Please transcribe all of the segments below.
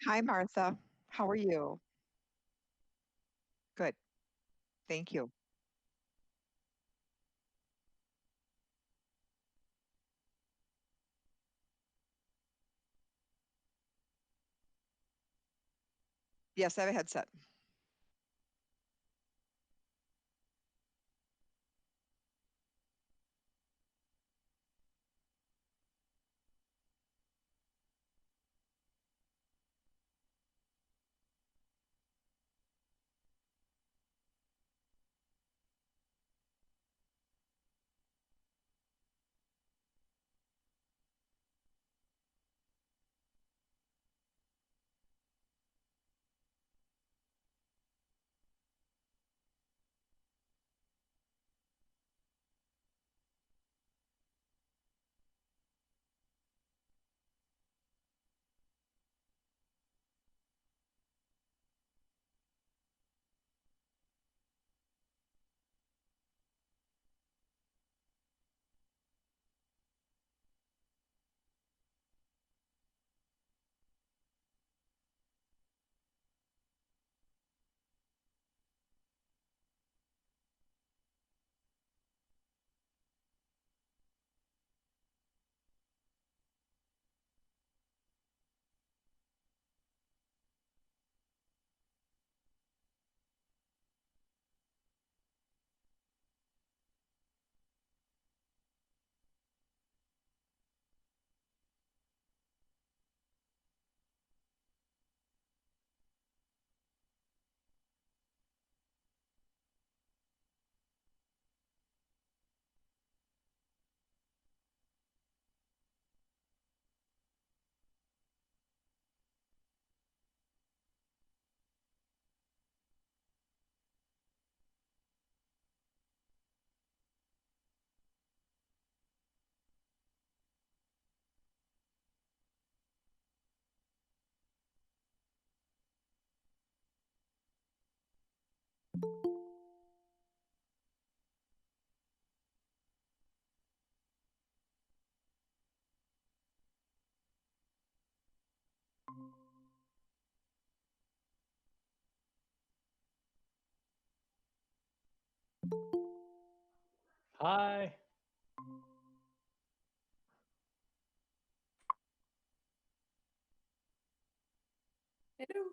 Hi, Martha. How are you? Good. Thank you. Yes, I have a headset. Hi. Hello.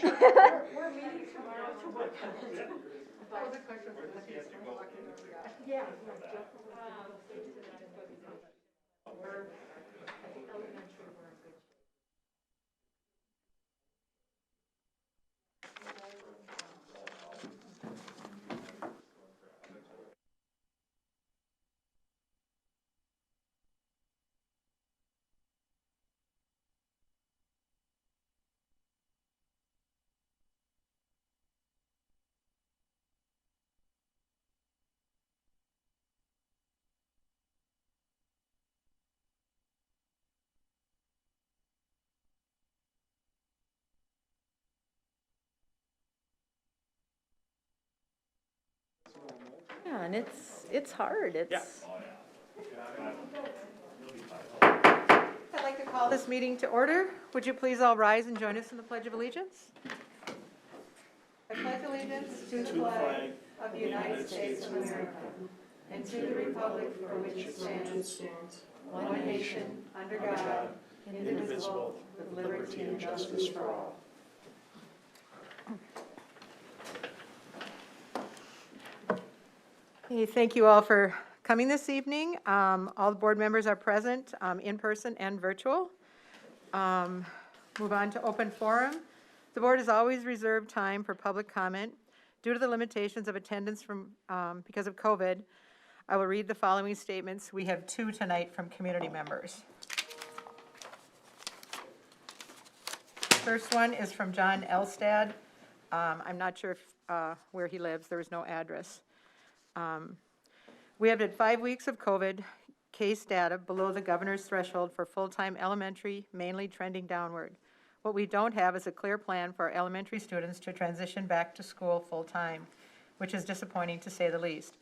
We're meeting tomorrow to work on it. That was a question for the kids. Yeah. We're, I think elementary, we're in good shape. Yeah, and it's hard. It's. I'd like to call this meeting to order. Would you please all rise and join us in the Pledge of Allegiance? I pledge allegiance to the flag of the United States of America and to the republic for which it stands, one nation, under God, indivisible, with liberty and justice for all. Okay, thank you all for coming this evening. All the board members are present in person and virtual. Move on to open forum. The board has always reserved time for public comment. Due to the limitations of attendance because of COVID, I will read the following statements. We have two tonight from community members. First one is from John Elstad. I'm not sure where he lives. There is no address. We have had 5 weeks of COVID case data below the governor's threshold for full-time elementary, mainly trending downward. What we don't have is a clear plan for our elementary students to transition back to school full-time, which is disappointing to say the least.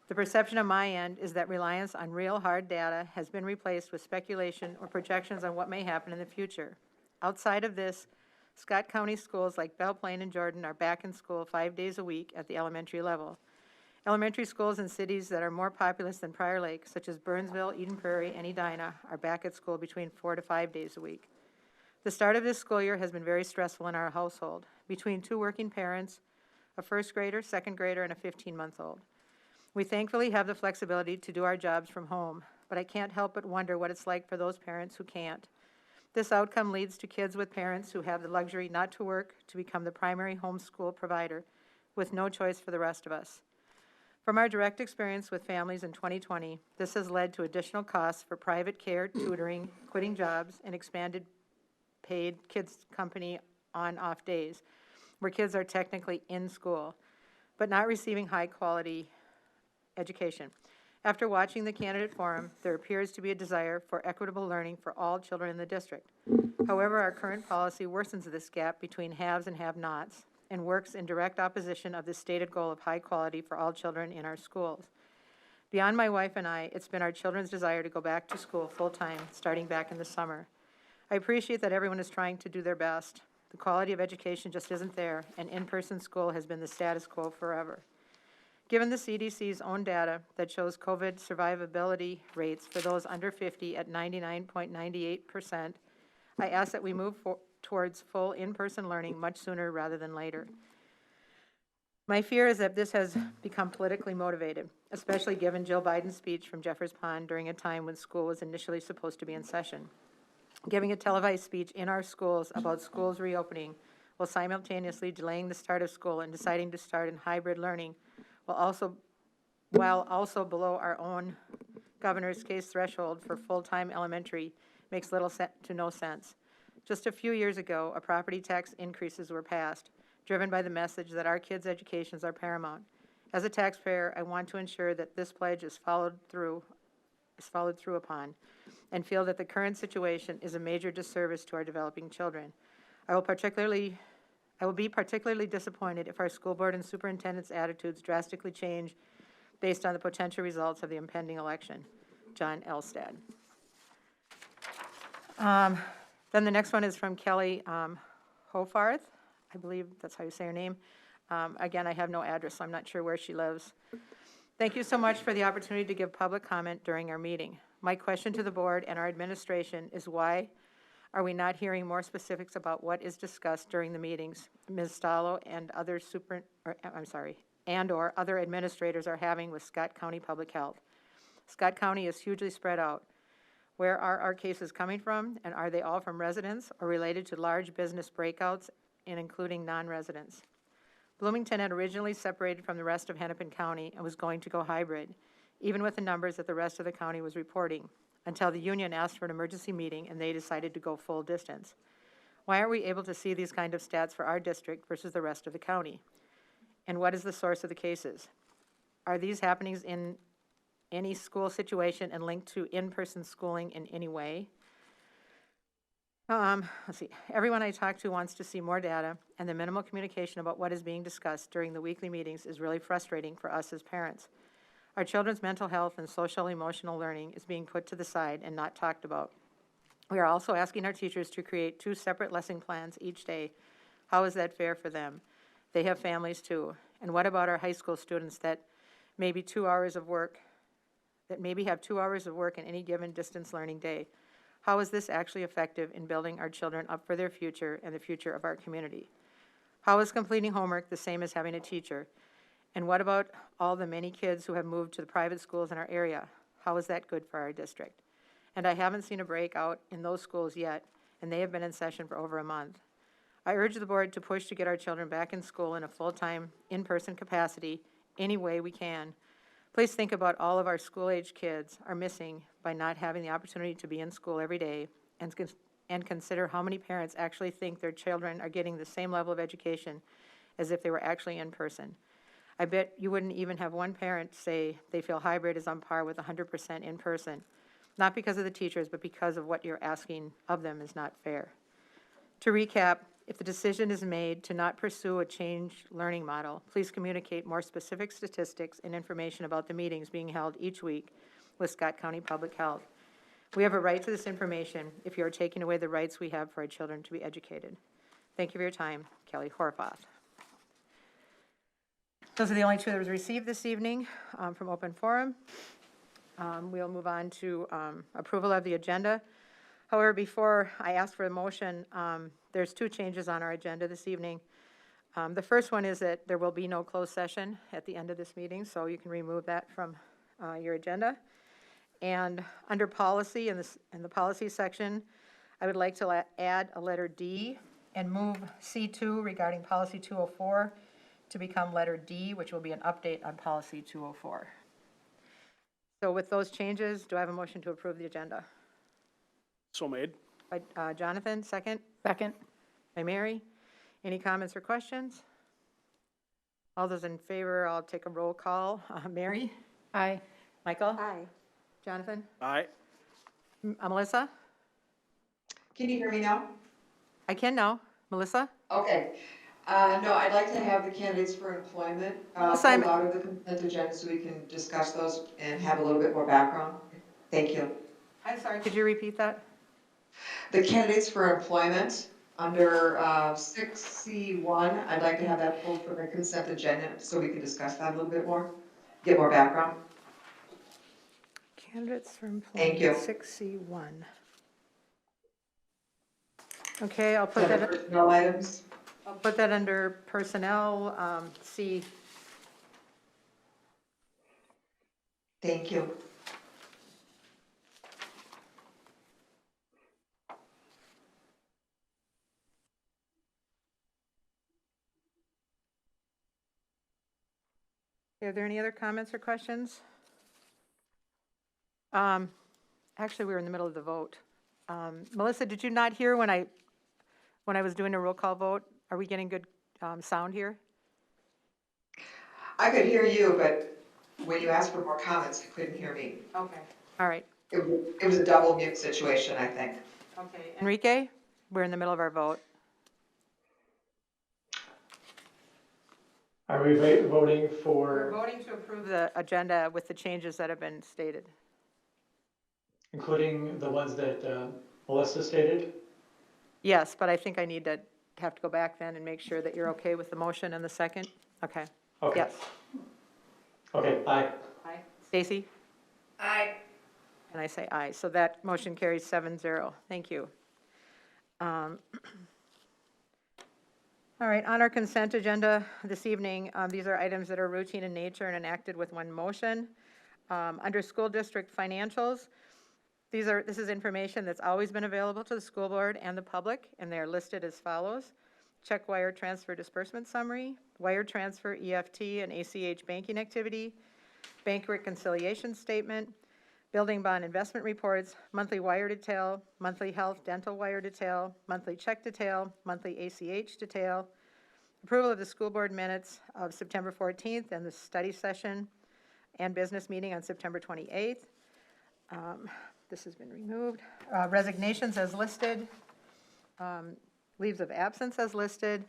The perception on my end is that reliance on real hard data has been replaced with speculation or projections on what may happen in the future. Outside of this, Scott County schools like Belle Plaine and Jordan are back in school 5 days a week at the elementary level. Elementary schools in cities that are more populous than Prior Lake, such as Burnsville, Eden Prairie, and Edina, are back at school between 4 to 5 days a week. The start of this school year has been very stressful in our household, between two working parents, a first grader, second grader, and a 15-month-old. We thankfully have the flexibility to do our jobs from home, but I can't help but wonder what it's like for those parents who can't. This outcome leads to kids with parents who have the luxury not to work to become the primary homeschool provider, with no choice for the rest of us. From our direct experience with families in 2020, this has led to additional costs for private care, tutoring, quitting jobs, and expanded paid kids company on-off days, where kids are technically in school, but not receiving high-quality education. After watching the candidate forum, there appears to be a desire for equitable learning for all children in the district. However, our current policy worsens this gap between haves and have-nots, and works in direct opposition of the stated goal of high quality for all children in our schools. Beyond my wife and I, it's been our children's desire to go back to school full-time, starting back in the summer. I appreciate that everyone is trying to do their best. The quality of education just isn't there, and in-person school has been the status quo forever. Given the CDC's own data that shows COVID survivability rates for those under 50 at 99.98%, I ask that we move towards full in-person learning much sooner rather than later. My fear is that this has become politically motivated, especially given Jill Biden's speech from Jeffers Pond during a time when school was initially supposed to be in session. Giving a televised speech in our schools about schools reopening while simultaneously delaying the start of school and deciding to start in hybrid learning while also below our own governor's case threshold for full-time elementary makes little to no sense. Just a few years ago, a property tax increases were passed, driven by the message that our kids' educations are paramount. As a taxpayer, I want to ensure that this pledge is followed through upon, and feel that the current situation is a major disservice to our developing children. I will be particularly disappointed if our school board and superintendent's attitudes drastically change based on the potential results of the impending election. John Elstad. Then the next one is from Kelly Hofarth. I believe that's how you say her name. Again, I have no address, so I'm not sure where she lives. Thank you so much for the opportunity to give public comment during our meeting. My question to the board and our administration is why Are we not hearing more specifics about what is discussed during the meetings Ms. Stallo and other and/or other administrators are having with Scott County Public Health? Scott County is hugely spread out. Where are our cases coming from, and are they all from residents or related to large business breakouts and including non-residents? Bloomington had originally separated from the rest of Hennepin County and was going to go hybrid, even with the numbers that the rest of the county was reporting, until the union asked for an emergency meeting and they decided to go full distance. Why aren't we able to see these kind of stats for our district versus the rest of the county? And what is the source of the cases? Are these happenings in any school situation and linked to in-person schooling in any way? Let's see. Everyone I talk to wants to see more data, and the minimal communication about what is being discussed during the weekly meetings is really frustrating for us as parents. Our children's mental health and social emotional learning is being put to the side and not talked about. We are also asking our teachers to create 2 separate lesson plans each day. How is that fair for them? They have families too. And what about our high school students that maybe have 2 hours of work in any given distance learning day? How is this actually effective in building our children up for their future and the future of our community? How is completing homework the same as having a teacher? And what about all the many kids who have moved to the private schools in our area? How is that good for our district? And I haven't seen a breakout in those schools yet, and they have been in session for over a month. I urge the board to push to get our children back in school in a full-time, in-person capacity any way we can. Please think about all of our school-age kids are missing by not having the opportunity to be in school every day, and consider how many parents actually think their children are getting the same level of education as if they were actually in person. I bet you wouldn't even have one parent say they feel hybrid is on par with 100% in person, not because of the teachers, but because of what you're asking of them is not fair. To recap, if the decision is made to not pursue a changed learning model, please communicate more specific statistics and information about the meetings being held each week with Scott County Public Health. We have a right to this information if you are taking away the rights we have for our children to be educated. Thank you for your time. Kelly Horvath. Those are the only 2 that was received this evening from Open Forum. We'll move on to approval of the agenda. However, before I ask for a motion, there's 2 changes on our agenda this evening. The first one is that there will be no closed session at the end of this meeting, so you can remove that from your agenda. And under policy, in the policy section, I would like to add a letter D and move C2 regarding policy 204 to become letter D, which will be an update on policy 204. So with those changes, do I have a motion to approve the agenda? So made. By Jonathan, second? Second. By Mary. Any comments or questions? All those in favor, I'll take a roll call. Mary? Aye. Michael? Aye. Jonathan? Aye. Melissa? Can you hear me now? I can now. Melissa? Okay. No, I'd like to have the candidates for employment Simon. pulled out of the consent agenda so we can discuss those and have a little bit more background. Thank you. I'm sorry, could you repeat that? The candidates for employment under 6C1, I'd like to have that pulled from the consent agenda so we can discuss that a little bit more, get more background. Candidates for Thank employment, you. 6C1. Okay, I'll put Under that, personnel items. I'll put that under personnel, C. Thank you. Are there any other comments or questions? Actually, we were in the middle of the vote. Melissa, did you not hear when I was doing a roll call vote? Are we getting good sound here? I could hear you, but when you asked for more comments, you couldn't hear me. Okay. All right. It was a double mute situation, I think. Okay. Enrique, we're in the middle of our vote. Are we voting We're for, voting to approve the agenda with the changes that have been stated. including the ones that Melissa stated? Yes, but I think I need to have to go back then and make sure that you're okay with the motion and the second. Okay. Okay. Yes. Okay, aye. Aye. Stacy? Aye. And I say aye. So that motion carries 7-0. Thank you. Um, All right, on our consent agenda this evening, these are items that are routine in nature and enacted with one motion. Under school district financials, this is information that's always been available to the school board and the public, and they are listed as follows. Check wire transfer disbursement summary, wire transfer EFT and ACH banking activity, bank reconciliation statement, building bond investment reports, monthly wire detail, monthly health dental wire detail, monthly check detail, monthly ACH detail, approval of the school board minutes of September 14th and the study session and business meeting on September 28th. This has been removed. Resignations as listed, leaves of absence as listed,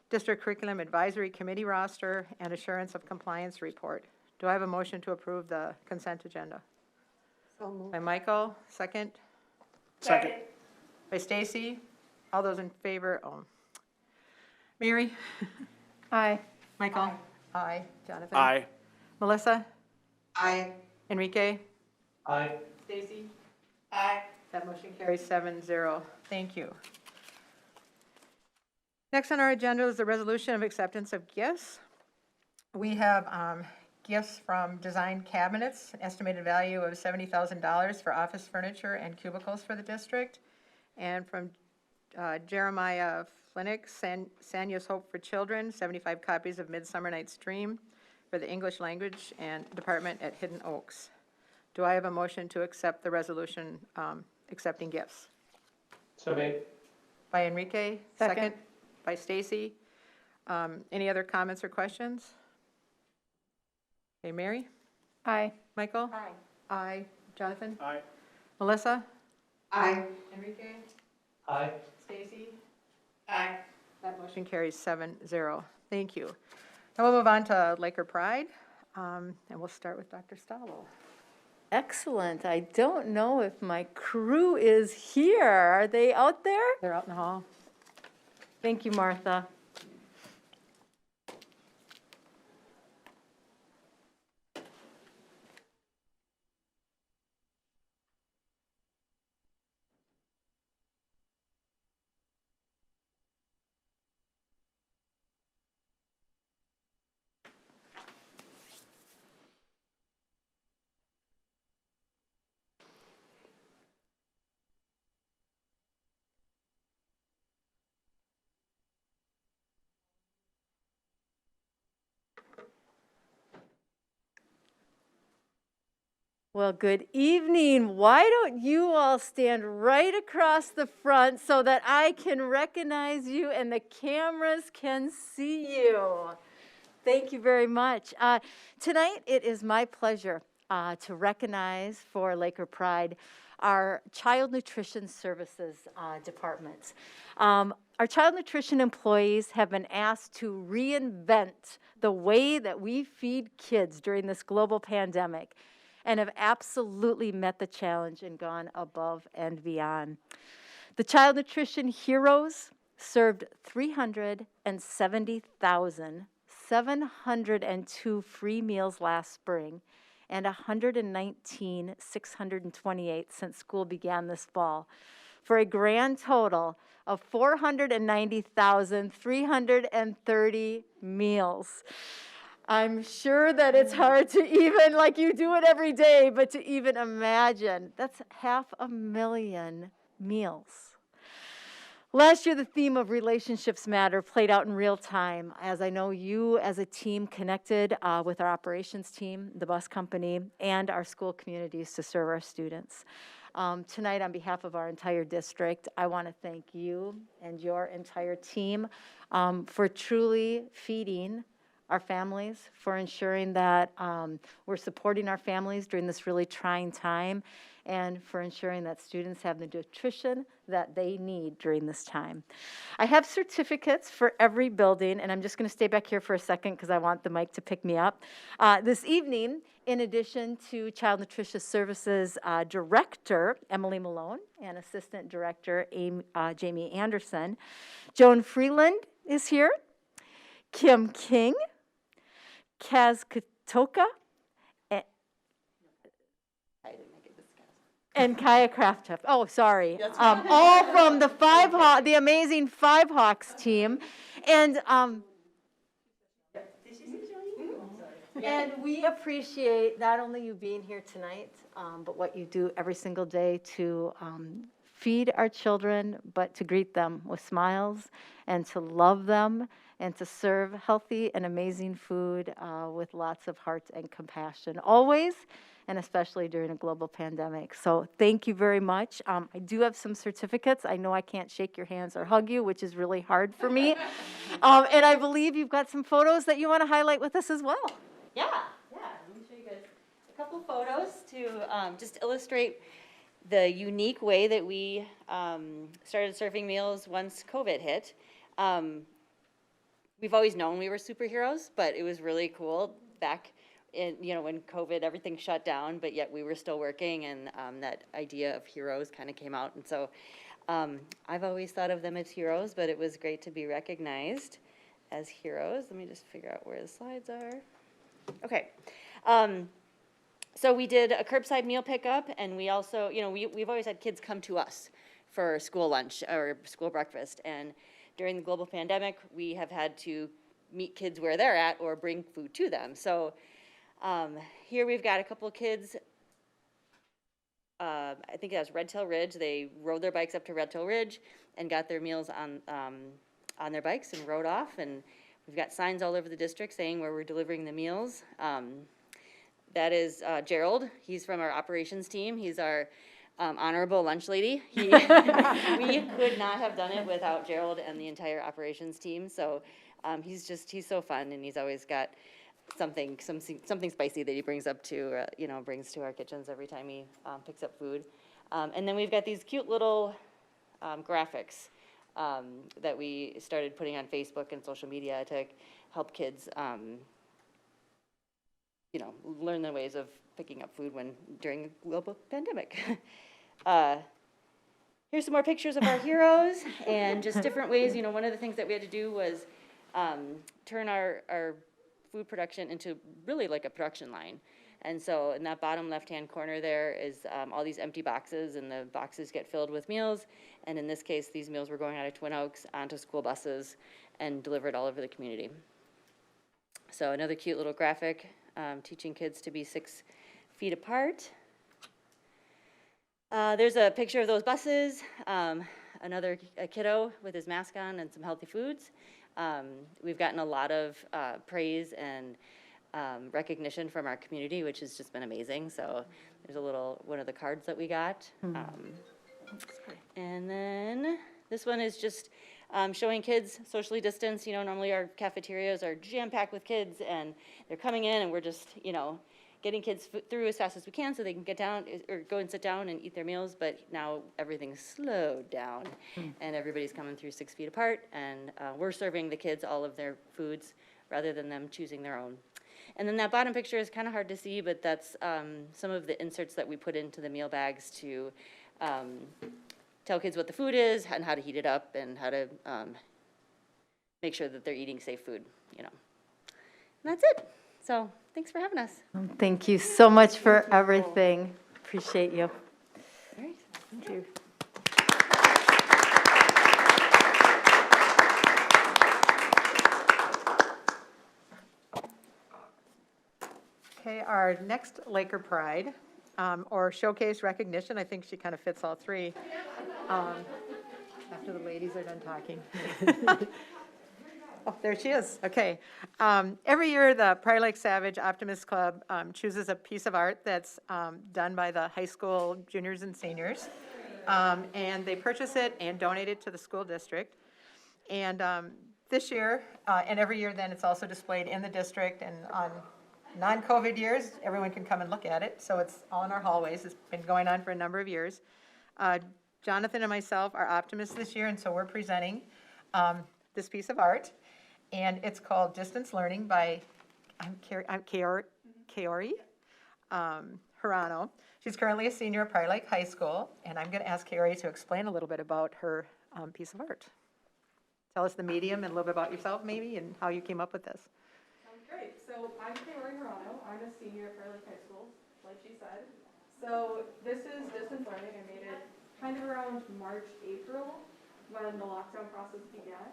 district curriculum advisory committee roster, and assurance of compliance report. Do I have a motion to approve the consent agenda? So moved. By Michael, second. Second. By Stacy. All those in favor, Mary? Aye. Michael? Aye. Jonathan? Aye. Melissa? Aye. Enrique? Aye. Stacy? Aye. That motion carries 7-0. Thank you. Next on our agenda is the resolution of acceptance of gifts. We have gifts from Design Cabinets, an estimated value of $70,000 for office furniture and cubicles for the district, and from Jeremiah Flinick, Sanya's Hope for Children, 75 copies of Midsummer Night's Dream for the English Language and Department at Hidden Oaks. Do I have a motion to accept the resolution accepting gifts? So made. By Enrique, Second. second. By Stacy. Any other comments or questions? Okay, Mary? Aye. Michael? Aye. Aye. Jonathan? Aye. Melissa? Aye. Enrique? Aye. Stacy? Aye. That motion carries 7-0. Thank you. Now we'll move on to Laker Pride, and we'll start with Dr. Stalo. Excellent. I don't know if my crew is here. Are they out there? They're out in the hall. Thank you, Martha. Well, good evening. Why don't you all stand right across the front so that I can recognize you and the cameras can see you? Thank you very much. Tonight, it is my pleasure to recognize for Laker Pride our Child Nutrition Services department. Our child nutrition employees have been asked to reinvent the way that we feed kids during this global pandemic, and have absolutely met the challenge and gone above and beyond. The Child Nutrition Heroes served 370,702 free meals last spring and 119,628 since school began this fall, for a grand total of 490,330 meals. I'm sure that it's hard to even, like you do it every day, but to even imagine. That's 500,000 meals. Last year, the theme of Relationships Matter played out in real time, as I know you as a team connected with our operations team, the bus company, and our school communities to serve our students. Tonight, on behalf of our entire district, I want to thank you and your entire team for truly feeding our families, for ensuring that we're supporting our families during this really trying time, and for ensuring that students have the nutrition that they need during this time. I have certificates for every building, and I'm just going to stay back here for a second because I want the mic to pick me up. This evening, in addition to Child Nutrition Services Director Emily Malone and Assistant Director Jamie Anderson, Joan Freeland is here, Kim King, Kaz Katoka, I didn't make it this Kaz. And Kaya Craft Chef. Oh, sorry. All from the amazing Five Hawks team. And we appreciate not only you being here tonight, but what you do every single day to feed our children, but to greet them with smiles and to love them and to serve healthy and amazing food with lots of heart and compassion, always, and especially during a global pandemic. So thank you very much. I do have some certificates. I know I can't shake your hands or hug you, which is really hard for me. And I believe you've got some photos that you want to highlight with us as well. Yeah, let me show you guys a couple photos to just illustrate the unique way that we started serving meals once COVID hit. We've always known we were superheroes, but it was really cool back in, when COVID, everything shut down, but yet we were still working, and that idea of heroes kind of came out. And so I've always thought of them as heroes, but it was great to be recognized as heroes. Let me just figure out where the slides are. Okay, so we did a curbside meal pickup, and we also, we've always had kids come to us for school lunch or school breakfast, and during the global pandemic, we have had to meet kids where they're at or bring food to them. So here we've got a couple of kids, I think that's Red Tail Ridge. They rode their bikes up to Red Tail Ridge and got their meals on their bikes and rode off, and we've got signs all over the district saying where we're delivering the meals. That is Gerald. He's from our operations team. He's our honorable lunch lady. We could not have done it without Gerald and the entire operations team. So he's so fun, and he's always got something spicy that he brings up to, brings to our kitchens every time he picks up food. And then we've got these cute little graphics that we started putting on Facebook and social media to help kids, learn the ways of picking up food during a global pandemic. Here's some more pictures of our heroes and just different ways. One of the things that we had to do was turn our food production into really like a production line. And so in that bottom left-hand corner there is all these empty boxes, and the boxes get filled with meals. And in this case, these meals were going out of Twin Oaks onto school buses and delivered all over the community. So another cute little graphic teaching kids to be 6 feet apart. There's a picture of those buses, another kiddo with his mask on and some healthy foods. We've gotten a lot of praise and recognition from our community, which has just been amazing. So there's one of the cards that we got. And then this one is just showing kids socially distanced. Normally our cafeterias are jam-packed with kids, and they're coming in, and we're just, getting kids through as fast as we can so they can get down or go and sit down and eat their meals. But now everything's slowed down, and everybody's coming through 6 feet apart, and we're serving the kids all of their foods rather than them choosing their own. And then that bottom picture is kind of hard to see, but that's some of the inserts that we put into the meal bags to tell kids what the food is and how to heat it up and how to make sure that they're eating safe food, And that's it. So thanks for having us. Thank you so much for everything. Appreciate you. All right. Thank you. Okay, our next Laker Pride, or Showcase Recognition, I think she kind of fits all three, after the ladies are done talking. Oh, there she is, okay. Every year, the Prior Lake Savage Optimist Club chooses a piece of art that's done by the high school juniors and seniors, and they purchase it and donate it to the school district. And this year, and every year then, it's also displayed in the district, and on non-COVID years, everyone can come and look at it, so it's all in our hallways. It's been going on for a number of years. Jonathan and myself are optimists this year, and so we're presenting this piece of art, and it's called Distance Learning by Kaori Hirano. She's currently a senior at Prior Lake High School, and I'm going to ask Kaori to explain a little bit about her piece of art. Tell us the medium and a little bit about yourself, maybe, and how you came up with this. Sounds great. So I'm Kaori Hirano. I'm a senior at Fair Lake High School, like she said. So this is distance learning. I made it kind of around March, April, when the lockdown process began.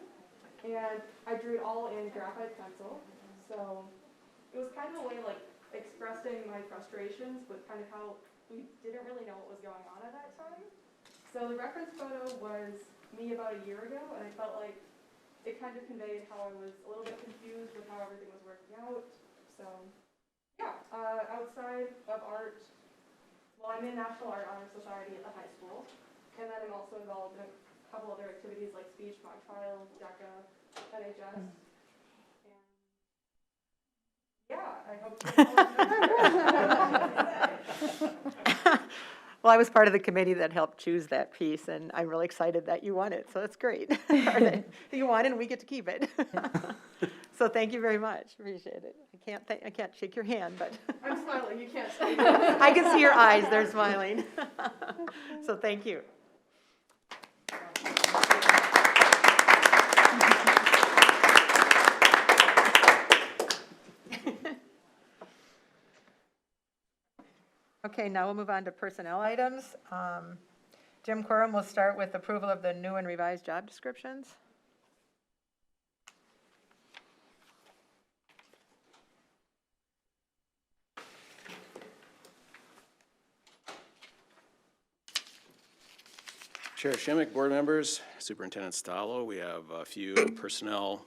And I drew it all in graphite pencil. So it was kind of a way like expressing my frustrations with kind of how we didn't really know what was going on at that time. So the reference photo was me about a year ago, and I felt like it kind of conveyed how I was a little bit confused with how everything was working out. So yeah, outside of art, well, I'm in National Art Honor Society at the high school, and then I'm also involved in a couple other activities like speech, mock trial, DECA, NHS. And yeah, I hope to Well, I was part of the committee that helped choose that piece, and I'm really excited that you won it, so that's great. Or that you won and we get to keep it. So thank you very much, appreciate it. I can't shake your hand, but I'm smiling, you can't see. I can see your eyes, they're smiling. So thank you. Okay, now we'll move on to personnel items. Jim Corum will start with approval of the new and revised job descriptions. Chair Shimmick, board members, Superintendent Stallo, we have a few personnel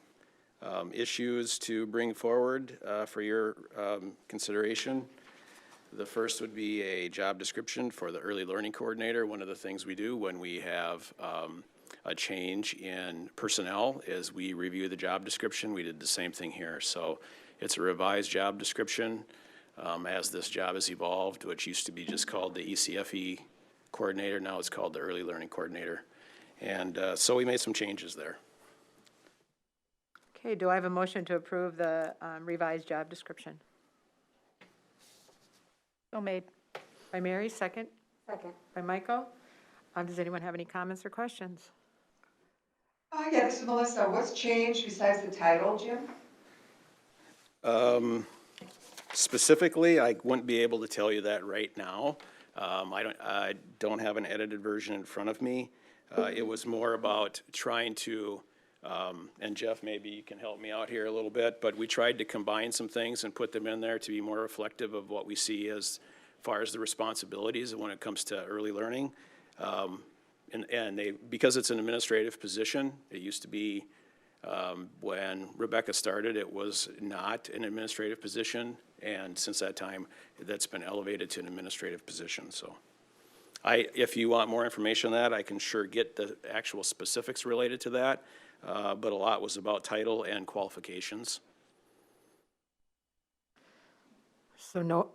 issues to bring forward for your consideration. The first would be a job description for the early learning coordinator. One of the things we do when we have a change in personnel is we review the job description. We did the same thing here. So it's a revised job description as this job has evolved, which used to be just called the ECFE coordinator. Now it's called the early learning coordinator. And so we made some changes there. Okay, do I have a motion to approve the revised job description? So made. By Mary, second? Second. By Michael? Does anyone have any comments or questions? Yeah, this is Melissa. What's changed besides the title, Jim? Specifically, I wouldn't be able to tell you that right now. I don't have an edited version in front of me. It was more about trying to, and Jeff, maybe you can help me out here a little bit, but we tried to combine some things and put them in there to be more reflective of what we see as far as the responsibilities when it comes to early learning. Because it's an administrative position, it used to be, when Rebecca started, it was not an administrative position. And since that time, that's been elevated to an administrative position. So if you want more information on that, I can sure get the actual specifics related to that. But a lot was about title and qualifications. So no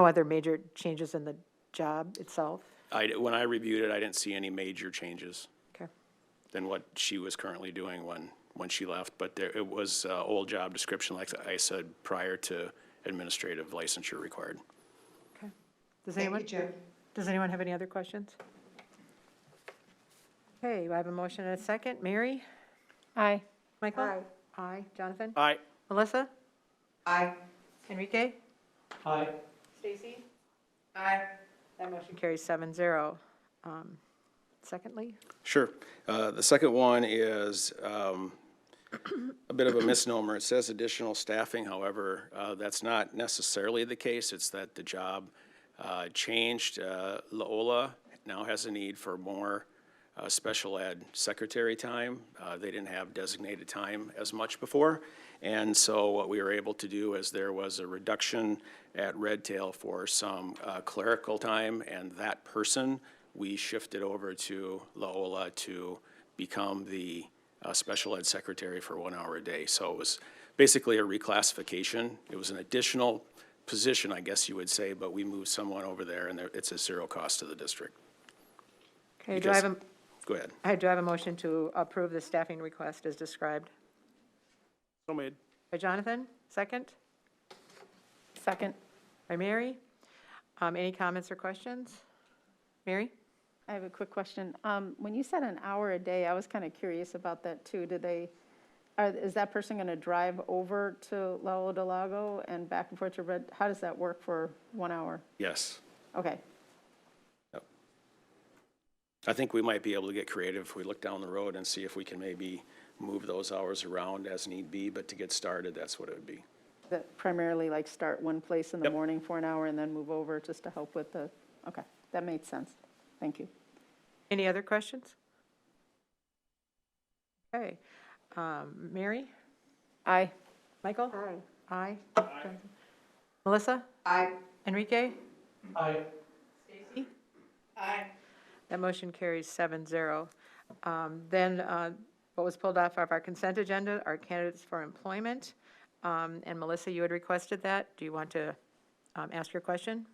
other major changes in the job itself? When I reviewed it, I didn't see any major changes Okay. than what she was currently doing when she left. But it was old job description, like I said, prior to administrative licensure required. Okay. Thank you, Jim. Does anyone have any other questions? Okay, I have a motion and a second. Mary? Aye. Michael? Aye. Aye. Jonathan? Aye. Melissa? Aye. Enrique? Aye. Stacy? Aye. That motion carries 7-0. Secondly? Sure. The second one is a bit of a misnomer. It says additional staffing, however, that's not necessarily the case. It's that the job changed. Laola now has a need for more special ed secretary time. They didn't have designated time as much before. And so what we were able to do is there was a reduction at Red Tail for some clerical time, and that person we shifted over to Laola to become the special ed secretary for 1 hour a day. So it was basically a reclassification. It was an additional position, I guess you would say, but we moved someone over there, and it's a zero cost to the district. Okay, do I have Go ahead. do I have a motion to approve the staffing request as described? So made. By Jonathan, second? Second. By Mary? Any comments or questions? Mary? I have a quick question. When you said an hour a day, I was kind of curious about that too. Is that person going to drive over to Lago del Lago and back and forth to Red? How does that work for 1 hour? Yes. Okay. I think we might be able to get creative if we look down the road and see if we can maybe move those hours around as need be, but to get started, that's what it would be. That primarily like start one place in the Yep. morning for an hour and then move over just to help with the, okay, that made sense. Thank you. Any other questions? Okay. Mary? Aye. Michael? Aye. Aye. Melissa? I, Enrique? Aye. Stacy? Aye. That motion carries 7-0. Then what was pulled off of our consent agenda are candidates for employment. And Melissa, you had requested that. Do you want to ask your question?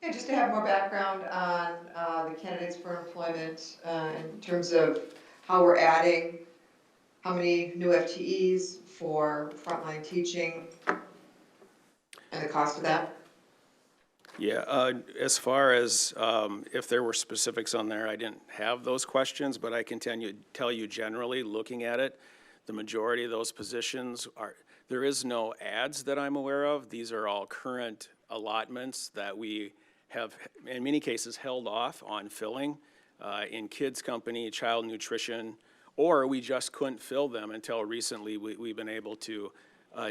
yeah, just to have more background on the candidates for employment in terms of how we're adding, how many new FTEs for frontline teaching, and the cost of that. Yeah, as far as if there were specifics on there, I didn't have those questions, but I can tell you generally, looking at it, the majority of those positions are, there is no ads that I'm aware of. These are all current allotments that we have, in many cases, held off on filling in kids company, child nutrition, or we just couldn't fill them until recently. We've been able to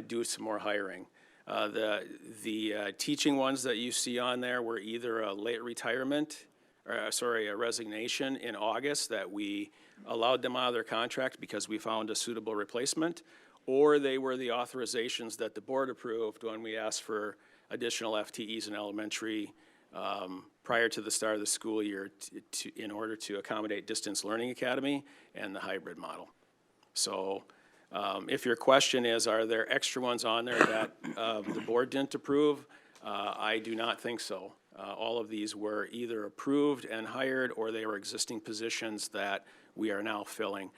do some more hiring. The teaching ones that you see on there were either a late retirement, a resignation in August that we allowed them out of their contract because we found a suitable replacement, or they were the authorizations that the board approved when we asked for additional FTEs in elementary prior to the start of the school year in order to accommodate Distance Learning Academy and the hybrid model. So if your question is, are there extra ones on there that the board didn't approve? I do not think so. All of these were either approved and hired, or they were existing positions that we are now filling.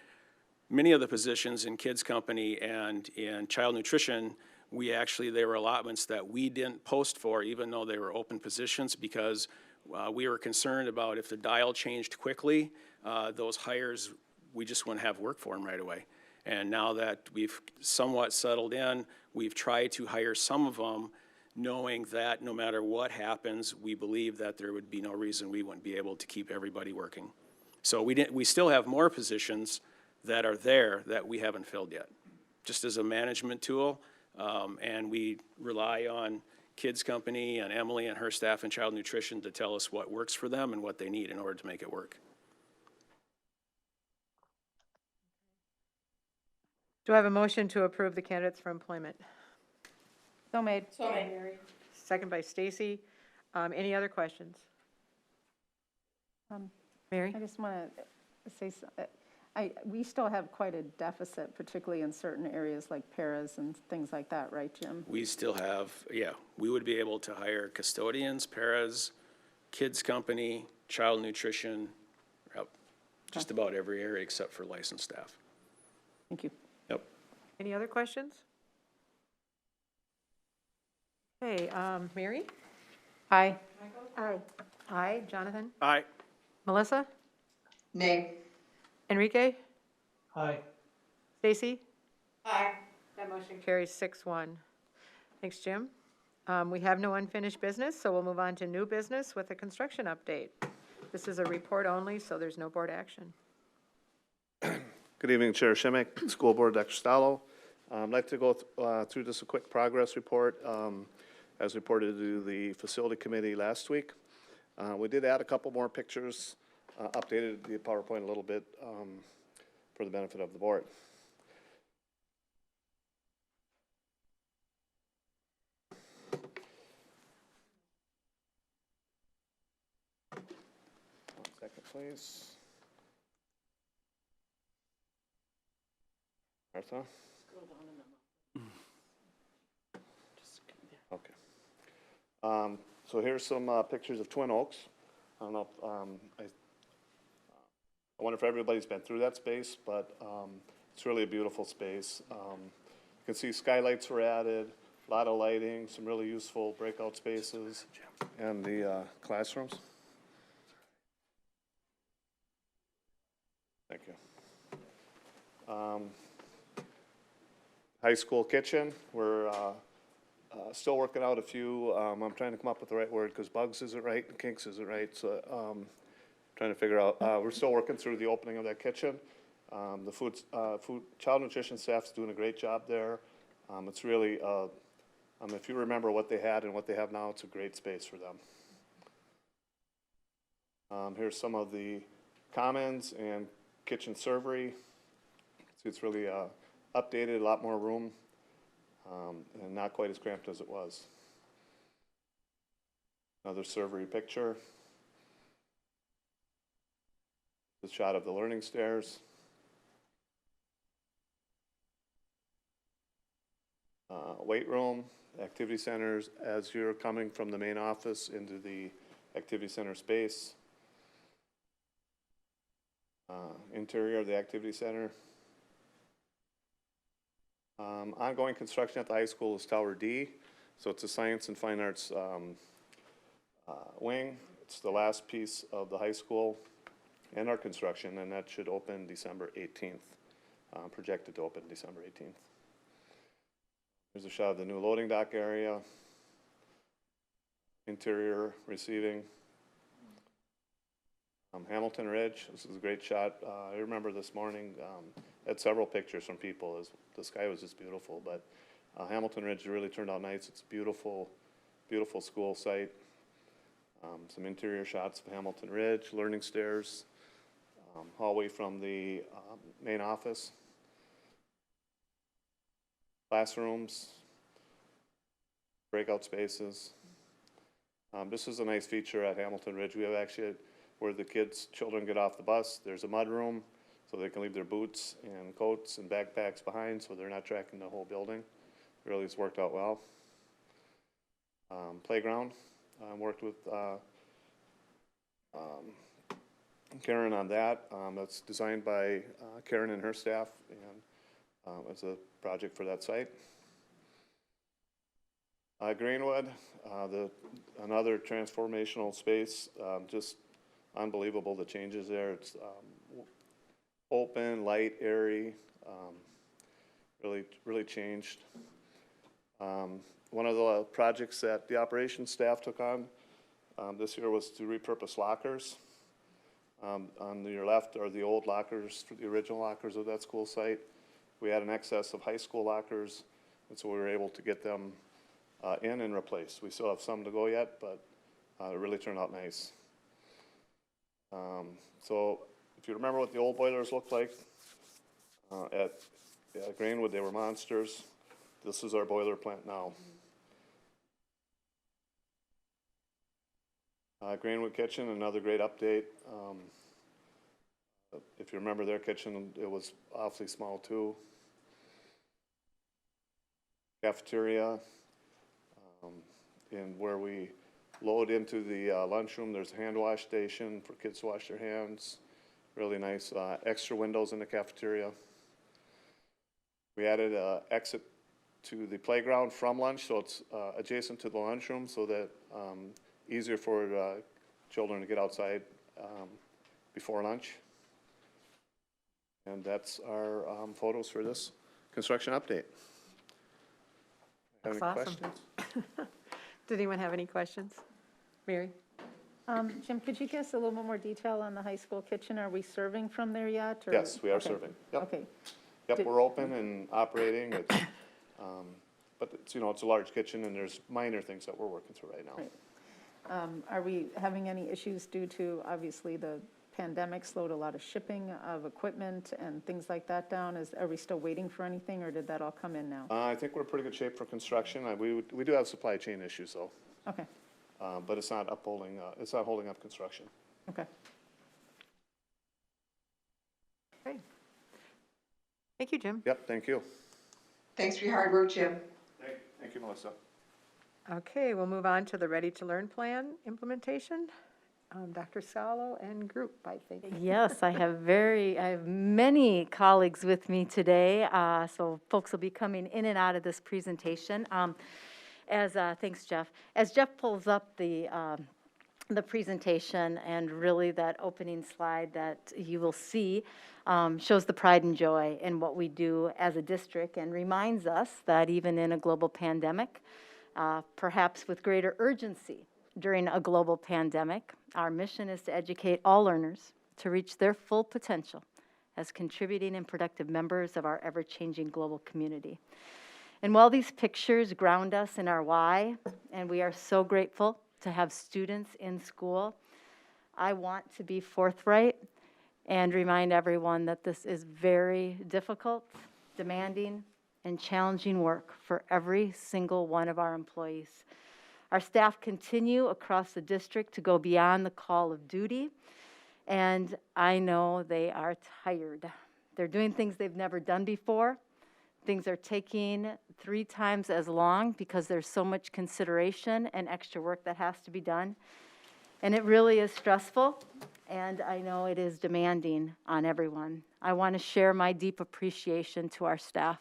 Many of the positions in kids company and in child nutrition, they were allotments that we didn't post for, even though they were open positions, because we were concerned about if the dial changed quickly, those hires, we just wouldn't have work for them right away. And now that we've somewhat settled in, we've tried to hire some of them, knowing that no matter what happens, we believe that there would be no reason we wouldn't be able to keep everybody working. So we still have more positions that are there that we haven't filled yet, just as a management tool. And we rely on Kids Company and Emily and her staff in child nutrition to tell us what works for them and what they need in order to make it work. Do I have a motion to approve the candidates for employment? So made. Second by Stacy. Any other questions? Mary? I just want to say, we still have quite a deficit, particularly in certain areas like paras and things like that, right, Jim? We still have, we would be able to hire custodians, paras, Kids Company, child nutrition, just about every area except for licensed staff. Thank you. Yep. Any other questions? Okay, Mary? Aye. Aye. Aye. Jonathan? Aye. Melissa? Nay. Enrique? Aye. Stacy? Aye. That motion carries 6-1. Thanks, Jim. We have no unfinished business, so we'll move on to new business with a construction update. This is a report only, so there's no board action. Good evening, Chair Schimick, School Board Dr. Stallo. I'd like to go through just a quick progress report as reported to the Facility Committee last week. We did add a couple more pictures, updated the PowerPoint a little bit for the benefit of the board. One second, please. Martha? Okay. So here's some pictures of Twin Oaks. I don't know if, I wonder if everybody's been through that space, but it's really a beautiful space. You can see skylights were added, a lot of lighting, some really useful breakout spaces, and the classrooms. Thank you. High school kitchen, we're Still working out a few, I'm trying to come up with the right word, because bugs isn't right and kinks isn't right, so, trying to figure out, we're still working through the opening of that kitchen. The child nutrition staff's doing a great job there. It's really, if you remember what they had and what they have now, it's a great space for them. Here's some of the commons and kitchen servery. See, it's really updated, a lot more room, and not quite as cramped as it was. Another servery picture. The shot of the learning stairs. Weight room, activity centers, as you're coming from the main office into the activity center space. Interior of the activity center. Ongoing construction at the high school is Tower D. So it's a science and fine arts wing. It's the last piece of the high school and our construction, and that should open December 18th. Projected to open December 18th. Here's a shot of the new loading dock area. Interior receiving. Hamilton Ridge, this is a great shot. I remember this morning, had several pictures from people. The sky was just beautiful, but Hamilton Ridge really turned out nice. It's a beautiful, beautiful school site. Some interior shots of Hamilton Ridge, learning stairs, hallway from the main office, classrooms, breakout spaces. This is a nice feature at Hamilton Ridge. We have actually, where the children get off the bus, there's a mud room, so they can leave their boots and coats and backpacks behind, so they're not tracking the whole building. It really has worked out well. Playground, worked with Karen on that. That's designed by Karen and her staff, and it's a project for that site. Greenwood, another transformational space, just unbelievable the changes there. It's open, light, airy, really changed. One of the projects that the operations staff took on this year was to repurpose lockers. On your left are the old lockers, the original lockers of that school site. We had an excess of high school lockers, and so we were able to get them in and replaced. We still have some to go yet, but it really turned out nice. So if you remember what the old boilers looked like, at Greenwood, they were monsters. This is our boiler plant now. Greenwood Kitchen, another great update. If you remember their kitchen, it was awfully small too. Cafeteria, and where we load into the lunchroom, there's a hand wash station for kids to wash their hands. Really nice. Extra windows in the cafeteria. We added an exit to the playground from lunch, so it's adjacent to the lunchroom, so that easier for children to get outside before lunch. And that's our photos for this construction update. Have That's any awesome. questions? Did anyone have any questions? Mary? Jim, could you give us a little bit more detail on the high school kitchen? Are we serving from there yet? Or? Yes, we are Okay. serving. Yep. Okay. Yep, Did- we're open and operating. It's, but it's, it's a large kitchen, and there's minor things that we're working through right now. Right. Are we having any issues due to, obviously, the pandemic slowed a lot of shipping of equipment and things like that down? Are we still waiting for anything, or did that all come in now? I think we're in pretty good shape for construction. We do have supply chain issues, though, Okay, but it's not holding up construction. okay. Great. Thank you, Jim. Yep, thank you. Thanks for your hard work, Jim. Thank you, Melissa. Okay, we'll move on to the Ready to Learn plan implementation. Dr. Salo and group, I think. Yes, I have many colleagues with me today, so folks will be coming in and out of this presentation. Thanks, Jeff. As Jeff pulls up the presentation, and really that opening slide that you will see shows the pride and joy in what we do as a district, and reminds us that even in a global pandemic, perhaps with greater urgency during a global pandemic. Our mission is to educate all learners to reach their full potential as contributing and productive members of our ever-changing global community. And while these pictures ground us in our why, and we are so grateful to have students in school, I want to be forthright and remind everyone that this is very difficult, demanding, and challenging work for every single one of our employees. Our staff continue across the district to go beyond the call of duty, and I know they are tired. They're doing things they've never done before. Things are taking 3 times as long because there's so much consideration and extra work that has to be done. And it really is stressful, and I know it is demanding on everyone. I want to share my deep appreciation to our staff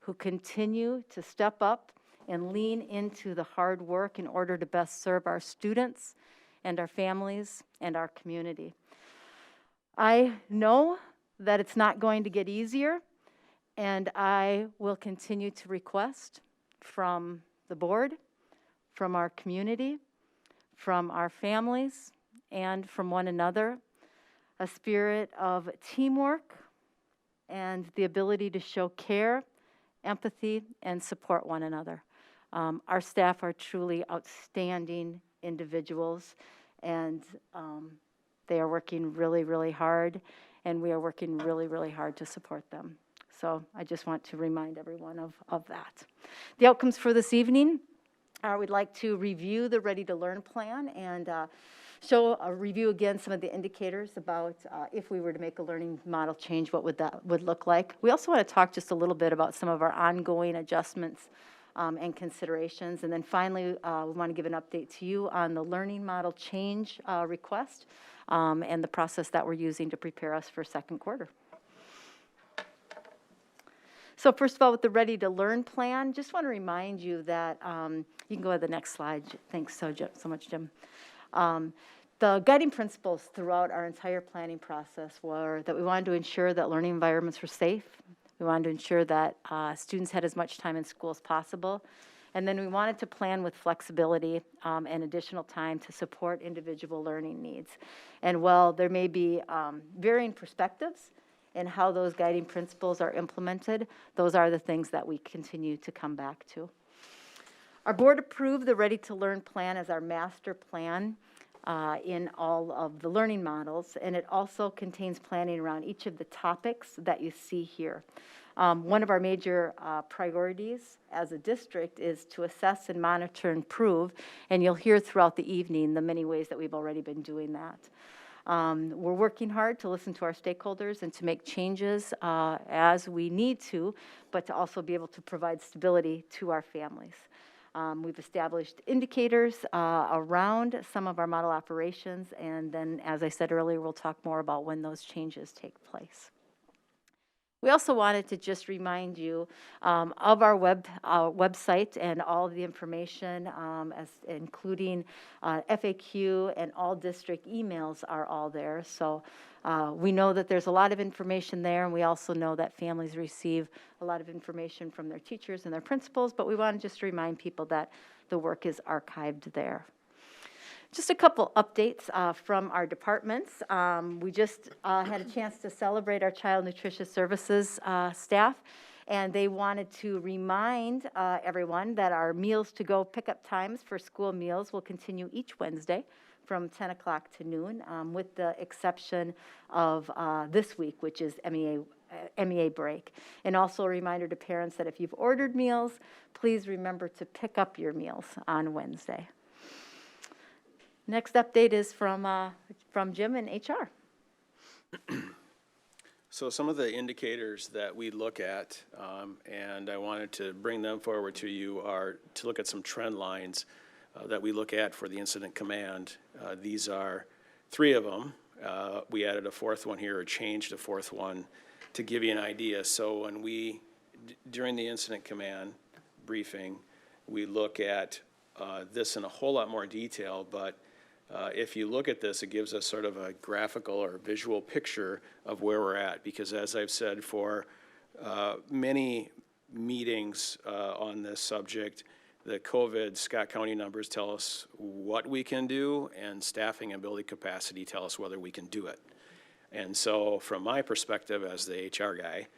who continue to step up and lean into the hard work in order to best serve our students and our families and our community. I know that it's not going to get easier, and I will continue to request from the board, from our community, from our families, and from one another, a spirit of teamwork and the ability to show care, empathy, and support one another. Our staff are truly outstanding individuals, and they are working really, really hard, and we are working really, really hard to support them. So I just want to remind everyone of that. The outcomes for this evening, we'd like to review the Ready to Learn plan and review again some of the indicators about if we were to make a learning model change, what would look like. We also want to talk just a little bit about some of our ongoing adjustments and considerations. And then finally, we want to give an update to you on the learning model change request and the process that we're using to prepare us for second quarter. So first of all, with the Ready to Learn plan, just want to remind you that, you can go to the next slide. Thanks so much, Jim. The guiding principles throughout our entire planning process were that we wanted to ensure that learning environments were safe. We wanted to ensure that students had as much time in school as possible. And then we wanted to plan with flexibility and additional time to support individual learning needs. And while there may be varying perspectives in how those guiding principles are implemented, those are the things that we continue to come back to. Our board approved the Ready to Learn plan as our master plan in all of the learning models, and it also contains planning around each of the topics that you see here. One of our major priorities as a district is to assess and monitor and improve, and you'll hear throughout the evening the many ways that we've already been doing that. We're working hard to listen to our stakeholders and to make changes as we need to, but to also be able to provide stability to our families. We've established indicators around some of our model operations, and then, as I said earlier, we'll talk more about when those changes take place. We also wanted to just remind you of our website and all of the information, including FAQ, and all district emails are all there. So we know that there's a lot of information there, and we also know that families receive a lot of information from their teachers and their principals, but we want to just remind people that the work is archived there. Just a couple updates from our departments. We just had a chance to celebrate our Child Nutritious Services staff, and they wanted to remind everyone that our meals to go pickup times for school meals will continue each Wednesday from 10 o'clock to noon, with the exception of this week, which is MEA break. And also a reminder to parents that if you've ordered meals, please remember to pick up your meals on Wednesday. Next update is from Jim in HR. So some of the indicators that we look at, and I wanted to bring them forward to you, are to look at some trend lines that we look at for the incident command. These are 3 of them. We added a 4th one here, or changed a 4th one to give you an idea. So when during the incident command briefing, we look at this in a whole lot more detail, but if you look at this, it gives us sort of a graphical or visual picture of where we're at, because as I've said for many meetings on this subject, the COVID Scott County numbers tell us what we can do, and staffing and building capacity tell us whether we can do it. And so from my perspective as the HR guy,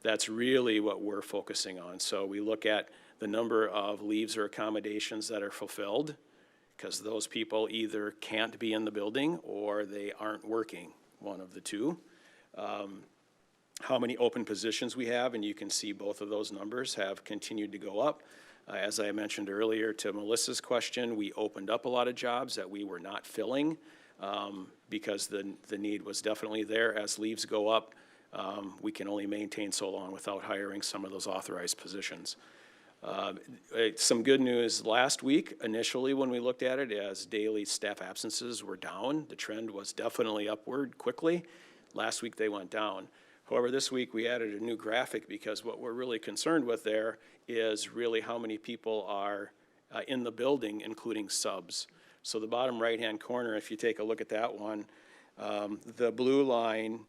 that's really what we're focusing on. So we look at the number of leaves or accommodations that are fulfilled, because those people either can't be in the building or they aren't working, one of the two. How many open positions we have, and you can see both of those numbers have continued to go up. As I mentioned earlier to Melissa's question, we opened up a lot of jobs that we were not filling because the need was definitely there. As leaves go up, we can only maintain so long without hiring some of those authorized positions. Some good news last week, initially when we looked at it, as daily staff absences were down. The trend was definitely upward quickly. Last week they went down. However, this week we added a new graphic because what we're really concerned with there is really how many people are in the building, including subs. So the bottom right-hand corner, if you take a look at that one, the blue line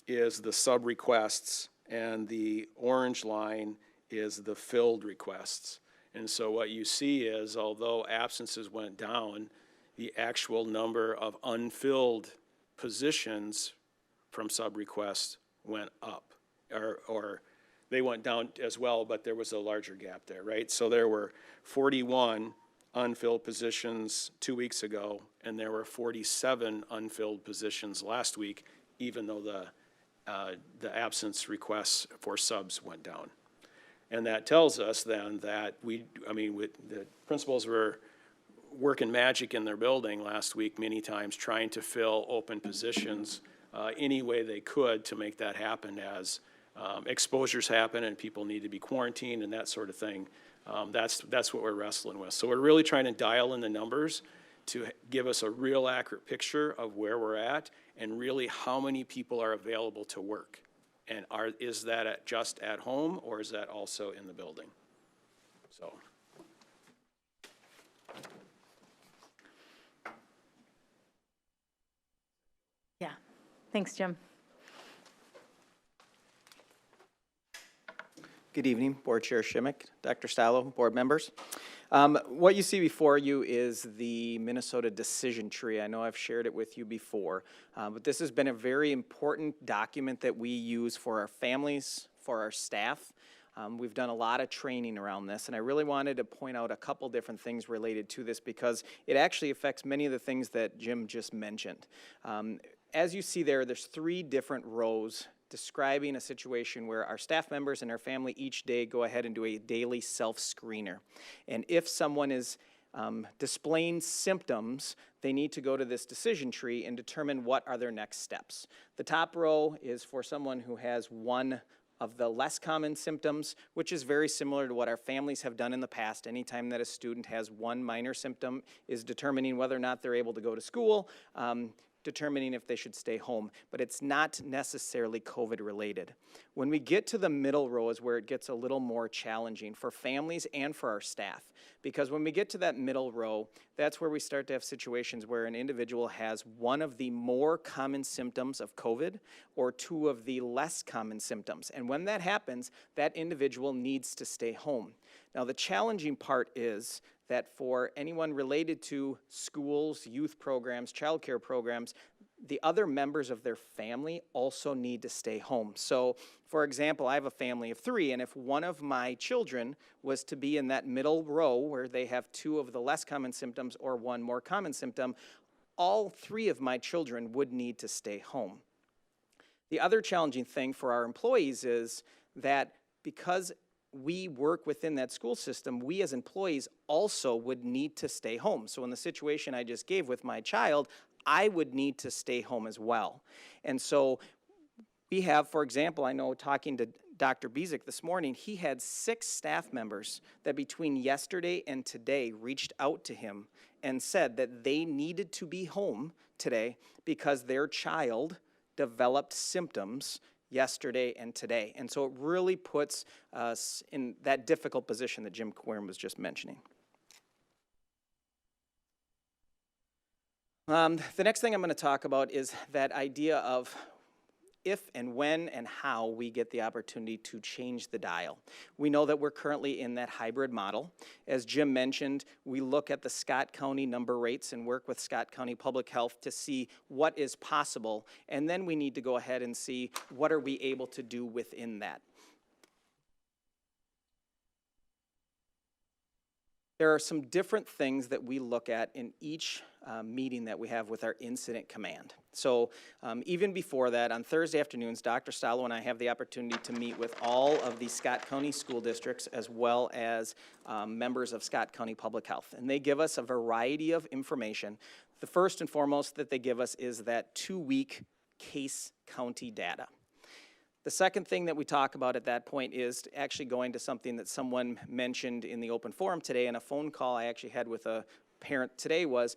is the sub requests and the orange line is the filled requests. And so what you see is, although absences went down, the actual number of unfilled positions from sub requests went up, or they went down as well, but there was a larger gap there, right? So there were 41 unfilled positions 2 weeks ago, and there were 47 unfilled positions last week, even though the absence requests for subs went down. And that tells us then that the principals were working magic in their building last week many times trying to fill open positions any way they could to make that happen as exposures happen and people need to be quarantined and that sort of thing. That's what we're wrestling with. So we're really trying to dial in the numbers to give us a real accurate picture of where we're at and really how many people are available to work. And is that just at home or is that also in the building? So. Yeah, thanks, Jim. Good evening, Board Chair Schimmick, Dr. Stallo, board members. What you see before you is the Minnesota decision tree. I know I've shared it with you before, but this has been a very important document that we use for our families, for our staff. We've done a lot of training around this, and I really wanted to point out a couple different things related to this because it actually affects many of the things that Jim just mentioned. As you see there's 3 different rows describing a situation where our staff members and our family each day go ahead and do a daily self-screener. And if someone is displaying symptoms, they need to go to this decision tree and determine what are their next steps. The top row is for someone who has one of the less common symptoms, which is very similar to what our families have done in the past. Anytime that a student has one minor symptom is determining whether or not they're able to go to school, determining if they should stay home, but it's not necessarily COVID related. When we get to the middle row is where it gets a little more challenging for families and for our staff, because when we get to that middle row, that's where we start to have situations where an individual has one of the more common symptoms of COVID or 2 of the less common symptoms. And when that happens, that individual needs to stay home. Now, the challenging part is that for anyone related to schools, youth programs, childcare programs, the other members of their family also need to stay home. So, for example, I have a family of 3, and if one of my children was to be in that middle row where they have 2 of the less common symptoms or 1 more common symptom, all 3 of my children would need to stay home. The other challenging thing for our employees is that because we work within that school system, we as employees also would need to stay home. So in the situation I just gave with my child, I would need to stay home as well. And so we have, for example, I know talking to Dr. Bezick this morning, he had 6 staff members that between yesterday and today reached out to him and said that they needed to be home today because their child developed symptoms yesterday and today. And so it really puts us in that difficult position that Jim Quern was just mentioning. The next thing I'm going to talk about is that idea of if and when and how we get the opportunity to change the dial. We know that we're currently in that hybrid model. As Jim mentioned, we look at the Scott County number rates and work with Scott County Public Health to see what is possible, and then we need to go ahead and see what are we able to do within that. There are some different things that we look at in each meeting that we have with our incident command. So even before that, on Thursday afternoons, Dr. Stallo and I have the opportunity to meet with all of the Scott County school districts as well as members of Scott County Public Health. And they give us a variety of information. The first and foremost that they give us is that 2-week case county data. The second thing that we talk about at that point is actually going to something that someone mentioned in the open forum today, and a phone call I actually had with a parent today was,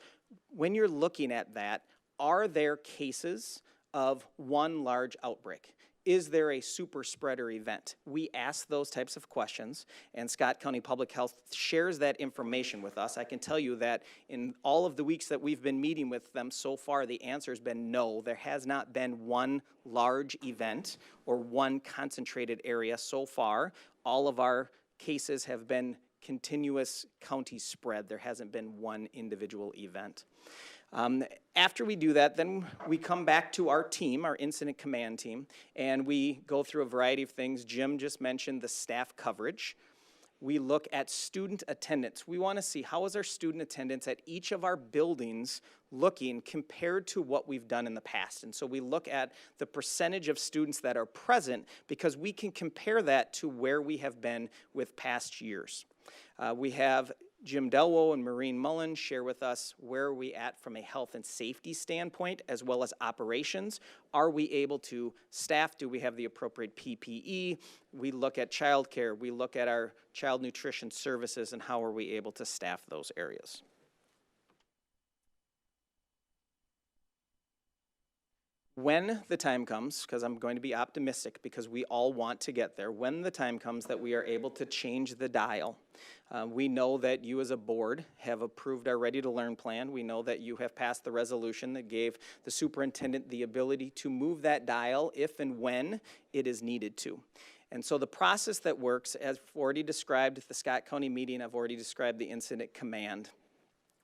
when you're looking at that, are there cases of one large outbreak? Is there a super spreader event? We ask those types of questions, and Scott County Public Health shares that information with us. I can tell you that in all of the weeks that we've been meeting with them so far, the answer has been no. There has not been one large event or one concentrated area so far. All of our cases have been continuous county spread. There hasn't been one individual event. After we do that, then we come back to our team, our incident command team, and we go through a variety of things. Jim just mentioned the staff coverage. We look at student attendance. We want to see how is our student attendance at each of our buildings looking compared to what we've done in the past. And so we look at the percentage of students that are present because we can compare that to where we have been with past years. We have Jim Delwo and Maureen Mullen share with us where are we at from a health and safety standpoint as well as operations. Are we able to staff? Do we have the appropriate PPE? We look at childcare. We look at our child nutrition services and how are we able to staff those areas. When the time comes, because I'm going to be optimistic because we all want to get there, when the time comes that we are able to change the dial, we know that you as a board have approved our Ready to Learn plan. We know that you have passed the resolution that gave the superintendent the ability to move that dial if and when it is needed to. And so the process that works, as I've already described at the Scott County meeting, I've already described the incident command.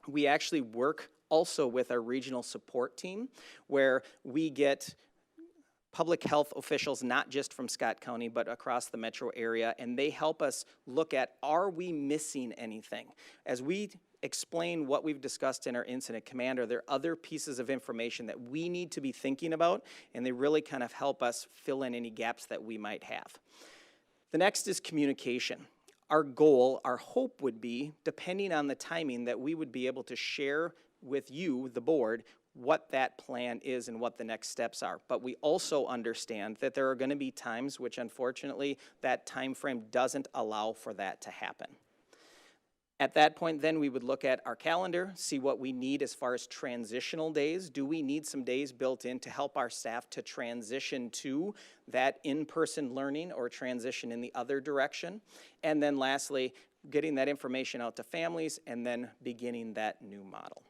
We actually work also with our regional support team, where we get public health officials, not just from Scott County, but across the metro area, and they help us look at, are we missing anything? As we explain what we've discussed in our incident command, are there other pieces of information that we need to be thinking about? And they really kind of help us fill in any gaps that we might have. The next is communication. Our goal, our hope would be, depending on the timing, that we would be able to share with you, the board, what that plan is and what the next steps are. But we also understand that there are going to be times which, unfortunately, that time frame doesn't allow for that to happen. At that point, then, we would look at our calendar, see what we need as far as transitional days. Do we need some days built in to help our staff to transition to that in-person learning or transition in the other direction? And then lastly, getting that information out to families and then beginning that new model.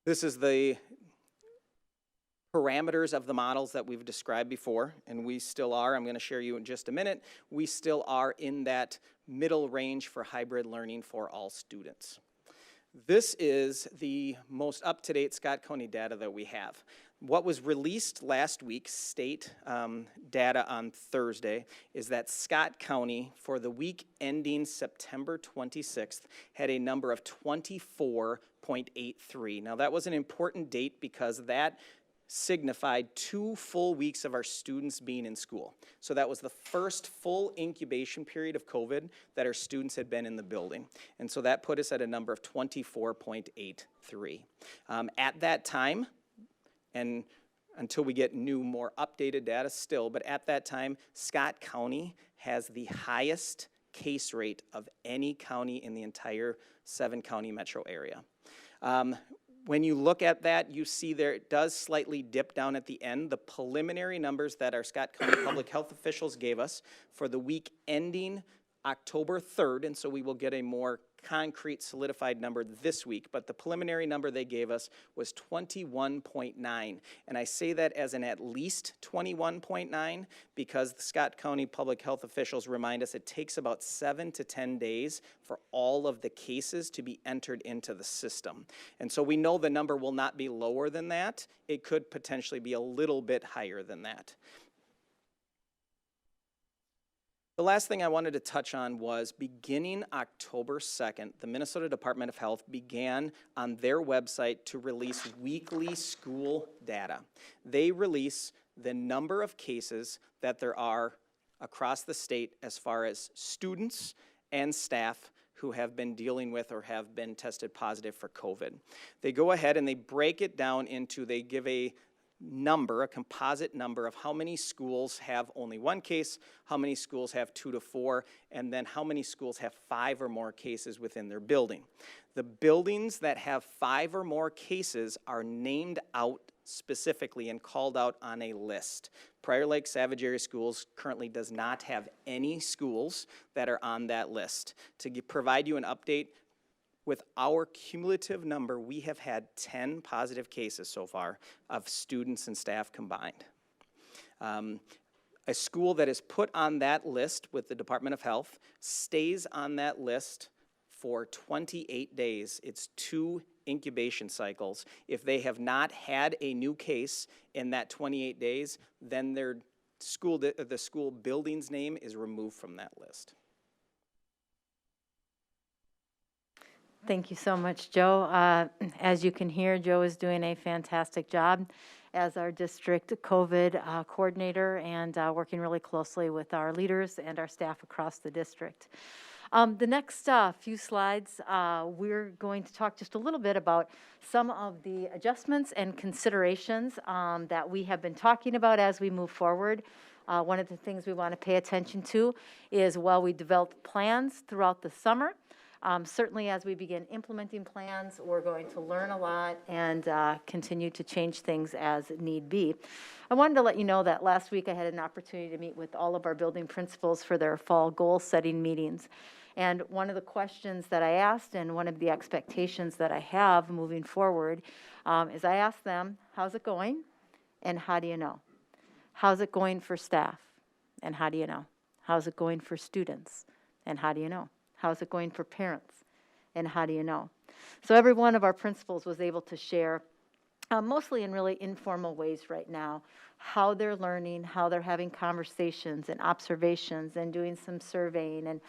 This is the parameters of the models that we've described before, and we still are, I'm going to share you in just a minute, we still are in that middle range for hybrid learning for all students. This is the most up-to-date Scott County data that we have. What was released last week, state data on Thursday, is that Scott County, for the week ending September 26th, had a number of 24.83. Now, that was an important date because that signified 2 full weeks of our students being in school. So that was the first full incubation period of COVID that our students had been in the building. And so that put us at a number of 24.83. At that time, and until we get new, more updated data still, but at that time, Scott County has the highest case rate of any county in the entire 7-county metro area. When you look at that, you see there it does slightly dip down at the end. The preliminary numbers that our Scott County public health officials gave us for the week ending October 3rd, and so we will get a more concrete solidified number this week, but the preliminary number they gave us was 21.9. And I say that as an at least 21.9 because the Scott County public health officials remind us it takes about 7 to 10 days for all of the cases to be entered into the system. And so we know the number will not be lower than that. It could potentially be a little bit higher than that. The last thing I wanted to touch on was beginning October 2nd, the Minnesota Department of Health began on their website to release weekly school data. They release the number of cases that there are across the state as far as students and staff who have been dealing with or have been tested positive for COVID. They go ahead and they break it down into, they give a number, a composite number of how many schools have only one case, how many schools have 2 to 4, and then how many schools have 5 or more cases within their building. The buildings that have 5 or more cases are named out specifically and called out on a list. Prior Lake Savage Area Schools currently does not have any schools that are on that list. To provide you an update, with our cumulative number, we have had 10 positive cases so far of students and staff combined. A school that is put on that list with the Department of Health stays on that list for 28 days. It's 2 incubation cycles. If they have not had a new case in that 28 days, then the school building's name is removed from that list. Thank you so much, Joe. As you can hear, Joe is doing a fantastic job as our district COVID coordinator and working really closely with our leaders and our staff across the district. The next few slides, we're going to talk just a little bit about some of the adjustments and considerations that we have been talking about as we move forward. One of the things we want to pay attention to is while we develop plans throughout the summer, certainly as we begin implementing plans, we're going to learn a lot and continue to change things as need be. I wanted to let you know that last week I had an opportunity to meet with all of our building principals for their fall goal-setting meetings. And one of the questions that I asked and one of the expectations that I have moving forward is I asked them, how's it going and how do you know? How's it going for staff and how do you know? How's it going for students and how do you know? How's it going for parents? And how do you know? So every one of our principals was able to share, mostly in really informal ways right now, how they're learning, how they're having conversations and observations and doing some surveying and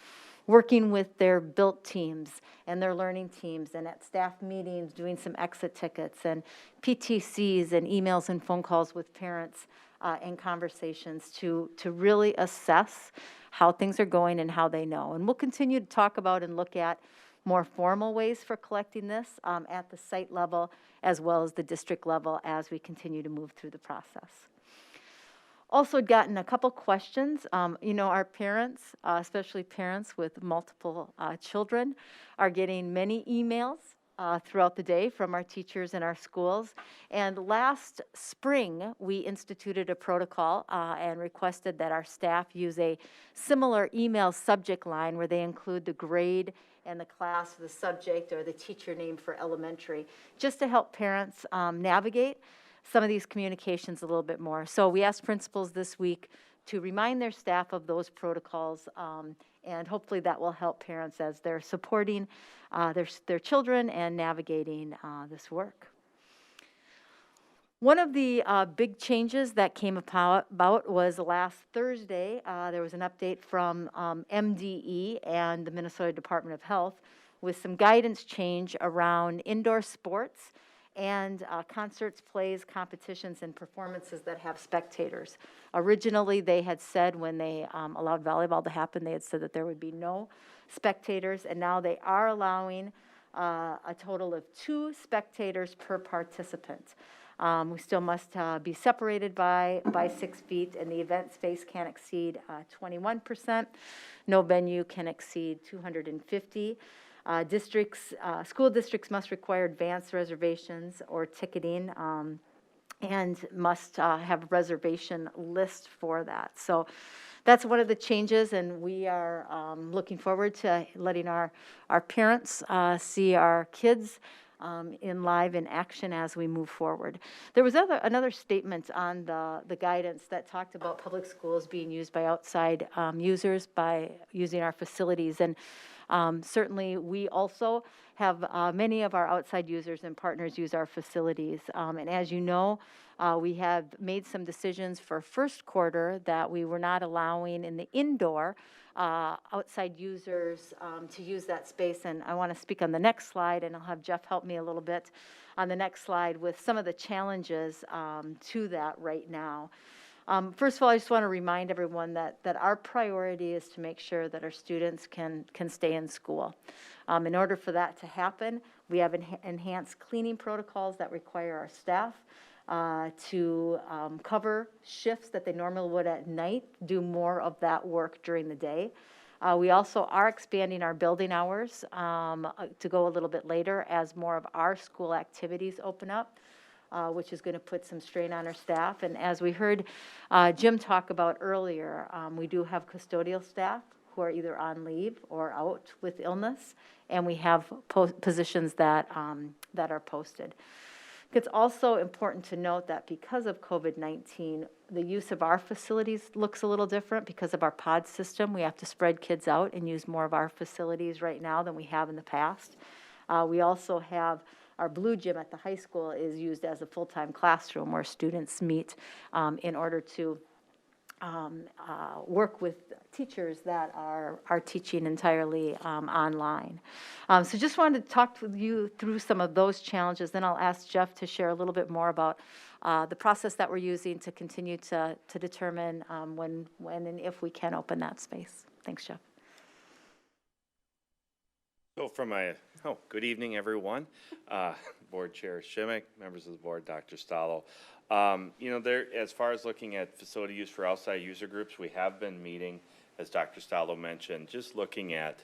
working with their built teams and their learning teams and at staff meetings doing some exit tickets and PTCs and emails and phone calls with parents and conversations to really assess how things are going and how they know. And we'll continue to talk about and look at more formal ways for collecting this at the site level as well as the district level as we continue to move through the process. Also gotten a couple questions. Our parents, especially parents with multiple children, are getting many emails throughout the day from our teachers in our schools. And last spring, we instituted a protocol and requested that our staff use a similar email subject line where they include the grade and the class, the subject, or the teacher name for elementary, just to help parents navigate some of these communications a little bit more. So we asked principals this week to remind their staff of those protocols, and hopefully that will help parents as they're supporting their children and navigating this work. One of the big changes that came about was last Thursday. There was an update from MDE and the Minnesota Department of Health with some guidance change around indoor sports and concerts, plays, competitions, and performances that have spectators. Originally, they had said when they allowed volleyball to happen, they had said that there would be no spectators, and now they are allowing a total of 2 spectators per participant. We still must be separated by 6 feet, and the event space can't exceed 21%. No venue can exceed 250. School districts must require advance reservations or ticketing and must have a reservation list for that. So that's one of the changes, and we are looking forward to letting our parents see our kids in action as we move forward. There was another statement on the guidance that talked about public schools being used by outside users by using our facilities, and certainly we also have many of our outside users and partners use our facilities. And as you know, we have made some decisions for first quarter that we were not allowing in the indoor outside users to use that space. And I want to speak on the next slide, and I'll have Jeff help me a little bit on the next slide with some of the challenges to that right now. First of all, I just want to remind everyone that our priority is to make sure that our students can stay in school. In order for that to happen, we have enhanced cleaning protocols that require our staff to cover shifts that they normally would at night, do more of that work during the day. We also are expanding our building hours to go a little bit later as more of our school activities open up, which is going to put some strain on our staff. And as we heard Jim talk about earlier, we do have custodial staff who are either on leave or out with illness, and we have positions that are posted. It's also important to note that because of COVID-19, the use of our facilities looks a little different because of our pod system. We have to spread kids out and use more of our facilities right now than we have in the past. We also have our blue gym at the high school is used as a full-time classroom where students meet in order to work with teachers that are teaching entirely online. So just wanted to talk with you through some of those challenges. Then I'll ask Jeff to share a little bit more about the process that we're using to continue to determine when and if we can open that space. Thanks, Jeff. So good evening, everyone. Board Chair Shimmick, members of the board, Dr. Stallo. As far as looking at facility use for outside user groups, we have been meeting, as Dr. Stallo mentioned, just looking at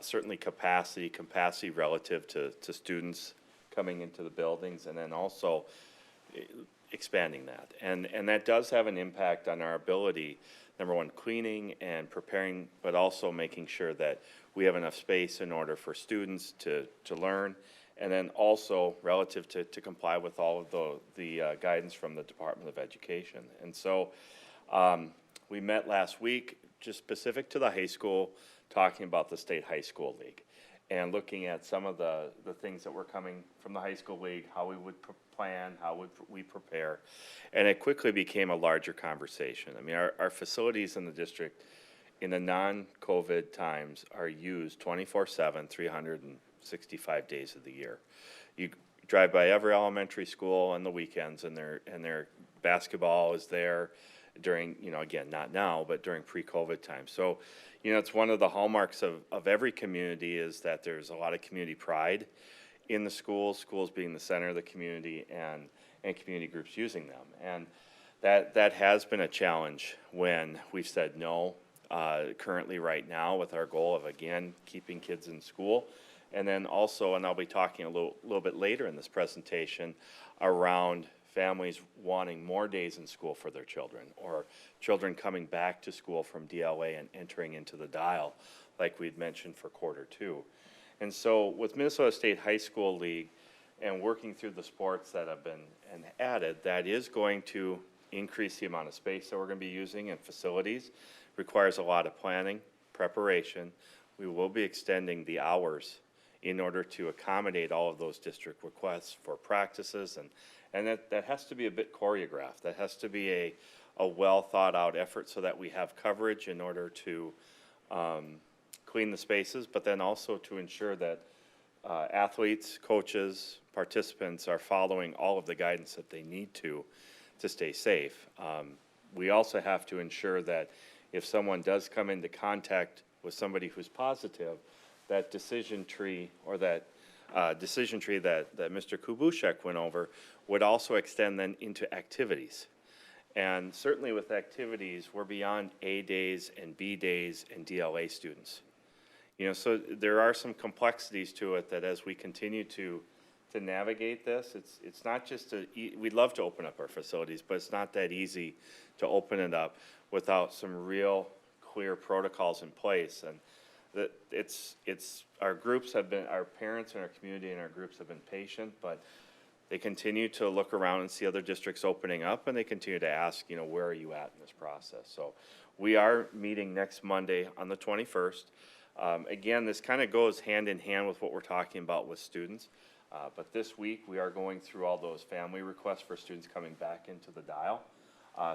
certainly capacity relative to students coming into the buildings, and then also expanding that. And that does have an impact on our ability, number one, cleaning and preparing, but also making sure that we have enough space in order for students to learn, and then also relative to comply with all of the guidance from the Department of Education. And so we met last week, just specific to the high school, talking about the State High School League and looking at some of the things that were coming from the high school league, how we would plan, how would we prepare. And it quickly became a larger conversation. I mean, our facilities in the district in the non-COVID times are used 24/7, 365 days of the year. You drive by every elementary school on the weekends, and their basketball is there during, again, not now, but during pre-COVID time. So, it's one of the hallmarks of every community is that there's a lot of community pride in the schools being the center of the community, and community groups using them. And that has been a challenge when we've said no, currently right now, with our goal of, again, keeping kids in school. And then also, and I'll be talking a little bit later in this presentation, around families wanting more days in school for their children, or children coming back to school from DLA and entering into the dial, like we'd mentioned for quarter two. And so with Minnesota State High School League and working through the sports that have been added, that is going to increase the amount of space that we're going to be using and facilities. Requires a lot of planning, preparation. We will be extending the hours in order to accommodate all of those district requests for practices, and that has to be a bit choreographed. That has to be a well thought out effort so that we have coverage in order to clean the spaces, but then also to ensure that athletes, coaches, participants are following all of the guidance that they need to stay safe. We also have to ensure that if someone does come into contact with somebody who's positive, that decision tree, or that decision tree that Mr. Kubushek went over, would also extend then into activities. And certainly with activities, we're beyond A days and B days and DLA students. So there are some complexities to it that as we continue to to navigate this. It's not just we'd love to open up our facilities, but it's not that easy to open it up without some real clear protocols in place. And that our groups have been, our parents and our community and our groups have been patient, but they continue to look around and see other districts opening up, and they continue to ask, where are you at in this process? So we are meeting next Monday on the 21st. Again, this kind of goes hand in hand with what we're talking about with students. But this week, we are going through all those family requests for students coming back into the dial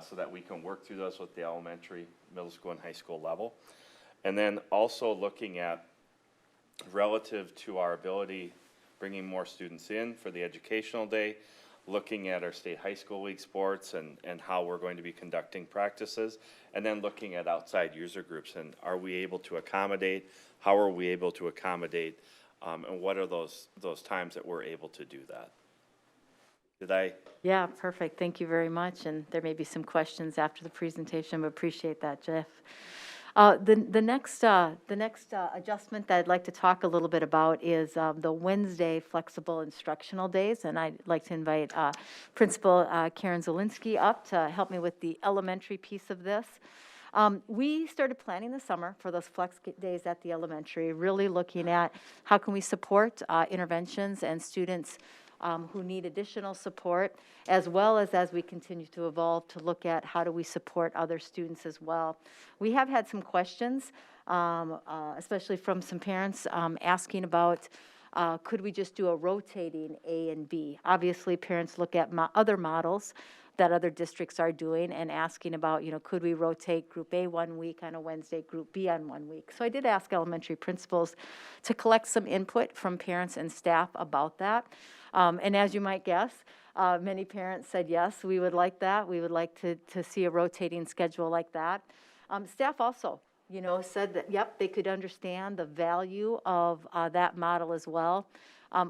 so that we can work through those with the elementary, middle school, and high school level. And then also looking at, relative to our ability, bringing more students in for the educational day, looking at our state high school league sports and how we're going to be conducting practices, and then looking at outside user groups and are we able to accommodate, how are we able to accommodate, and what are those times that we're able to do that. Did I? Yeah, perfect. Thank you very much. And there may be some questions after the presentation, but appreciate that, Jeff. The next adjustment that I'd like to talk a little bit about is the Wednesday flexible instructional days, and I'd like to invite Principal Karen Zielinski up to help me with the elementary piece of this. We started planning the summer for those flex days at the elementary, really looking at how can we support interventions and students who need additional support, as well as we continue to evolve to look at how do we support other students as well. We have had some questions, especially from some parents asking about could we just do a rotating A and B? Obviously, parents look at other models that other districts are doing and asking about, could we rotate Group A 1 week on a Wednesday, Group B on 1 week? So I did ask elementary principals to collect some input from parents and staff about that. And as you might guess, many parents said, yes, we would like that. We would like to see a rotating schedule like that. Staff also, said that, yep, they could understand the value of that model as well.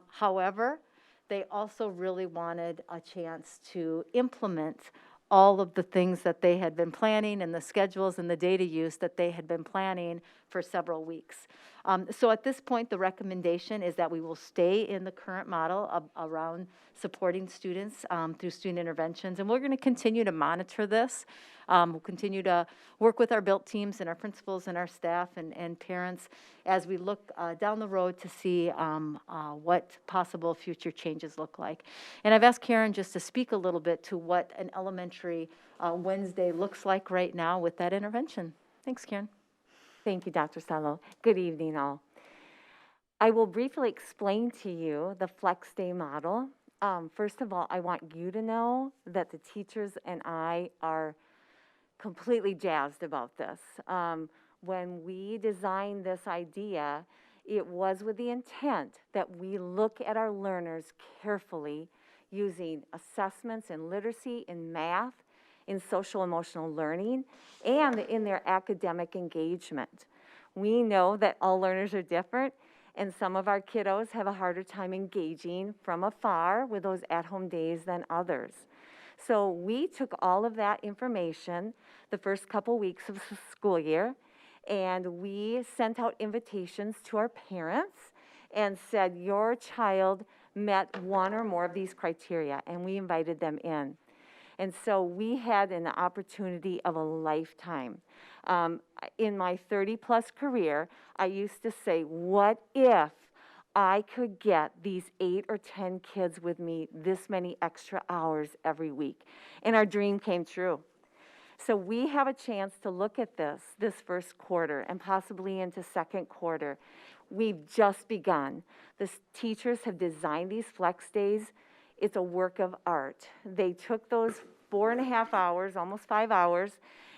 However, they also really wanted a chance to implement all of the things that they had been planning and the schedules and the data use that they had been planning for several weeks. So at this point, the recommendation is that we will stay in the current model around supporting students through student interventions, and we're going to continue to monitor this. We'll continue to work with our built teams and our principals and our staff and parents as we look down the road to see what possible future changes look like. And I've asked Karen just to speak a little bit to what an elementary Wednesday looks like right now with that intervention. Thanks, Karen. Thank you, Dr. Salo. Good evening, all. I will briefly explain to you the Flex Day model. First of all, I want you to know that the teachers and I are completely jazzed about this. When we designed this idea, it was with the intent that we look at our learners carefully using assessments in literacy, in math, in social emotional learning, and in their academic engagement. We know that all learners are different, and some of our kiddos have a harder time engaging from afar with those at-home days than others. So we took all of that information the first couple weeks of the school year, and we sent out invitations to our parents and said, your child met one or more of these criteria, and we invited them in. And so we had an opportunity of a lifetime. In my 30-plus career, I used to say, what if I could get these 8 or 10 kids with me this many extra hours every week? And our dream came true. So we have a chance to look at this first quarter and possibly into second quarter. We've just begun. The teachers have designed these flex days. It's a work of art. They took those 4.5 hours, almost 5 hours,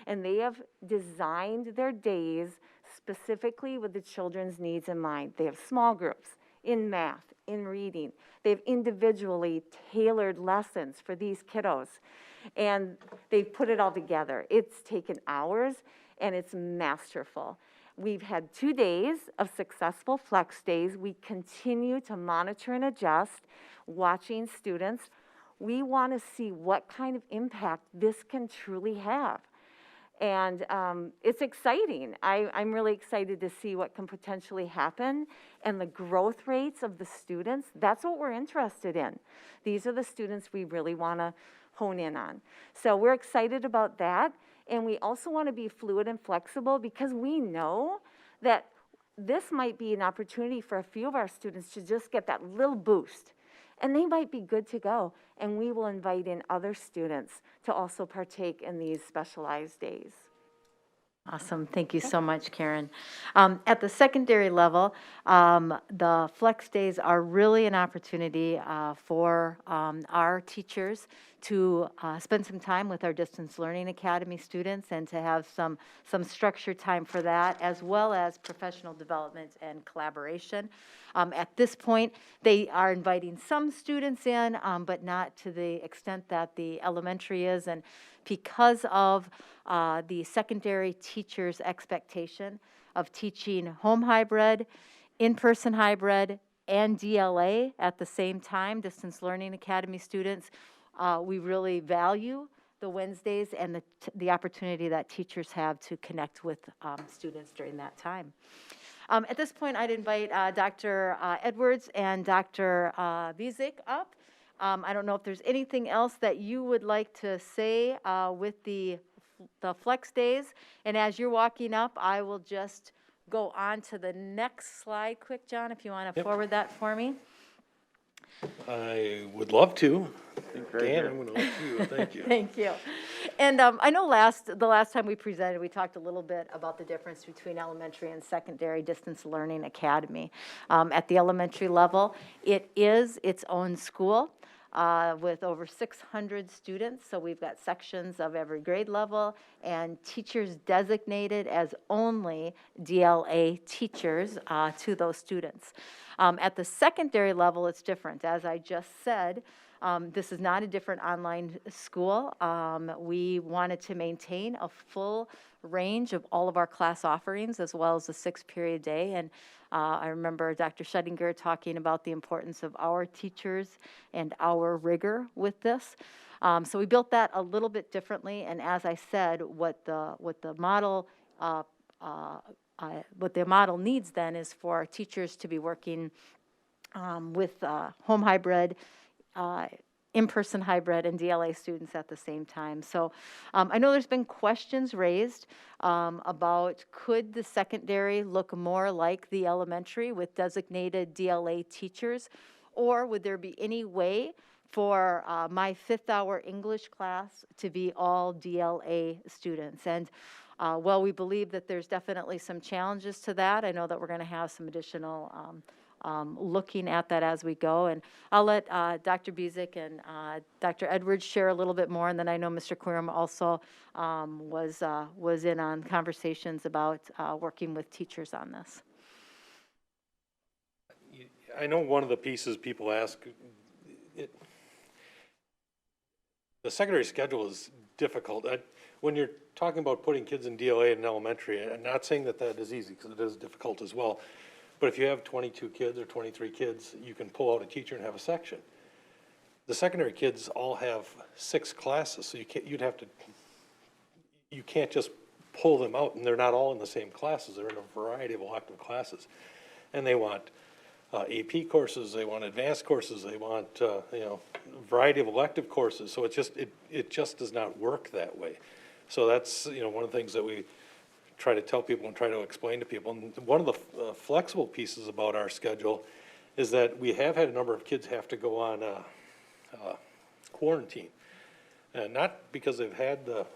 and they have designed their days specifically with the children's needs in mind. They have small groups in math, in reading. They have individually tailored lessons for these kiddos, and they've put it all together. It's taken hours, and it's masterful. We've had 2 days of successful flex days. We continue to monitor and adjust, watching students. We want to see what kind of impact this can truly have. And it's exciting. I'm really excited to see what can potentially happen and the growth rates of the students. That's what we're interested in. These are the students we really want to hone in on. So we're excited about that. And we also want to be fluid and flexible because we know that this might be an opportunity for a few of our students to just get that little boost. And they might be good to go. And we will invite in other students to also partake in these specialized days. Awesome, thank you so much, Karen. At the secondary level, the flex days are really an opportunity for our teachers to spend some time with our Distance Learning Academy students and to have some structured time for that, as well as professional development and collaboration. At this point, they are inviting some students in, but not to the extent that the elementary is, and because of the secondary teacher's expectation of teaching home hybrid, in-person hybrid, and DLA at the same time, Distance Learning Academy students, we really value the Wednesdays and the opportunity that teachers have to connect with students during that time. At this point, I'd invite Dr. Edwards and Dr. Bizik up. I don't know if there's anything else that you would like to say with the flex days. And as you're walking up, I will just go on to the next slide quick, John, if you want to forward that for me. I would love to. Dan, I'm going to let you. Thank you. Thank you. And I know the last time we presented, we talked a little bit about the difference between elementary and secondary Distance Learning Academy. At the elementary level, it is its own school. With over 600 students, so we've got sections of every grade level and teachers designated as only DLA teachers to those students. At the secondary level, it's different. As I just said, this is not a different online school. We wanted to maintain a full range of all of our class offerings as well as a 6-period day. And I remember Dr. Schuttinger talking about the importance of our teachers and our rigor with this. So we built that a little bit differently. And as I said, what the model needs then is for our teachers to be working with home hybrid, in-person hybrid, and DLA students at the same time. So I know there's been questions raised about could the secondary look more like the elementary with designated DLA teachers, or would there be any way for my 5th hour English class to be all DLA students? And while we believe that there's definitely some challenges to that, I know that we're going to have some additional looking at that as we go. And I'll let Dr. Bizik and Dr. Edwards share a little bit more, and then I know Mr. Quorum also was in on conversations about working with teachers on this. I know one of the pieces people ask, the secondary schedule is difficult. When you're talking about putting kids in DLA in elementary, I'm not saying that is easy, because it is difficult as well. But if you have 22 kids or 23 kids, you can pull out a teacher and have a section. The secondary kids all have 6 classes, so you can't just pull them out, and they're not all in the same classes. They're in a variety of elective classes. And they want AP courses, they want advanced courses, they want a variety of elective courses. So it just does not work that way. So that's one of the things that we try to tell people and try to explain to people. And one of the flexible pieces about our schedule is that we have had a number of kids have to go on quarantine. And not because they've had the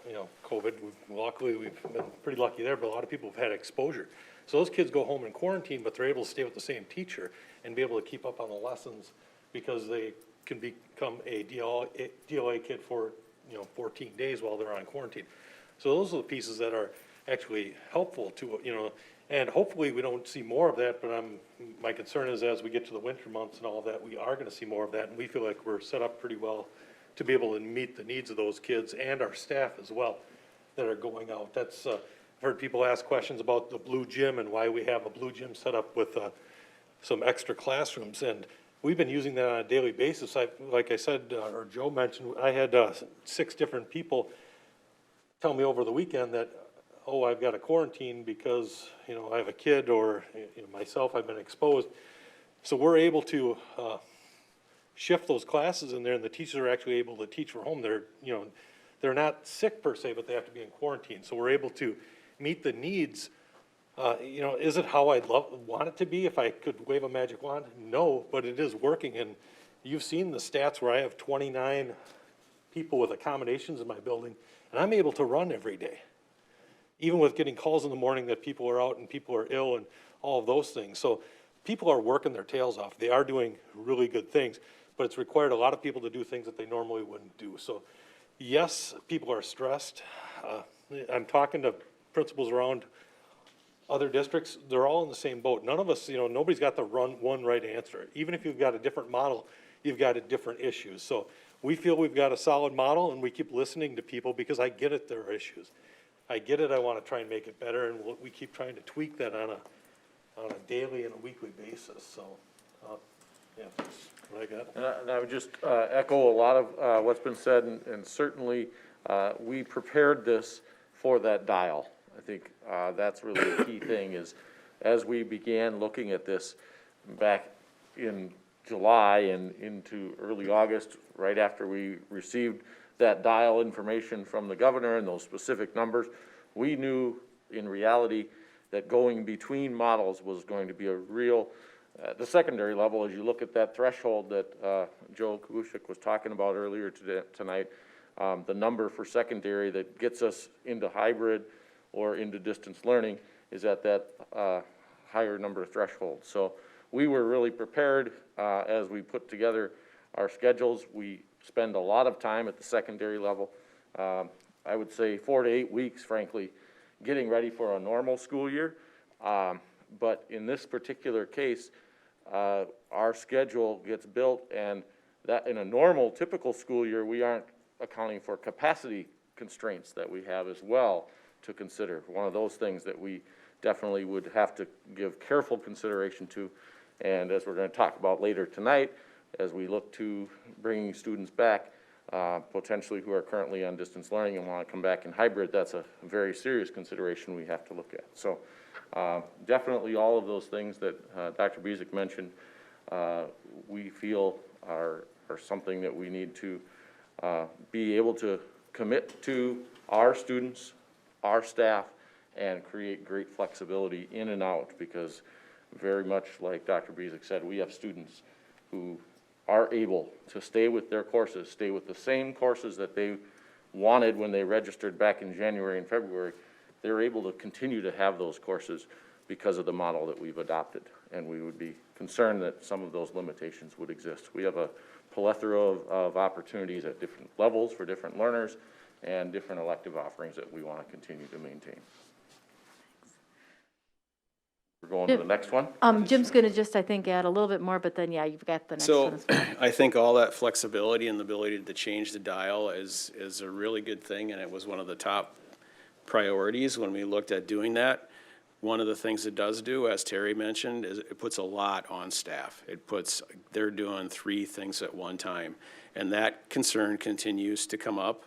COVID. Luckily, we've been pretty lucky there, but a lot of people have had exposure. So those kids go home in quarantine, but they're able to stay with the same teacher and be able to keep up on the lessons because they can become a DLA kid for 14 days while they're on quarantine. So those are the pieces that are actually helpful to, and hopefully we don't see more of that, but my concern is as we get to the winter months and all of that, we are going to see more of that, and we feel like we're set up pretty well to be able to meet the needs of those kids and our staff as well that are going out. I've heard people ask questions about the blue gym and why we have a blue gym set up with some extra classrooms, and we've been using that on a daily basis. Like I said, or Joe mentioned, I had 6 different people tell me over the weekend that, oh, I've got to quarantine because, you know, I have a kid, or myself, I've been exposed. So we're able to shift those classes in there, and the teachers are actually able to teach from home. They're, you know, they're not sick per se, but they have to be in quarantine. So we're able to meet the needs. You know, is it how I'd want it to be if I could wave a magic wand? No, but it is working. And you've seen the stats where I have 29 people with accommodations in my building, and I'm able to run every day. Even with getting calls in the morning that people are out and people are ill and all of those things. So people are working their tails off. They are doing really good things, but it's required a lot of people to do things that they normally wouldn't do. So yes, people are stressed. I'm talking to principals around other districts. They're all in the same boat. None of us, you know, nobody's got the one right answer. Even if you've got a different model, you've got different issues. So we feel we've got a solid model, and we keep listening to people because I get it, there are issues. I get it, I want to try and make it better, and we keep trying to tweak that on a daily and a weekly basis. So, yeah, that's what I got. And I would just echo a lot of what's been said, and certainly we prepared this for that dial. I think that's really the key thing is, as we began looking at this back in July and into early August, right after we received that dial information from the governor and those specific numbers, we knew in reality that going between models was going to be a real, the secondary level, as you look at that threshold that Joe Kushik was talking about earlier tonight, the number for secondary that gets us into hybrid or into distance learning is at that higher number threshold. So we were really prepared as we put together our schedules. We spend a lot of time at the secondary level. I would say 4 to 8 weeks, frankly, getting ready for a normal school year. But in this particular case, our schedule gets built, and that in a normal, typical school year, we aren't accounting for capacity constraints that we have as well to consider. One of those things that we definitely would have to give careful consideration to. And as we're going to talk about later tonight, as we look to bringing students back, potentially who are currently on distance learning and want to come back in hybrid, that's a very serious consideration we have to look at. So definitely all of those things that Dr. Bezic mentioned, we feel are something that we need to be able to commit to our students, our staff, and create great flexibility in and out, because very much like Dr. Bezic said, we have students who are able to stay with their courses, stay with the same courses that they wanted when they registered back in January and February. They're able to continue to have those courses because of the model that we've adopted, and we would be concerned that some of those limitations would exist. We have a plethora of opportunities at different levels for different learners and different elective offerings that we want to continue to maintain. We're going to the next one. Jim's going to just, I think, add a little bit more, but then, yeah, you've got the next one as well. I think all that flexibility and the ability to change the dial is a really good thing, and it was one of the top priorities when we looked at doing that. One of the things it does do, as Terry mentioned, is it puts a lot on staff. They're doing 3 things at one time, and that concern continues to come up,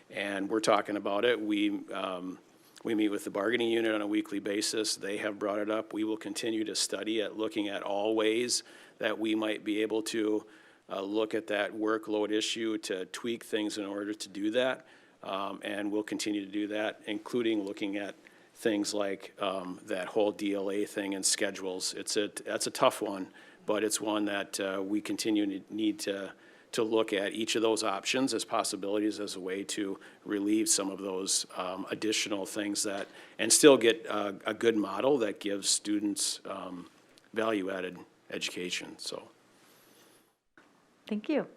and we're talking about it. We meet with the bargaining unit on a weekly basis. They have brought it up. We will continue to study at looking at all ways that we might be able to look at that workload issue to tweak things in order to do that. And we'll continue to do that, including looking at things like that whole DLA thing and schedules. That's a tough one, but it's one that we continue to need to look at each of those options as possibilities as a way to relieve some of those additional things and still get a good model that gives students value-added education. So, Thank you.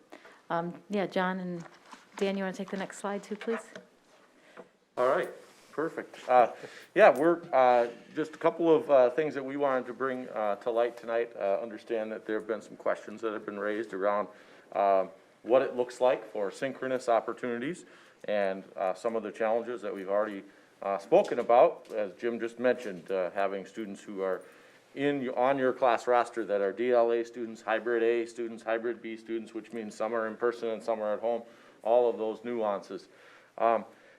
Yeah, John and Dan, you want to take the next slide too, please? All right, perfect. Yeah, we're just a couple of things that we wanted to bring to light tonight. Understand that there have been some questions that have been raised around what it looks like for synchronous opportunities and some of the challenges that we've already spoken about. As Jim just mentioned, having students who are on your class roster that are DLA students, hybrid A students, hybrid B students, which means some are in person and some are at home, all of those nuances.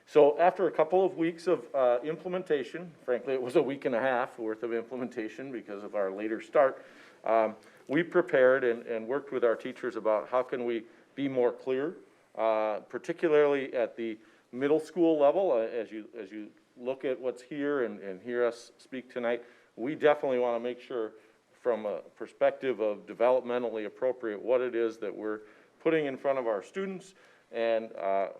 So after a couple of weeks of implementation, frankly, it was a week and a half worth of implementation because of our later start, we prepared and worked with our teachers about how can we be more clear, particularly at the middle school level. As you look at what's here and hear us speak tonight, we definitely want to make sure from a perspective of developmentally appropriate what it is that we're putting in front of our students and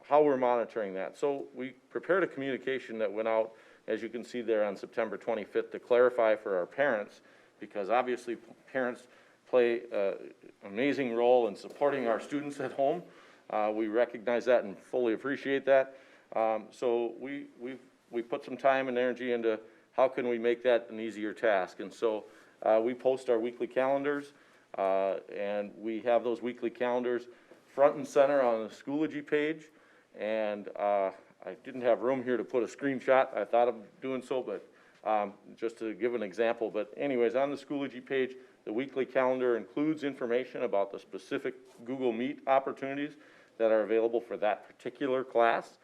how we're monitoring that. So we prepared a communication that went out, as you can see there, on September 25th to clarify for our parents, because obviously parents play an amazing role in supporting our students at home. We recognize that and fully appreciate that. So we put some time and energy into how can we make that an easier task. And so we post our weekly calendars, and we have those weekly calendars front and center on the Schoology page. And I didn't have room here to put a screenshot. I thought of doing so, but just to give an example. But anyways, on the Schoology page, the weekly calendar includes information about the specific Google Meet opportunities that are available for that particular class,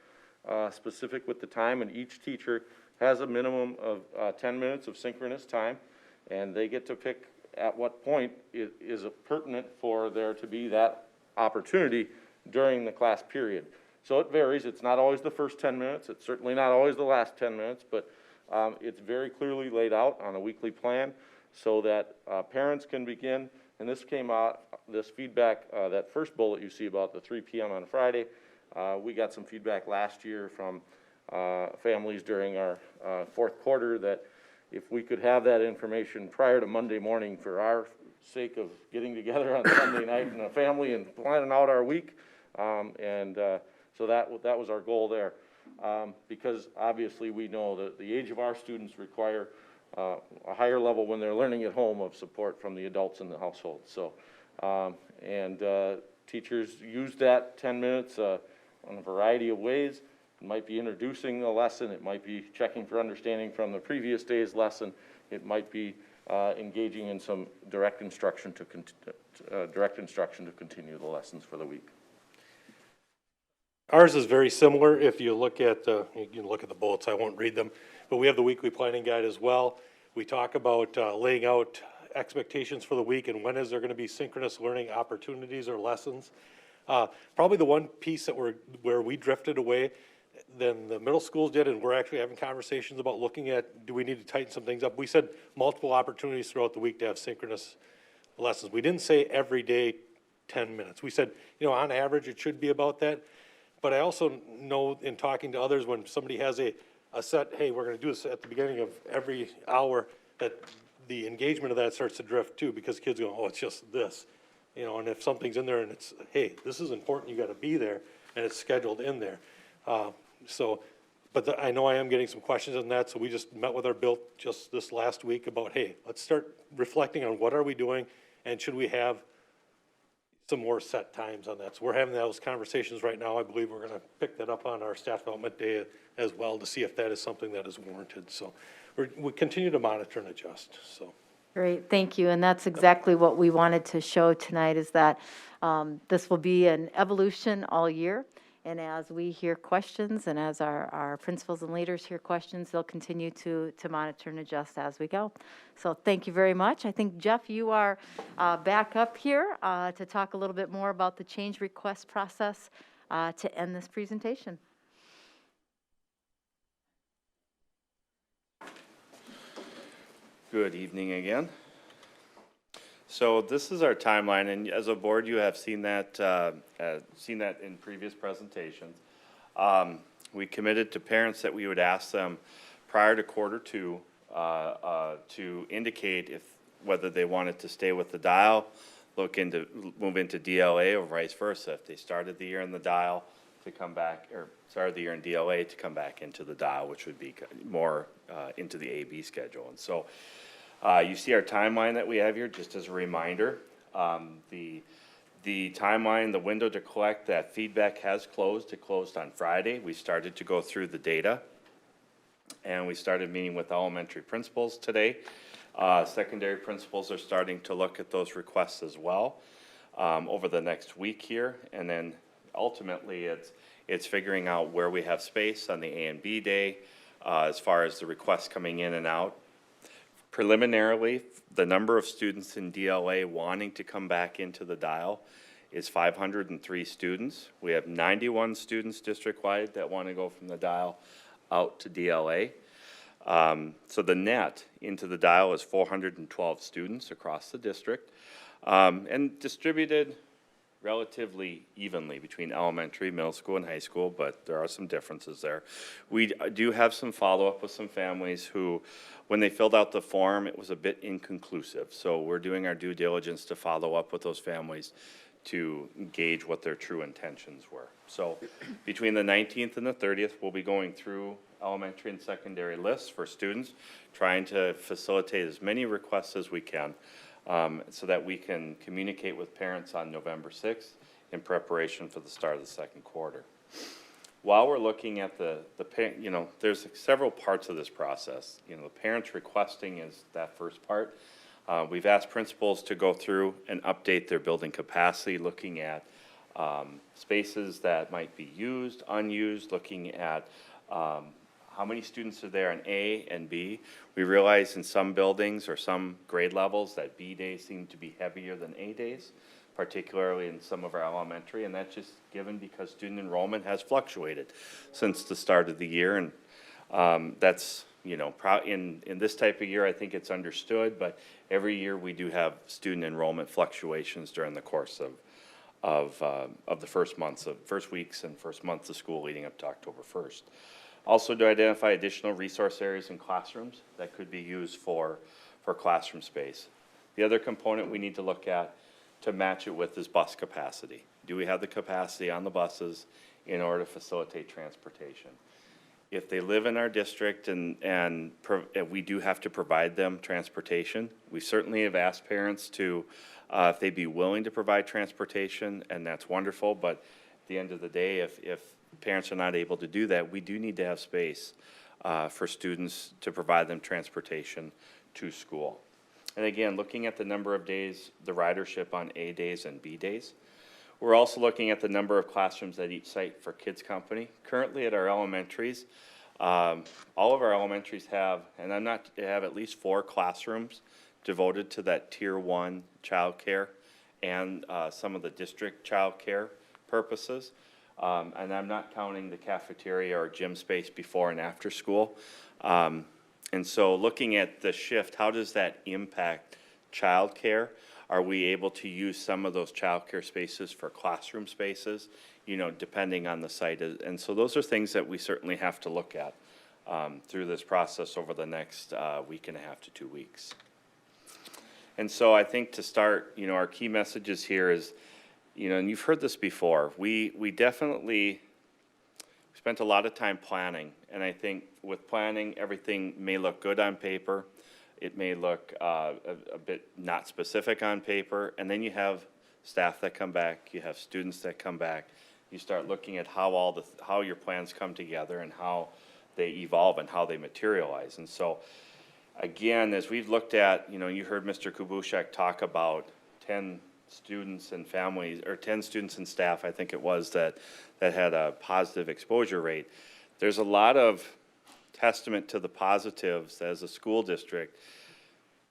specific with the time, and each teacher has a minimum of 10 minutes of synchronous time, and they get to pick at what point it is pertinent for there to be that opportunity during the class period. So it varies. It's not always the first 10 minutes. It's certainly not always the last 10 minutes, but it's very clearly laid out on a weekly plan so that parents can begin. And this came out, this feedback, that first bullet you see about the 3 p.m. on Friday, we got some feedback last year from families during our fourth quarter that if we could have that information prior to Monday morning for our sake of getting together on Sunday night in a family and planning out our week. So that was our goal there. Because obviously we know that the age of our students require a higher level when they're learning at home of support from the adults in the household. So, teachers use that 10 minutes in a variety of ways. It might be introducing the lesson. It might be checking for understanding from the previous day's lesson. It might be engaging in some direct instruction to continue the lessons for the week. Ours is very similar. If you look at you can look at the bullets, I won't read them, but we have the weekly planning guide as well. We talk about laying out expectations for the week and when is there going to be synchronous learning opportunities or lessons. Probably the one piece that where we drifted away than the middle schools did, and we're actually having conversations about looking at, do we need to tighten some things up? We said multiple opportunities throughout the week to have synchronous lessons. We didn't say every day 10 minutes. We said, on average, it should be about that. But I also know in talking to others, when somebody has a set, hey, we're going to do this at the beginning of every hour, that the engagement of that starts to drift too, because kids go, oh, it's just this. And if something's in there and it's, hey, this is important, you got to be there, and it's scheduled in there. But I know I am getting some questions on that, so we just met with our build just this last week about, hey, let's start reflecting on what are we doing, and should we have some more set times on that. So we're having those conversations right now. I believe we're going to pick that up on our staff development day as well to see if that is something that is warranted. So we continue to monitor and adjust. So. Great, thank you. And that's exactly what we wanted to show tonight, is that this will be an evolution all year. And as we hear questions and as our principals and leaders hear questions, they'll continue to monitor and adjust as we go. So thank you very much. I think, Jeff, you are back up here to talk a little bit more about the change request process to end this presentation. Good evening again. So this is our timeline, and as a board, you have seen that in previous presentations. We committed to parents that we would ask them prior to quarter two to indicate whether they wanted to stay with the dial, move into DLA, or vice versa. If they started the year in the dial to come back, or started the year in DLA to come back into the dial, which would be more into the AB schedule. And so. You see our timeline that we have here, just as a reminder. The timeline, the window to collect that feedback has closed. It closed on Friday. We started to go through the data, and we started meeting with elementary principals today. Secondary principals are starting to look at those requests as well over the next week here, and then ultimately It's figuring out where we have space on the A and B day, as far as the requests coming in and out. Preliminarily, the number of students in DLA wanting to come back into the dial is 503 students. We have 91 students district-wide that want to go from the dial out to DLA. So the net into the dial is 412 students across the district, and distributed relatively evenly between elementary, middle school, and high school, but there are some differences there. We do have some follow-up with some families who, when they filled out the form, it was a bit inconclusive. So we're doing our due diligence to follow up with those families to gauge what their true intentions were. So between the 19th and the 30th, we'll be going through elementary and secondary lists for students, trying to facilitate as many requests as we can, so that we can communicate with parents on November 6th in preparation for the start of the second quarter. While we're looking at you know, there's several parts of this process. You know, the parents requesting is that first part. We've asked principals to go through and update their building capacity, looking at spaces that might be used, unused, looking at how many students are there in A and B. We realize in some buildings or some grade levels that B days seem to be heavier than A days, particularly in some of our elementary, and that's just given because student enrollment has fluctuated since the start of the year, and that's, you know, in this type of year, I think it's understood, but every year we do have student enrollment fluctuations during the course of the first weeks and first months of school leading up to October 1st. Also to identify additional resource areas in classrooms that could be used for classroom space. The other component we need to look at to match it with is bus capacity. Do we have the capacity on the buses in order to facilitate transportation? If they live in our district and we do have to provide them transportation, we certainly have asked parents to, if they'd be willing to provide transportation, and that's wonderful, but at the end of the day, if parents are not able to do that, we do need to have space for students to provide them transportation to school. And again, looking at the number of days, the ridership on A days and B days. We're also looking at the number of classrooms at each site for kids company. Currently at our elementaries, all of our elementaries have at least 4 classrooms devoted to that Tier 1 childcare and some of the district childcare purposes. And I'm not counting the cafeteria or gym space before and after school. And so looking at the shift, how does that impact childcare? Are we able to use some of those childcare spaces for classroom spaces, you know, depending on the site? And so those are things that we certainly have to look at through this process over the next week and a half to 2 weeks. And so I think to start, you know, our key messages here is, you know, and you've heard this before, we definitely spent a lot of time planning, and I think with planning, everything may look good on paper, it may look a bit not specific on paper, and then you have staff that come back, you have students that come back, you start looking at how your plans come together and how they evolve and how they materialize. And so, again, as we've looked at, you know, you heard Mr. Kubushek talk about 10 students and families, or 10 students and staff, I think it was, that had a positive exposure rate. There's a lot of testament to the positives as a school district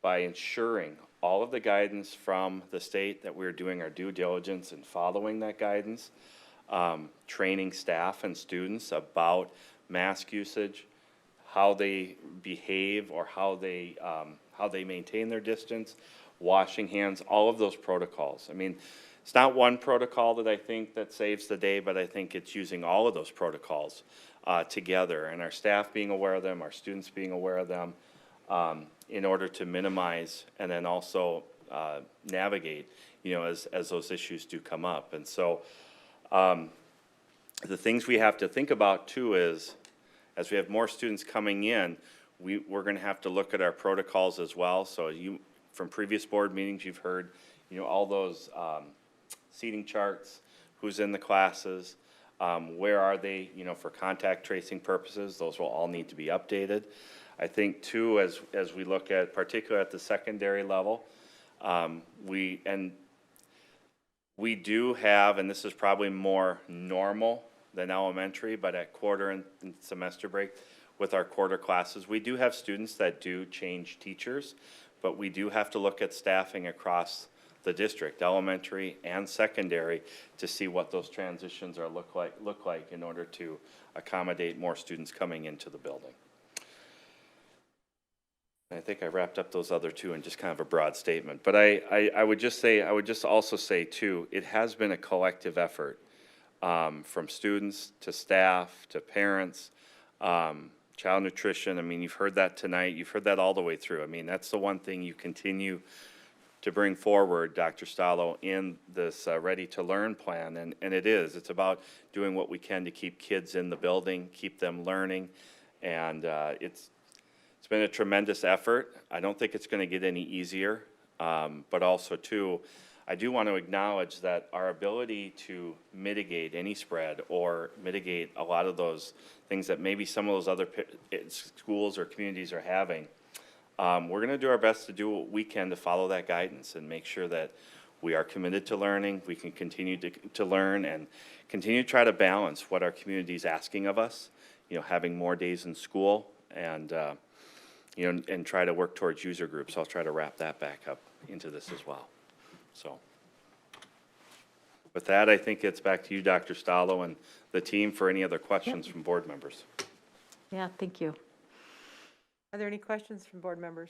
by ensuring all of the guidance from the state that we're doing our due diligence and following that guidance, training staff and students about mask usage, how they behave or how they maintain their distance, washing hands, all of those protocols. I mean, it's not one protocol that I think that saves the day, but I think it's using all of those protocols together, and our staff being aware of them, our students being aware of them, in order to minimize and then also navigate, you know, as those issues do come up. And so the things we have to think about too is, as we have more students coming in, we're going to have to look at our protocols as well. So from previous board meetings, you've heard, you know, all those seating charts, who's in the classes, where are they, you know, for contact tracing purposes. Those will all need to be updated. I think too, as we look at, particularly at the secondary level, we do have, and this is probably more normal than elementary, but at quarter and semester break with our quarter classes, we do have students that do change teachers, but we do have to look at staffing across the district, elementary and secondary, to see what those transitions are look like in order to accommodate more students coming into the building. I think I wrapped up those other two in just kind of a broad statement, but I would just also say too, it has been a collective effort, from students to staff to parents, child nutrition. I mean, you've heard that tonight, you've heard that all the way through. I mean, that's the one thing you continue to bring forward, Dr. Stallo, in this Ready to Learn plan, and it's about doing what we can to keep kids in the building, keep them learning, and it's been a tremendous effort. I don't think it's going to get any easier, but also too, I do want to acknowledge that our ability to mitigate any spread or mitigate a lot of those things that maybe some of those other schools or communities are having, we're going to do our best to do what we can to follow that guidance and make sure that we are committed to learning, we can continue to learn and continue to try to balance what our community is asking of us, having more days in school and, and try to work towards user groups. I'll try to wrap that back up into this as well. So with that, I think it's back to you, Dr. Stallo, and the team for any other questions from board members. Yeah, thank you. Are there any questions from board members?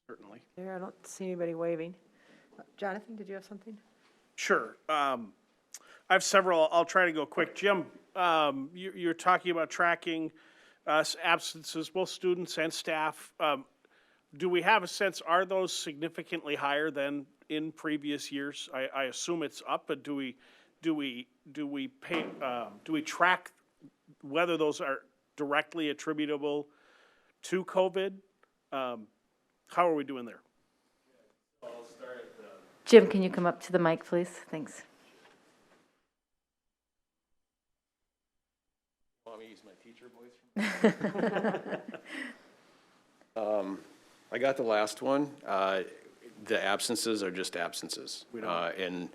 Certainly. There, I don't see anybody waving. Jonathan, did you have something? Sure. I have several. I'll try to go quick. Jim, you're talking about tracking absences, both students and staff. Do we have a sense, are those significantly higher than in previous years? I assume it's up, but do we track whether those are directly attributable to COVID? How are we doing there? I'll start at the Jim, can you come up to the mic, please? Thanks. Want me to use my teacher voice? I got the last one. The absences are just absences. And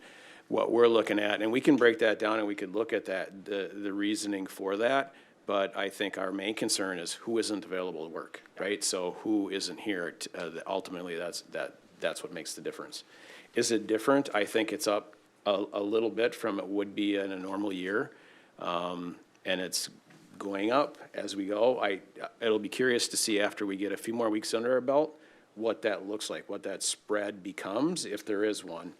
what we're looking at, and we can break that down and we could look at that, the reasoning for that. But I think our main concern is who isn't available to work, right? So who isn't here? Ultimately, that's what makes the difference. Is it different? I think it's up a little bit from it would be in a normal year. And it's going up as we go. It'll be curious to see after we get a few more weeks under our belt what that looks like, what that spread becomes, if there is one.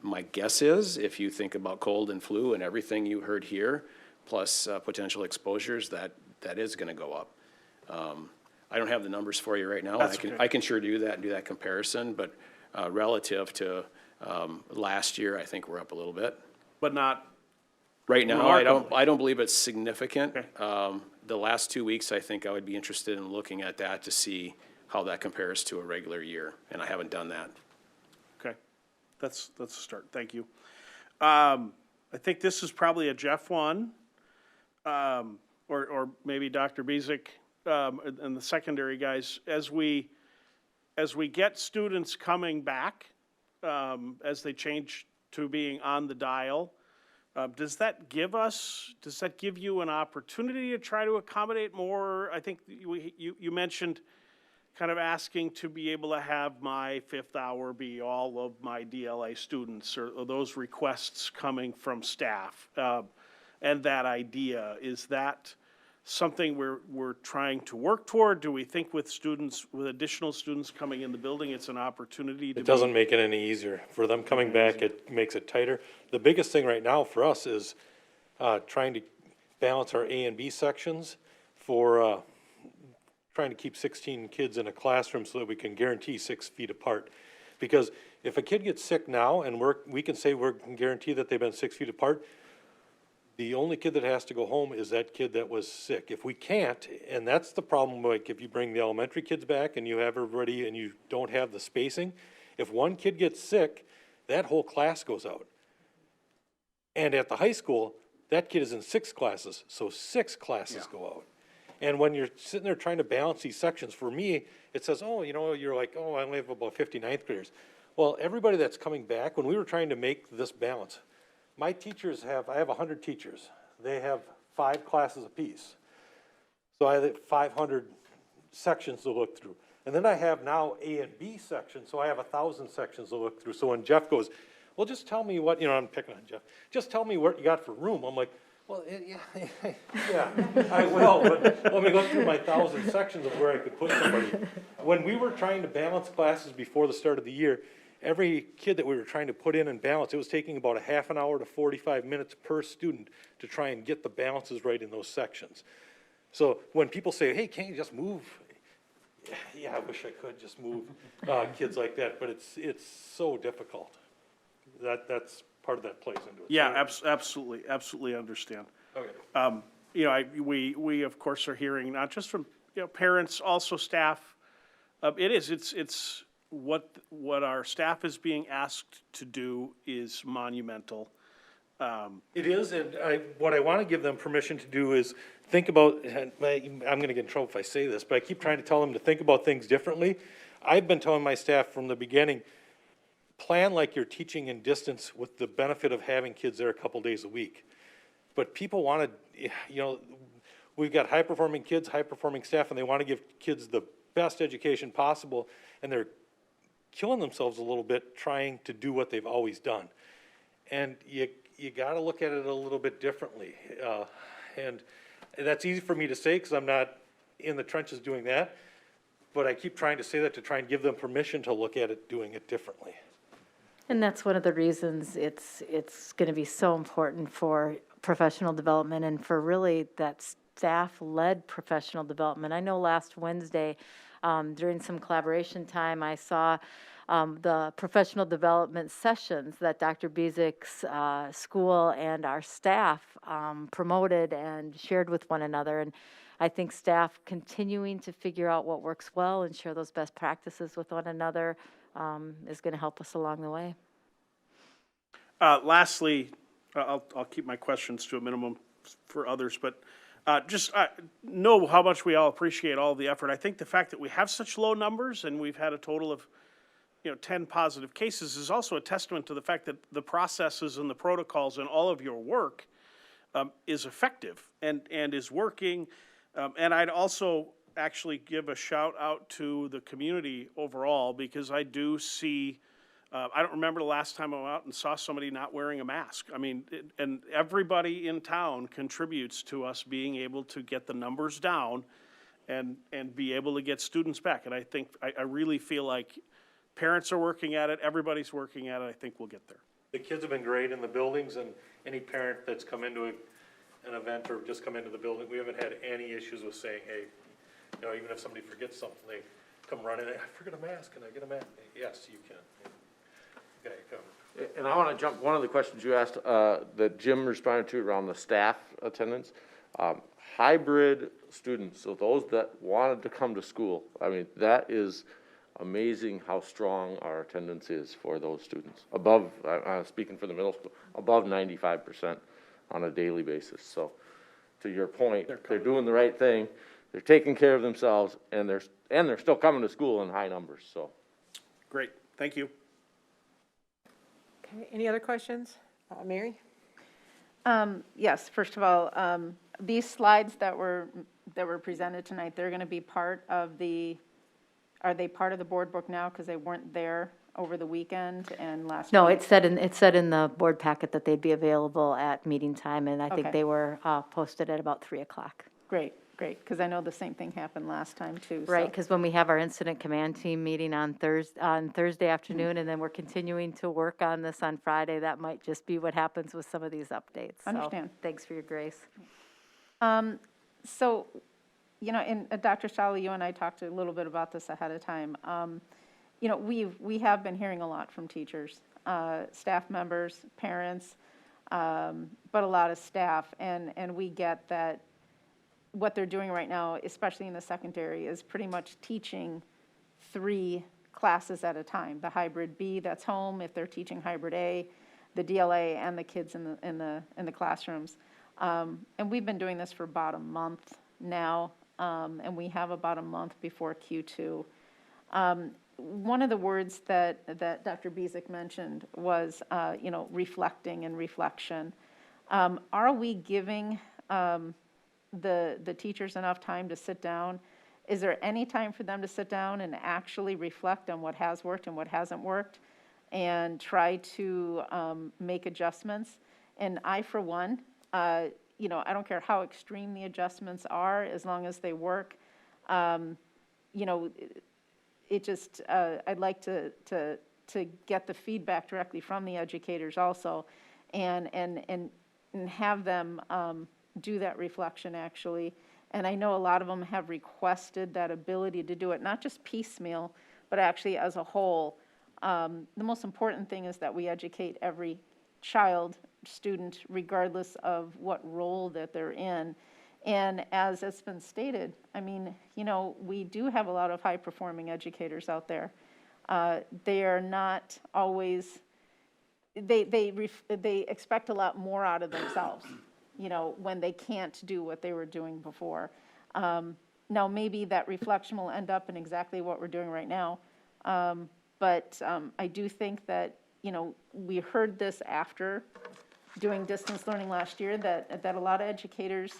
My guess is, if you think about cold and flu and everything you heard here, plus potential exposures, that is going to go up. I don't have the numbers for you right now. I can sure do that and do that comparison, but relative to last year, I think we're up a little bit. But not right now. remarkably. I don't believe it's significant. Okay. The last 2 weeks, I think I would be interested in looking at that to see how that compares to a regular year, and I haven't done that. Okay, that's a start. Thank you. I think this is probably a Jeff one, or maybe Dr. Bezic and the secondary guys. As we get students coming back, as they change to being on the dial, does that give you an opportunity to try to accommodate more? I think you mentioned kind of asking to be able to have my fifth hour be all of my DLA students, or those requests coming from staff, and that idea. Is that something we're trying to work toward? Do we think with additional students coming in the building, it's an opportunity to It doesn't make it any easier. For them coming back, it makes it tighter. The biggest thing right now for us is trying to balance our A and B sections for trying to keep 16 kids in a classroom so that we can guarantee 6 feet apart. Because if a kid gets sick now and we can say we can guarantee that they've been 6 feet apart, the only kid that has to go home is that kid that was sick. If we can't, and that's the problem, like if you bring the elementary kids back and you have everybody and you don't have the spacing, if one kid gets sick, that whole class goes out. And at the high school, that kid is in 6 classes, so 6 classes go out. And when you're sitting there trying to balance these sections, for me, it says, oh, you're like, oh, I only have about 50 ninth graders. Well, everybody that's coming back, when we were trying to make this balance, my teachers I have 100 teachers. They have 5 classes apiece. So I have 500 sections to look through. And then I have now A and B sections, so I have 1,000 sections to look through. So when Jeff goes, well, just tell me what, I'm picking on Jeff, just tell me what you got for room. I'm like, well, yeah, I will, but let me look through my 1,000 sections of where I could put somebody. When we were trying to balance classes before the start of the year, every kid that we were trying to put in and balance, it was taking about a half an hour to 45 minutes per student to try and get the balances right in those sections. So when people say, hey, can't you just move? Yeah, I wish I could just move kids like that, but it's so difficult. That's part of that plays into it. Yeah, absolutely understand. Okay. We of course are hearing not just from, parents, also staff. It's what our staff is being asked to do is monumental. It is, and what I want to give them permission to do is think about, and I'm going to get in trouble if I say this, but I keep trying to tell them to think about things differently. I've been telling my staff from the beginning, plan like you're teaching in distance with the benefit of having kids there a couple days a week. But people want to, we've got high-performing kids, high-performing staff, and they want to give kids the best education possible, and they're killing themselves a little bit trying to do what they've always done. And you got to look at it a little bit differently. And that's easy for me to say because I'm not in the trenches doing that, but I keep trying to say that to try and give them permission to look at it doing it differently. And that's one of the reasons it's going to be so important for professional development and for really that staff-led professional development. I know last Wednesday, during some collaboration time, I saw the professional development sessions that Dr. Bezik's school and our staff promoted and shared with one another. And I think staff continuing to figure out what works well and share those best practices with one another is going to help us along the way. Lastly, I'll keep my questions to a minimum for others, but just know how much we all appreciate all the effort. I think the fact that we have such low numbers and we've had a total of 10 positive cases is also a testament to the fact that the processes and the protocols and all of your work is effective and is working. And I'd also actually give a shout out to the community overall, because I do see, I don't remember the last time I went out and saw somebody not wearing a mask. I mean, and everybody in town contributes to us being able to get the numbers down and be able to get students back. And I think, I really feel like parents are working at it, everybody's working at it, I think we'll get there. The kids have been great in the buildings, and any parent that's come into an event or just come into the building, we haven't had any issues with saying, hey, even if somebody forgets something, they come running, I forget a mask, can I get a mask? Yes, you can. Okay, come. And I want to jump, one of the questions you asked that Jim responded to around the staff attendance, hybrid students, so those that wanted to come to school, I mean, that is amazing how strong our attendance is for those students. Above, speaking for the middle school, above 95% on a daily basis. So to your point, they're doing the right thing, they're taking care of themselves, and they're still coming to school in high numbers, so. Great, thank you. Okay, any other questions? Mary? Yes, first of all, these slides that were presented tonight, they're going to be part of are they part of the board book now because they weren't there over the weekend and last No, week? it said in the board packet that they'd be available at meeting time, and I think Okay. they were posted at about 3 o'clock. Great, because I know the same thing happened last time too. Right, so- because when we have our incident command team meeting on Thursday afternoon, and then we're continuing to work on this on Friday, that might just be what happens with some of these updates. So, Understand. thanks for your grace. So, and Dr. Stahlo, you and I talked a little bit about this ahead of time. We have been hearing a lot from teachers, staff members, parents, but a lot of staff, and we get that what they're doing right now, especially in the secondary, is pretty much teaching 3 classes at a time. The hybrid B that's home, if they're teaching hybrid A, the DLA, and the kids in the classrooms. And we've been doing this for about a month now, and we have about a month before Q2. one of the words that Dr. Bezic mentioned was, reflecting and reflection. Are we giving the teachers enough time to sit down? Is there any time for them to sit down and actually reflect on what has worked and what hasn't worked and try to make adjustments? And I, for one, I don't care how extreme the adjustments are, as long as they work. It just, I'd like to get the feedback directly from the educators also, and have them do that reflection actually. And I know a lot of them have requested that ability to do it, not just piecemeal, but actually as a whole. The most important thing is that we educate every child, student, regardless of what role that they're in. And as it's been stated, I mean, we do have a lot of high-performing educators out there. They are not always, they expect a lot more out of themselves, when they can't do what they were doing before. Now, maybe that reflection will end up in exactly what we're doing right now. But I do think that, we heard this after doing distance learning last year, that a lot of educators,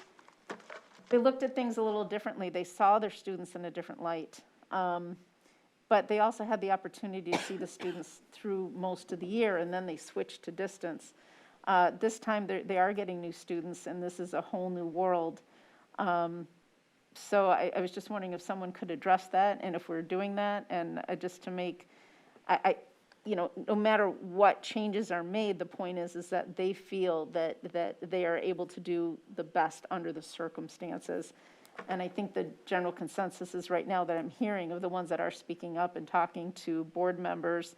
they looked at things a little differently. They saw their students in a different light. But they also had the opportunity to see the students through most of the year, and then they switched to distance. This time they are getting new students, and this is a whole new world. So I was just wondering if someone could address that, and if we're doing that, and just to make, no matter what changes are made, the point is that they feel that they are able to do the best under the circumstances. And I think the general consensus is right now that I'm hearing of the ones that are speaking up and talking to board members,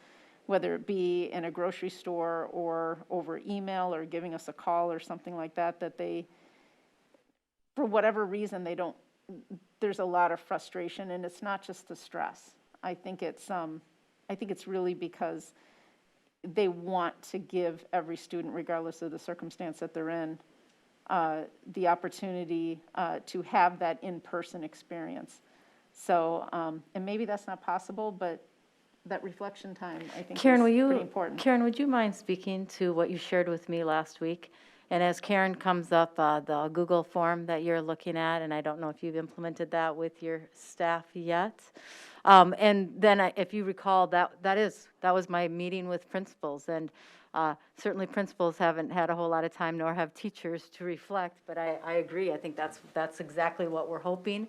whether it be in a grocery store or over email or giving us a call or something like that, that they, for whatever reason, there's a lot of frustration, and it's not just the stress. I think it's really because they want to give every student, regardless of the circumstance that they're in, the opportunity to have that in-person experience. So, and maybe that's not possible, but that reflection time, I think, is pretty important. Karen, would you mind speaking to what you shared with me last week? And as Karen comes up, the Google form that you're looking at, and I don't know if you've implemented that with your staff yet. And then if you recall, that was my meeting with principals, and certainly principals haven't had a whole lot of time, nor have teachers, to reflect, but I agree. I think that's exactly what we're hoping.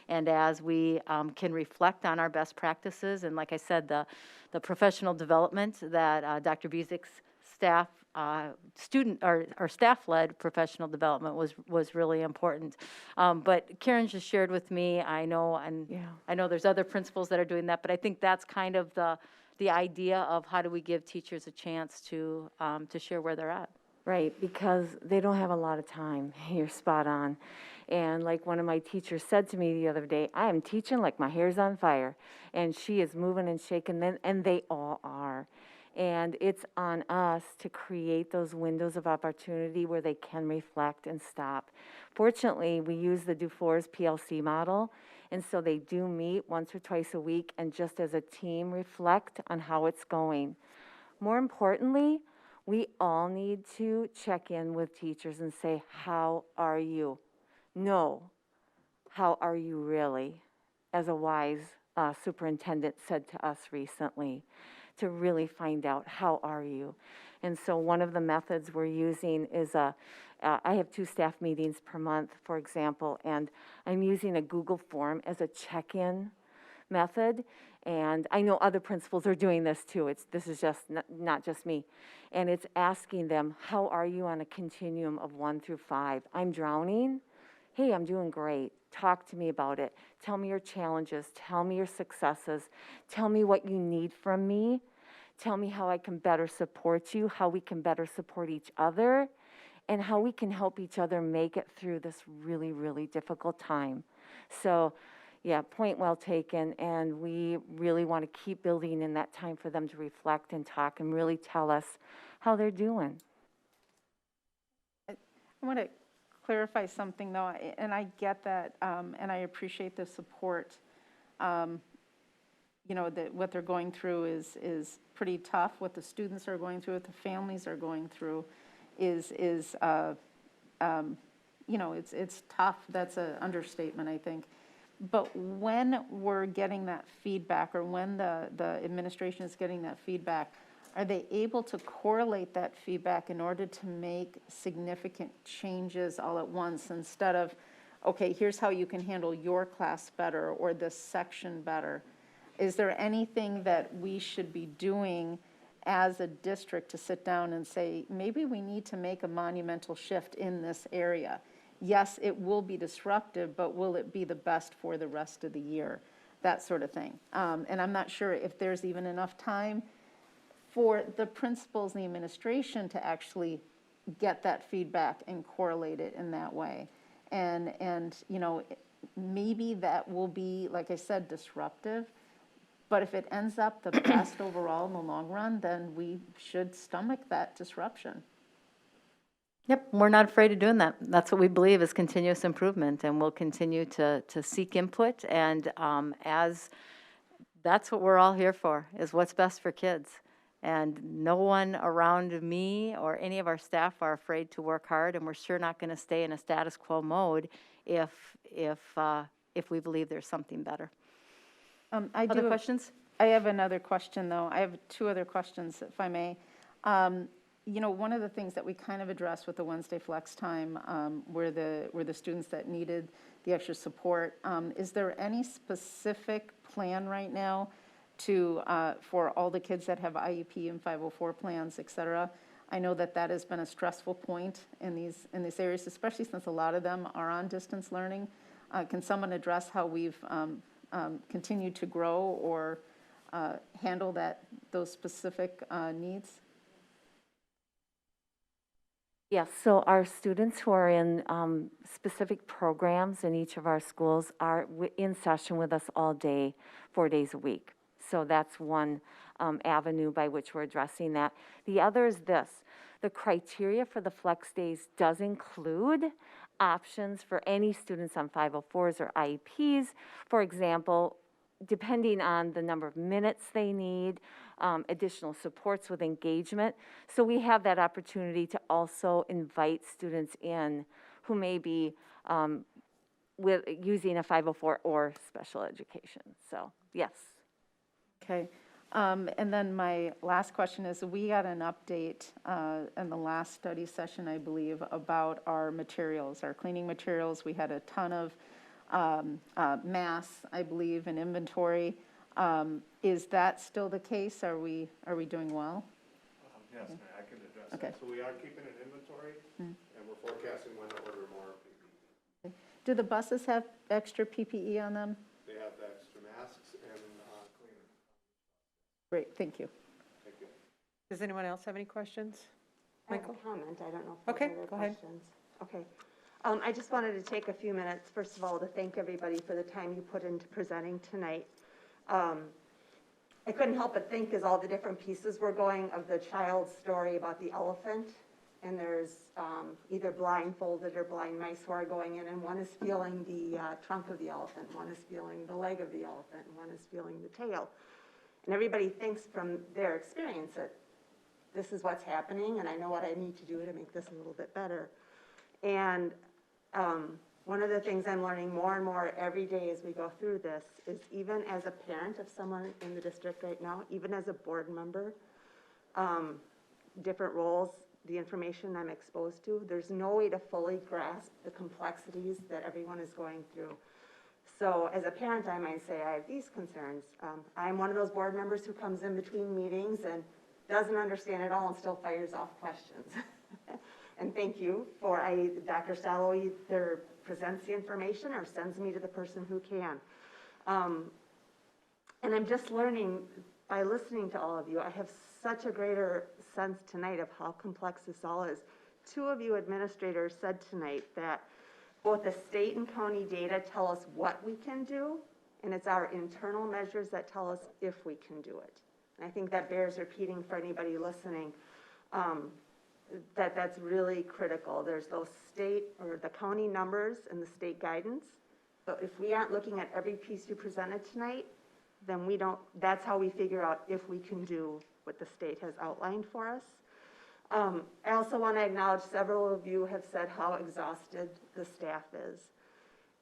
And as we can reflect on our best practices, and like I said, the professional development that Dr. Bezik's staff, or staff-led professional development was really important. But Karen just shared with me, I know there's other principals that are doing that, but I think that's kind of the idea of how do we give teachers a chance to share where they're at. Right, because they don't have a lot of time. You're spot on. And like one of my teachers said to me the other day, I am teaching like my hair's on fire. And she is moving and shaking, and they all are. And it's on us to create those windows of opportunity where they can reflect and stop. Fortunately, we use the Dufour's PLC model, and so they do meet once or twice a week and just as a team reflect on how it's going. More importantly, we all need to check in with teachers and say, how are you? No, how are you really? As a wise superintendent said to us recently, to really find out, how are you? And so one of the methods we're using is I have 2 staff meetings per month, for example, and I'm using a Google form as a check-in method. And I know other principals are doing this too. This is just not just me. And it's asking them, how are you on a continuum of 1 through 5? I'm drowning. Hey, I'm doing great. Talk to me about it. Tell me your challenges. Tell me your successes. Tell me what you need from me. Tell me how I can better support you, how we can better support each other, and how we can help each other make it through this really, really difficult time. So, yeah, point well taken, and we really want to keep building in that time for them to reflect and talk and really tell us how they're doing. I want to clarify something, though, and I get that, and I appreciate the support. you know, that what they're going through is pretty tough. What the students are going through, what the families are going through is you know, it's tough. That's an understatement, I think. But when we're getting that feedback, or when the administration is getting that feedback, are they able to correlate that feedback in order to make significant changes all at once, instead of, okay, here's how you can handle your class better or this section better? Is there anything that we should be doing as a district to sit down and say, maybe we need to make a monumental shift in this area? Yes, it will be disruptive, but will it be the best for the rest of the year? That sort of thing. And I'm not sure if there's even enough time for the principals and the administration to actually get that feedback and correlate it in that way. And you know, maybe that will be, like I said, disruptive, but if it ends up the best overall in the long run, then we should stomach that disruption. Yep, we're not afraid of doing that. That's what we believe is continuous improvement, and we'll continue to seek input. And as that's what we're all here for, is what's best for kids. And no one around me or any of our staff are afraid to work hard, and we're sure not going to stay in a status quo mode if we believe there's something better. Other questions? I have another question, though. I have two other questions, if I may. You know, one of the things that we kind of addressed with the Wednesday flex time were the students that needed the extra support. Is there any specific plan right now to for all the kids that have IEP and 504 plans, et cetera? I know that that has been a stressful point in these areas, especially since a lot of them are on distance learning. Can someone address how we've continued to grow or handle those specific needs? Yes, so our students who are in specific programs in each of our schools are in session with us all day, 4 days a week. So that's one avenue by which we're addressing that. The other is this: the criteria for the flex days does include options for any students on 504s or IEPs. For example, depending on the number of minutes they need, additional supports with engagement. So we have that opportunity to also invite students in who may be using a 504 or special education. So, yes. Okay. And then my last question is, we got an update in the last study session, I believe, about our materials, our cleaning materials. We had a ton of mass, I believe, in inventory. Is that still the case? Are we doing well? Yes, Mary, I can address Okay. that. So we are keeping an inventory, and we're forecasting when to order more PPE. Do the buses have extra PPE on them? They have the extra masks and cleaner. Great, thank you. Thank you. Does anyone else have any questions? I have Michael? a comment, I don't know if Okay, there's other go ahead. questions. Okay. I just wanted to take a few minutes, first of all, to thank everybody for the time you put into presenting tonight. I couldn't help but think, as all the different pieces were going, of the child's story about the elephant. And there's either blindfolded or blind mice who are going in, and one is feeling the trunk of the elephant, one is feeling the leg of the elephant, and one is feeling the tail. And everybody thinks from their experience that this is what's happening, and I know what I need to do to make this a little bit better. And one of the things I'm learning more and more every day as we go through this is, even as a parent of someone in the district right now, even as a board member, different roles, the information I'm exposed to, there's no way to fully grasp the complexities that everyone is going through. So as a parent, I might say I have these concerns. I'm one of those board members who comes in between meetings and doesn't understand it all and still fires off questions. And thank you for, Dr. Stallo either presents the information or sends me to the person who can. And I'm just learning, by listening to all of you, I have such a greater sense tonight of how complex this all is. Two of you administrators said tonight that both the state and county data tell us what we can do, and it's our internal measures that tell us if we can do it. And I think that bears repeating for anybody listening. That's really critical. There's those state or the county numbers and the state guidance, but if we aren't looking at every piece you presented tonight, then that's how we figure out if we can do what the state has outlined for us. I also want to acknowledge several of you have said how exhausted the staff is.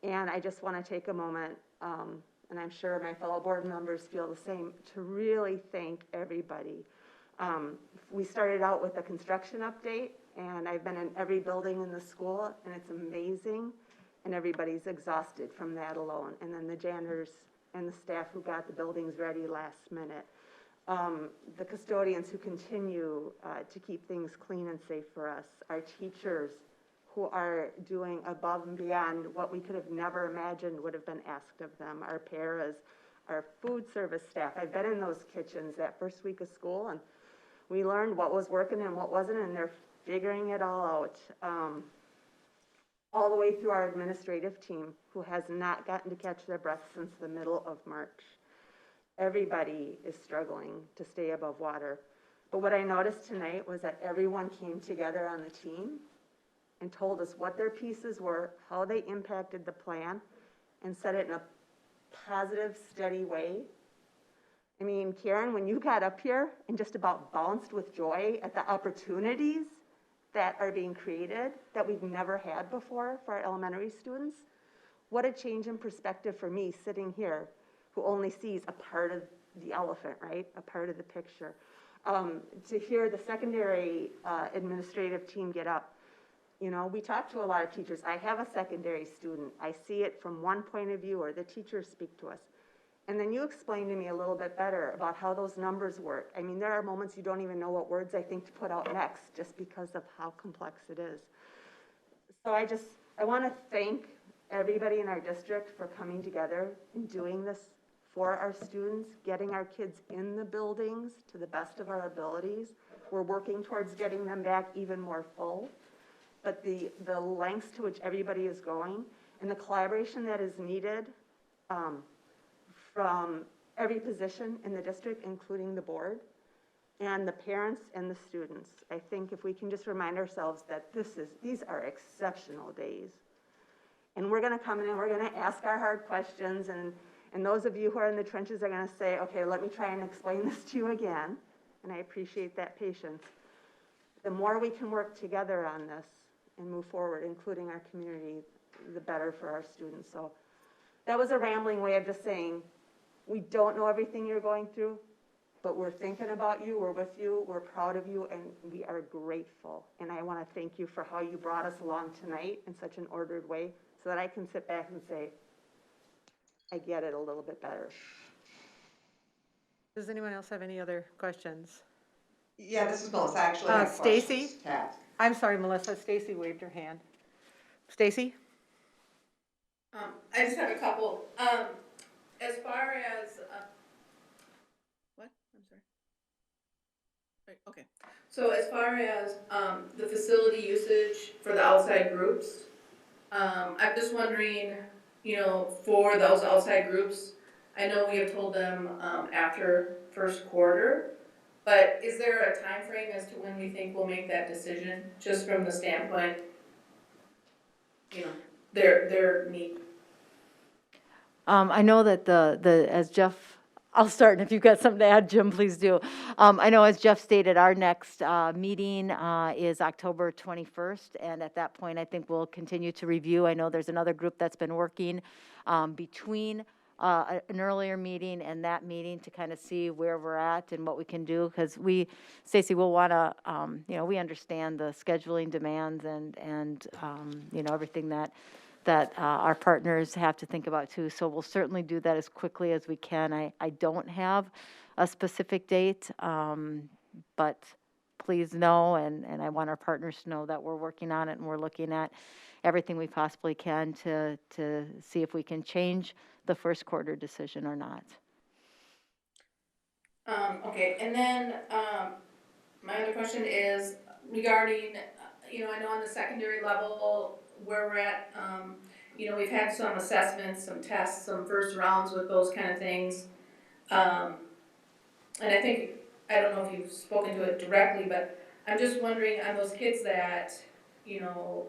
And I just want to take a moment, and I'm sure my fellow board members feel the same, to really thank everybody. We started out with a construction update, and I've been in every building in the school, and it's amazing, and everybody's exhausted from that alone. And then the janitors and the staff who got the buildings ready last minute. The custodians who continue to keep things clean and safe for us, our teachers who are doing above and beyond what we could have never imagined would have been asked of them, our paras, our food service staff. I've been in those kitchens that first week of school, and we learned what was working and what wasn't, and they're figuring it all out. All the way through our administrative team, who has not gotten to catch their breath since the middle of March. Everybody is struggling to stay above water. But what I noticed tonight was that everyone came together on the team and told us what their pieces were, how they impacted the plan, and said it in a positive, steady way. I mean, Karen, when you got up here and just about bounced with joy at the opportunities that are being created that we've never had before for our elementary students, what a change in perspective for me sitting here, who only sees a part of the elephant, right? A part of the picture. To hear the secondary administrative team get up. You know, we talk to a lot of teachers. I have a secondary student. I see it from one point of view, or the teachers speak to us. And then you explain to me a little bit better about how those numbers work. I mean, there are moments you don't even know what words I think to put out next, just because of how complex it is. So I want to thank everybody in our district for coming together and doing this for our students, getting our kids in the buildings to the best of our abilities. We're working towards getting them back even more full. But the lengths to which everybody is going and the collaboration that is needed from every position in the district, including the board, and the parents and the students. I think if we can just remind ourselves that these are exceptional days. And we're gonna come in and we're gonna ask our hard questions, and those of you who are in the trenches are gonna say, okay, let me try and explain this to you again, and I appreciate that patience. The more we can work together on this and move forward, including our community, the better for our students. So that was a rambling way of just saying, we don't know everything you're going through, but we're thinking about you, we're with you, we're proud of you, and we are grateful. And I want to thank you for how you brought us along tonight in such an ordered way so that I can sit back and say, I get it a little bit better. Does anyone else have any other questions? Yeah, this is Melissa. I actually have questions. Stacy? Tab. I'm sorry, Melissa. Stacy waved her hand. Stacy? I just have a couple. As far as, what? I'm sorry. Right, okay. So as far as the facility usage for the outside groups, I'm just wondering, you know, for those outside groups, I know we have told them after first quarter, but is there a time frame as to when we think we'll make that decision, just from the standpoint, you know, their need? I know that as Jeff, I'll start, and if you've got something to add, Jim, please do. I know as Jeff stated, our next meeting is October 21st, and at that point, I think we'll continue to review. I know there's another group that's been working between an earlier meeting and that meeting to kind of see where we're at and what we can do, because Stacy, will want to, you know, we understand the scheduling demands and you know, everything that our partners have to think about too. So we'll certainly do that as quickly as we can. I don't have a specific date, but please know, and I want our partners to know that we're working on it and we're looking at everything we possibly can to see if we can change the first quarter decision or not. Okay, and then my other question is regarding, you know, I know on the secondary level where we're at, you know, we've had some assessments, some tests, some first rounds with those kind of things. And I think, I don't know if you've spoken to it directly, but I'm just wondering on those kids that, you know,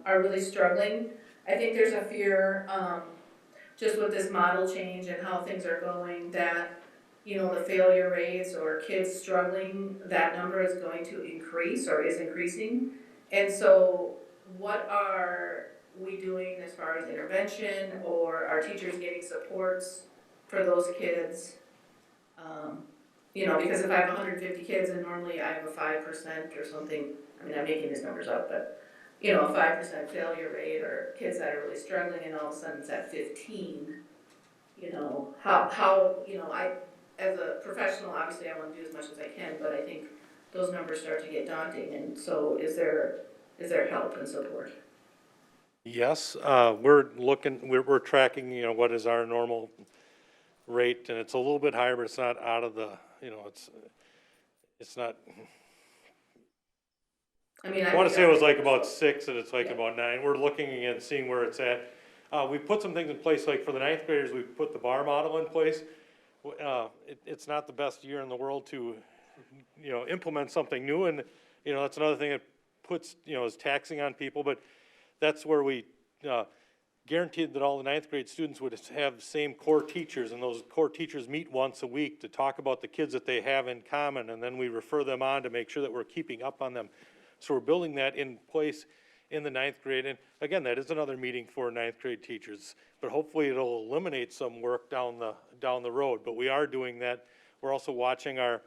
are really struggling. I think there's a fear just with this model change and how things are going, that, you know, the failure rates or kids struggling, that number is going to increase or is increasing. And so what are we doing as far as intervention, or are teachers getting supports for those kids? You know, because if I have 150 kids and normally I have a 5% or something, I mean, I'm making these numbers up, but, you know, a 5% failure rate, or kids that are really struggling and all of a sudden it's at 15, you know, how, you know, as a professional, obviously I want to do as much as I can, but I think those numbers start to get daunting, and so is there help and support? Yes, we're tracking, you know, what is our normal rate, and it's a little bit higher, but it's not out of the, you know, it's not. I mean, I want to say it was like about 6 and it's like about 9. We're looking again, seeing where it's at. We put some things in place, like for the 9th graders, we put the bar model in place. It's not the best year in the world to, you know, implement something new, and, you know, that's another thing that puts, you know, is taxing on people, but that's where we guaranteed that all the 9th grade students would have the same core teachers, and those core teachers meet once a week to talk about the kids that they have in common, and then we refer them on to make sure that we're keeping up on them. So we're building that in place in the 9th grade, and again, that is another meeting for 9th grade teachers, but hopefully it'll eliminate some work down the road. But we are doing that. We're also watching our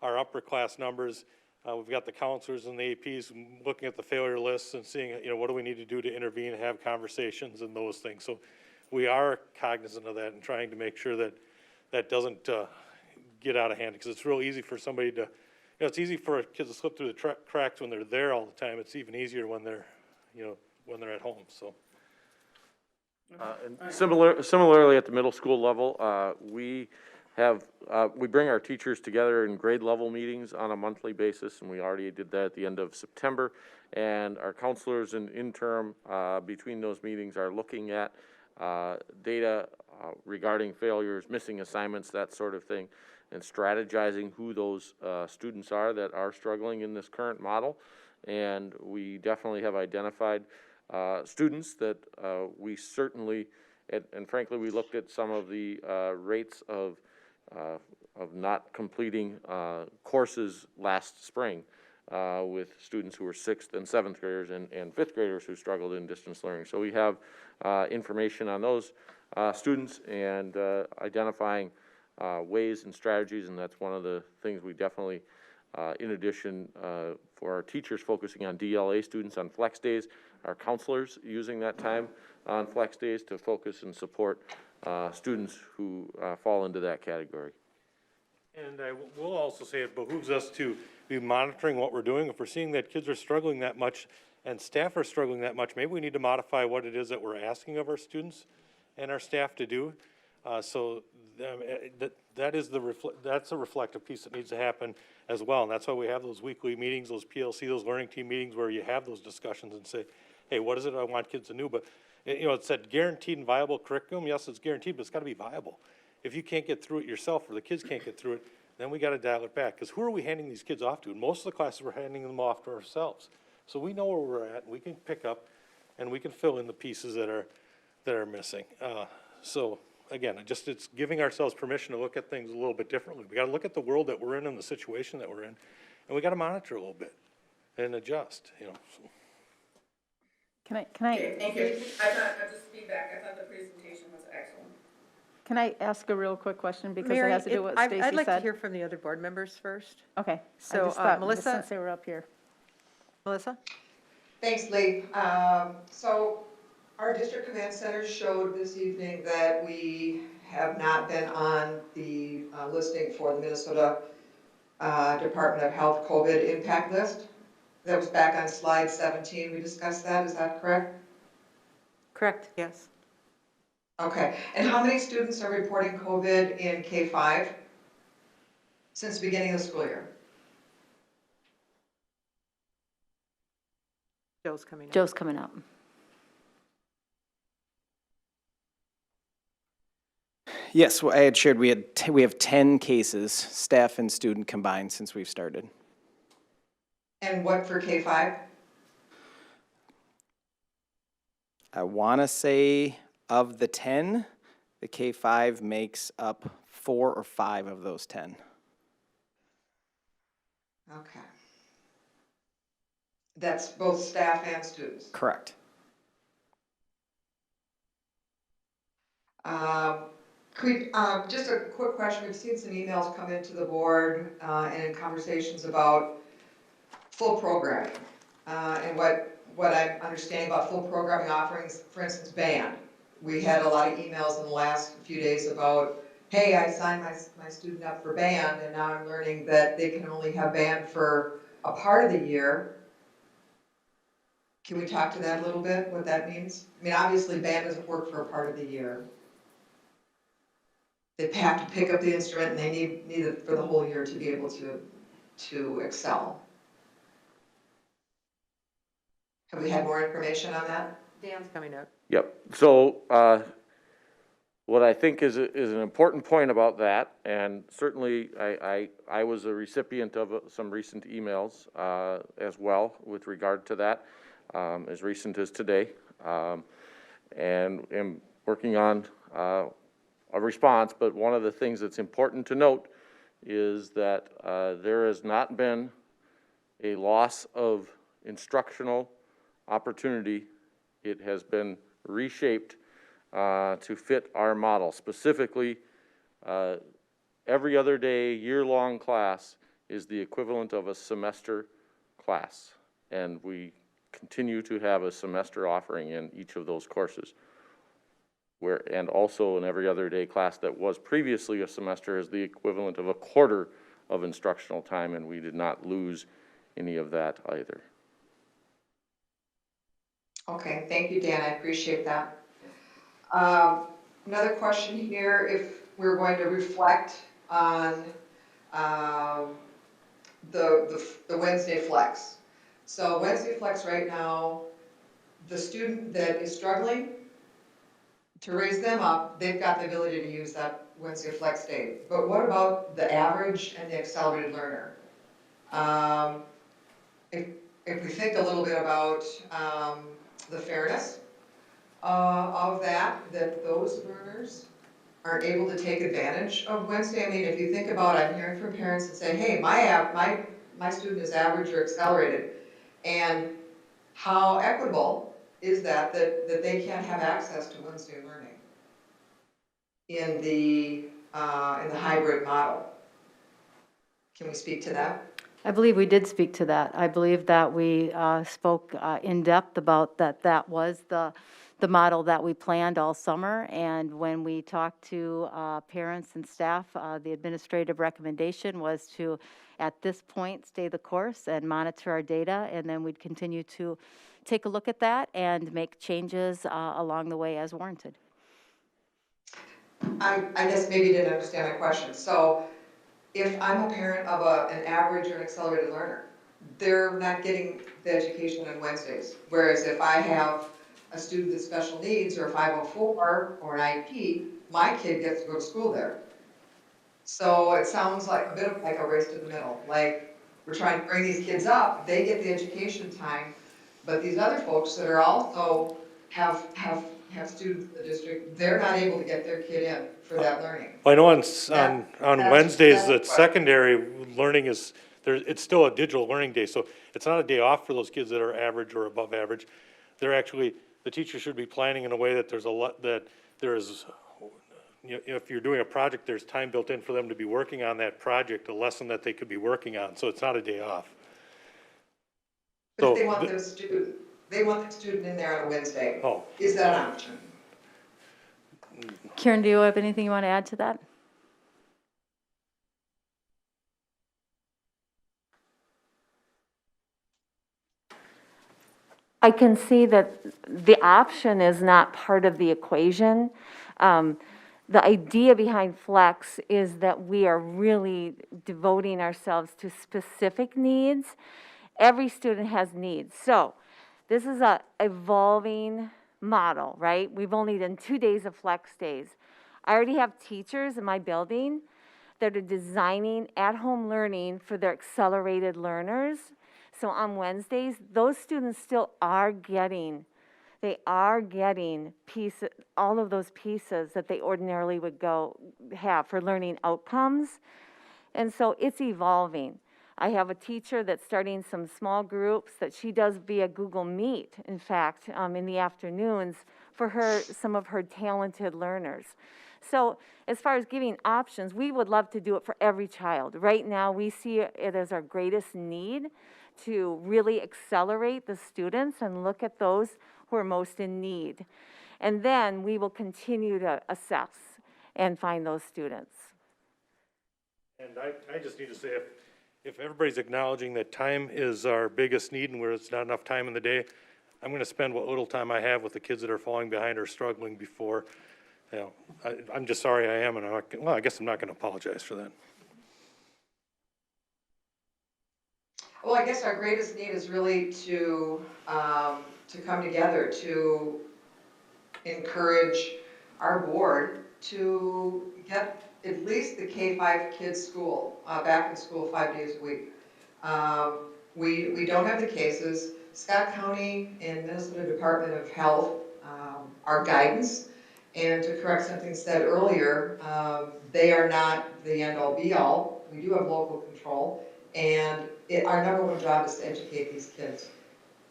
upper class numbers. We've got the counselors and the APs looking at the failure lists and seeing, you know, what do we need to do to intervene and have conversations and those things. So we are cognizant of that and trying to make sure that that doesn't get out of hand, because it's real easy for somebody to, you know, it's easy for kids to slip through the cracks when they're there all the time. It's even easier when they're, you know, when they're at home, so. And similarly at the middle school level, we bring our teachers together in grade level meetings on a monthly basis, and we already did that at the end of September. And our counselors in interim between those meetings are looking at data regarding failures, missing assignments, that sort of thing, and strategizing who those students are that are struggling in this current model. And we definitely have identified students that we certainly, and frankly, we looked at some of the rates of not completing courses last spring with students who were 6th and 7th graders and 5th graders who struggled in distance learning. So we have information on those students and identifying ways and strategies, and that's one of the things we definitely, in addition, for our teachers focusing on DLA students on flex days, our counselors using that time on flex days to focus and support students who fall into that category. And I will also say it behooves us to be monitoring what we're doing. If we're seeing that kids are struggling that much and staff are struggling that much, maybe we need to modify what it is that we're asking of our students and our staff to do. That's a reflective piece that needs to happen as well. And that's why we have those weekly meetings, those PLC, those learning team meetings where you have those discussions and say, hey, what is it I want kids to do? But, you know, it's that guaranteed and viable curriculum. Yes, it's guaranteed, but it's got to be viable. If you can't get through it yourself, or the kids can't get through it, then we got to dial it back. Because who are we handing these kids off to? And most of the classes we're handing them off to ourselves. So we know where we're at. We can pick up, and we can fill in the pieces that are missing. So again, it's giving ourselves permission to look at things a little bit differently. We got to look at the world that we're in and the situation that we're in, and we got to monitor a little bit and adjust. You know. So. Can I? Okay, thank you. I'll just feedback. I thought the presentation was excellent. Can I ask a real quick question, because Mary, it has to do with what Stacy said? I'd like to hear from the other board members first. Okay. So, I just thought, Melissa? since they were up here. Melissa? Thanks, Lee. So our district command center showed this evening that we have not been on the listing for the Minnesota Department of Health COVID impact list. That was back on slide 17. We discussed that. Is that correct? Correct, yes. Okay. And how many students are reporting COVID in K-5 since the beginning of the school year? Joe's coming up. Joe's coming up. Yes, well, I had shared we have 10 cases, staff and student combined, since we've started. And what for K-5? I want to say of the 10, The K-5 makes up 4 or 5 of those 10. Okay. That's both staff and students. Correct. Just a quick question. We've seen some emails come into the board and in conversations about full programming. And what I'm understanding about full programming offerings, for instance, band. We had a lot of emails in the last few days about, hey, I signed my student up for band, and now I'm learning that they can only have band for a part of the year. Can we talk to that a little bit, what that means? I mean, obviously, band doesn't work for a part of the year. They have to pick up the instrument, and they need it for the whole year to be able to excel. Have we had more information on that? Dan's coming up. Yep. So what I think is an important point about that, and certainly I was a recipient of some recent emails as well with regard to that, as recent as today, and am working on a response. But one of the things that's important to note is that there has not been a loss of instructional opportunity. It has been reshaped to fit our model. Specifically, every other day, year-long class is the equivalent of a semester class, and we continue to have a semester offering in each of those courses. And also an every other day class that was previously a semester is the equivalent of a quarter of instructional time, and we did not lose any of that either. Okay, thank you, Dan. I appreciate that. Another question here, if we're going to reflect on the Wednesday flex. So Wednesday flex right now, the student that is struggling, to raise them up, they've got the ability to use that Wednesday flex day. But what about the average and the accelerated learner? If we think a little bit about the fairness of that those learners are able to take advantage of Wednesday. I mean, if you think about it, I'm hearing from parents that say, hey, my student is average or accelerated, and how equitable is that they can't have access to Wednesday learning in the hybrid model? Can we speak to that? I believe we did speak to that. I believe that we spoke in depth about that was the model that we planned all summer. And when we talked to parents and staff, the administrative recommendation was to, at this point, stay the course and monitor our data. And then we'd continue to take a look at that and make changes along the way as warranted. I guess maybe you didn't understand my question. So if I'm a parent of an average or an accelerated learner, they're not getting the education on Wednesdays. Whereas if I have a student with special needs or a 504 or an IEP, my kid gets to go to school there. So it sounds like a bit of like a race to the middle. Like we're trying to bring these kids up, they get the education time, but these other folks that are also have students in the district, they're not able to get their kid in for that learning. I know on Wednesdays, that secondary learning is, it's still a digital learning day, so it's not a day off for those kids that are average or above average. They're actually, the teacher should be planning in a way that there's a lot, that there's, you know, if you're doing a project, there's time built in for them to be working on that project, a lesson that they could be working on, so it's not a day off. But if they want the student in there on a Wednesday. Oh. Is that an option? Karen, do you have anything you want to add to that? I can see that the option is not part of the equation. The idea behind Flex is that we are really devoting ourselves to specific needs. Every student has needs. So this is a evolving model, right? We've only done 2 days of Flex days. I already have teachers in my building that are designing at-home learning for their accelerated learners. So on Wednesdays, those students still are getting they are getting all of those pieces that they ordinarily would have for learning outcomes. And so it's evolving. I have a teacher that's starting some small groups that she does via Google Meet, in fact, in the afternoons for some of her talented learners. So as far as giving options, we would love to do it for every child. Right now, we see it as our greatest need to really accelerate the students and look at those who are most in need. And then we will continue to assess and find those students. And I just need to say, if everybody's acknowledging that time is our biggest need and where it's not enough time in the day, I'm gonna spend what little time I have with the kids that are falling behind or struggling before, you know, I'm just sorry I am, and I guess I'm not gonna apologize for that. Well, I guess our greatest need is really to come together, to encourage our board to get at least the K-5 kids school, back in school 5 days a week. We don't have the cases. Scott County and Minnesota Department of Health are guidance. And to correct something said earlier, they are not the end-all be-all. We do have local control. And our number one job is to educate these kids.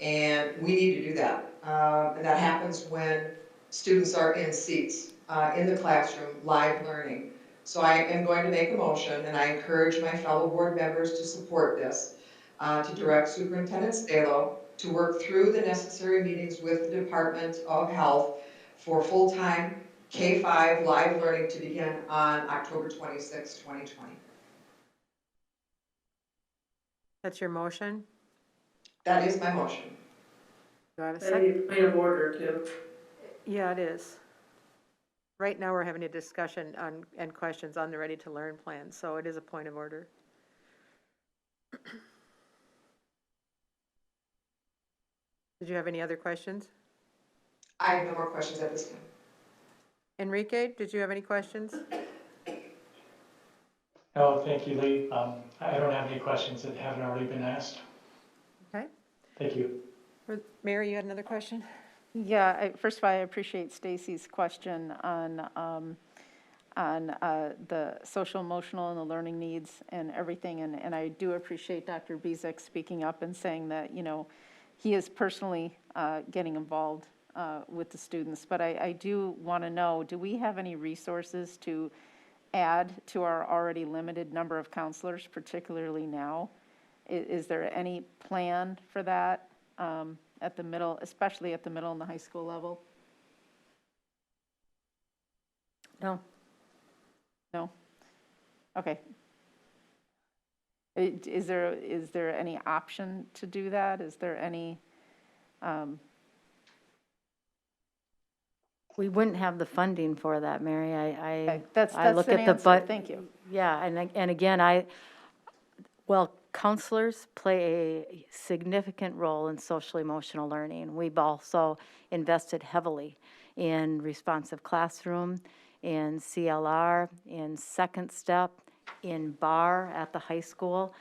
And we need to do that. And that happens when students are in seats, in the classroom, live learning. So I am going to make a motion, and I encourage my fellow board members to support this, to direct Superintendent Stalo to work through the necessary meetings with the Department of Health for full-time K-5 live learning to begin on October 26, 2020. That's your motion? That is my motion. Do I have a second? Point of order too. Yeah, it is. Right now, we're having a discussion on, and questions on the Ready to Learn plan, so it is a point of order. Did you have any other questions? I have no more questions at this time. Enrique, did you have any questions? No, thank you, Lee. I don't have any questions that haven't already been asked. Okay. Thank you. Mary, you had another question? Yeah, first of all, I appreciate Stacy's question on the social, emotional, and the learning needs and everything. And I do appreciate Dr. Bezek speaking up and saying that, you know, he is personally getting involved with the students. But I do want to know, do we have any resources to add to our already limited number of counselors, particularly now? Is there any plan for that at the middle, especially at the middle and the high school level? No. No? Okay. Is there any option to do that? Is there any? We wouldn't have the funding for that, Mary. Okay, that's I look an at the answer. Thank you. Yeah, and again, well, counselors play a significant role in social emotional learning. We've also invested heavily in responsive classroom, in CLR, in Second Step, in BAR at the high school.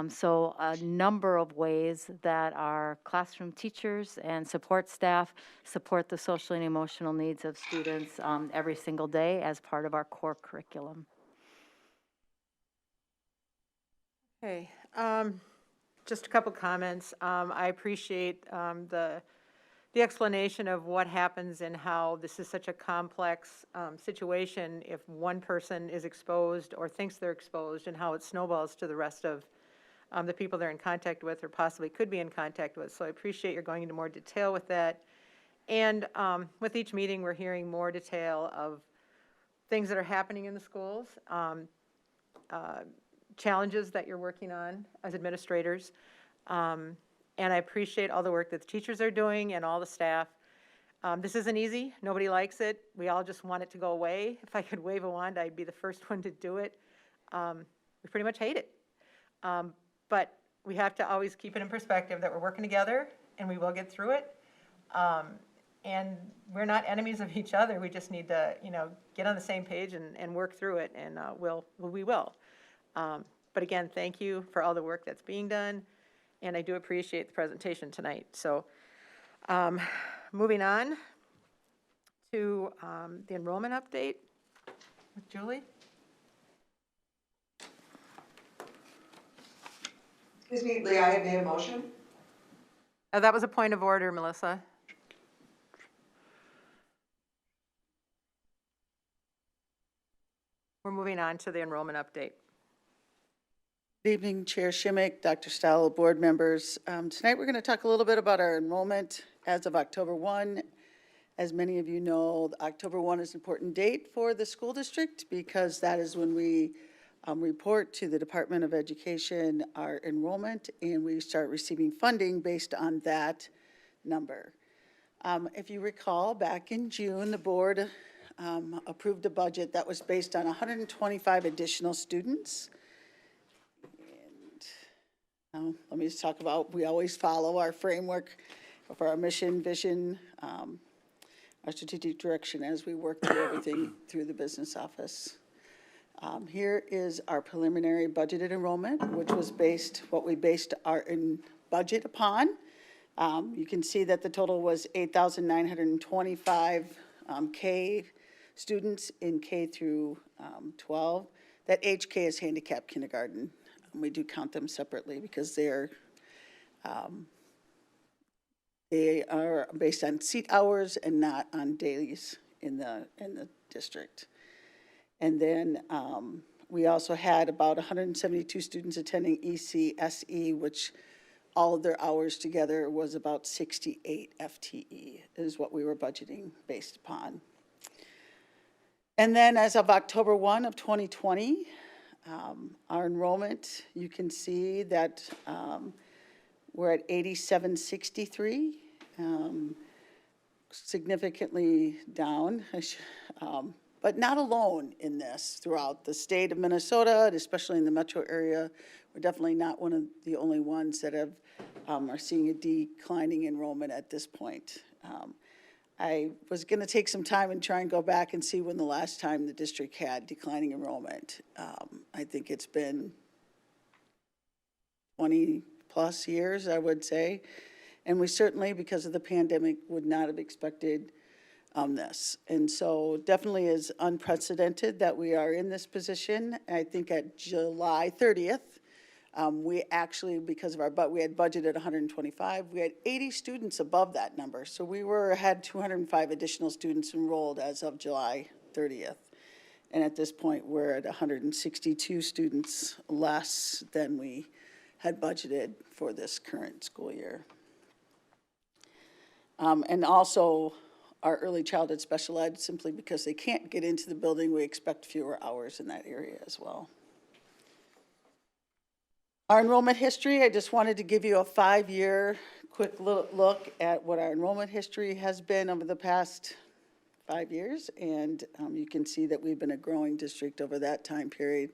So a number of ways that our classroom teachers and support staff support the social and emotional needs of students every single day as part of our core curriculum. Okay, just a couple comments. I appreciate the explanation of what happens and how this is such a complex situation if one person is exposed or thinks they're exposed, and how it snowballs to the rest of the people they're in contact with or possibly could be in contact with. So I appreciate you're going into more detail with that. And with each meeting, we're hearing more detail of things that are happening in the schools, challenges that you're working on as administrators. And I appreciate all the work that the teachers are doing and all the staff. This isn't easy. Nobody likes it. We all just want it to go away. If I could wave a wand, I'd be the first one to do it. We pretty much hate it. But we have to always keep it in perspective that we're working together and we will get through it. And we're not enemies of each other. We just need to, you know, get on the same page and work through it, and we will. But again, thank you for all the work that's being done, and I do appreciate the presentation tonight. So moving on to the enrollment update with Julie. Excuse me, Lee, I had made a motion. That was a point of order, Melissa. We're moving on to the enrollment update. Good evening, Chair Shimmick, Dr. Stallo, board members. Tonight we're going to talk a little bit about our enrollment as of October 1. As many of you know, October 1 is an important date for the school district because that is when we report to the Department of Education our enrollment, and we start receiving funding based on that number. If you recall, back in June, the board approved a budget that was based on 125 additional students. And let me just talk about, we always follow our framework for our mission, vision, our strategic direction as we work through everything through the business office. Here is our preliminary budgeted enrollment, which was what we based our budget upon. You can see that the total was 8,925 K students in K through 12. That HK is handicapped kindergarten. We do count them separately because they are based on seat hours and not on days in the district. And then we also had about 172 students attending ECSE, which all of their hours together was about 68 FTE is what we were budgeting based upon. And then as of October 1 of 2020, our enrollment, you can see that we're at 8763, significantly down, but not alone in this throughout the state of Minnesota, and especially in the metro area. We're definitely not one of the only ones that are seeing a declining enrollment at this point. I was going to take some time and try and go back and see when the last time the district had declining enrollment. I think it's been 20 plus years, I would say. And we certainly, because of the pandemic, would not have expected this. And so definitely is unprecedented that we are in this position. I think at July 30th, we actually, because of we had budgeted 125, we had 80 students above that number. So we had 205 additional students enrolled as of July 30th. And at this point, we're at 162 students less than we had budgeted for this current school year. And also our early childhood special ed, simply because they can't get into the building, we expect fewer hours in that area as well. Our enrollment history, I just wanted to give you a 5-year quick look at what our enrollment history has been over the past 5 years. And you can see that we've been a growing district over that time period.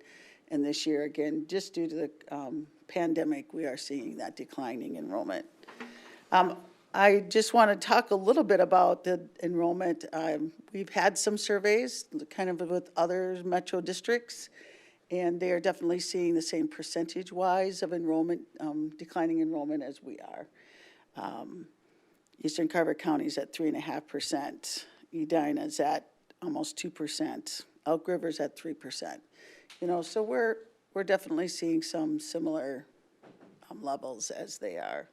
And this year, again, just due to the pandemic, we are seeing that declining enrollment. I just want to talk a little bit about the enrollment. We've had some surveys kind of with other metro districts, and they are definitely seeing the same percentage-wise of enrollment, declining enrollment as we are. Eastern Carver County is at 3.5%. Edina's at almost 2%. Elk River's at 3%. You know, so we're definitely seeing some similar levels as they are.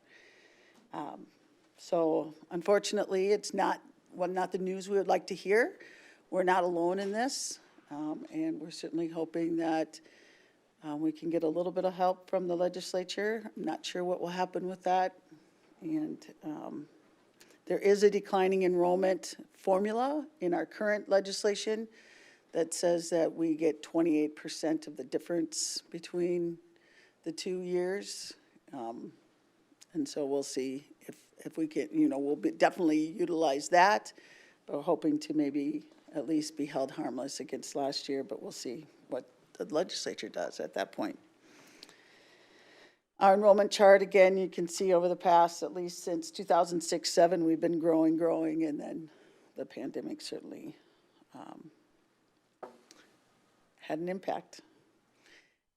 So unfortunately, it's not the news we would like to hear. We're not alone in this, and we're certainly hoping that we can get a little bit of help from the legislature. I'm not sure what will happen with that. And there is a declining enrollment formula in our current legislation that says that we get 28% of the difference between the 2 years. And so we'll see if we can, we'll definitely utilize that. But we're hoping to maybe at least be held harmless against last year, but we'll see what the legislature does at that point. Our enrollment chart, again, you can see over the past, at least since 2006-07, we've been growing, and then the pandemic certainly had an impact.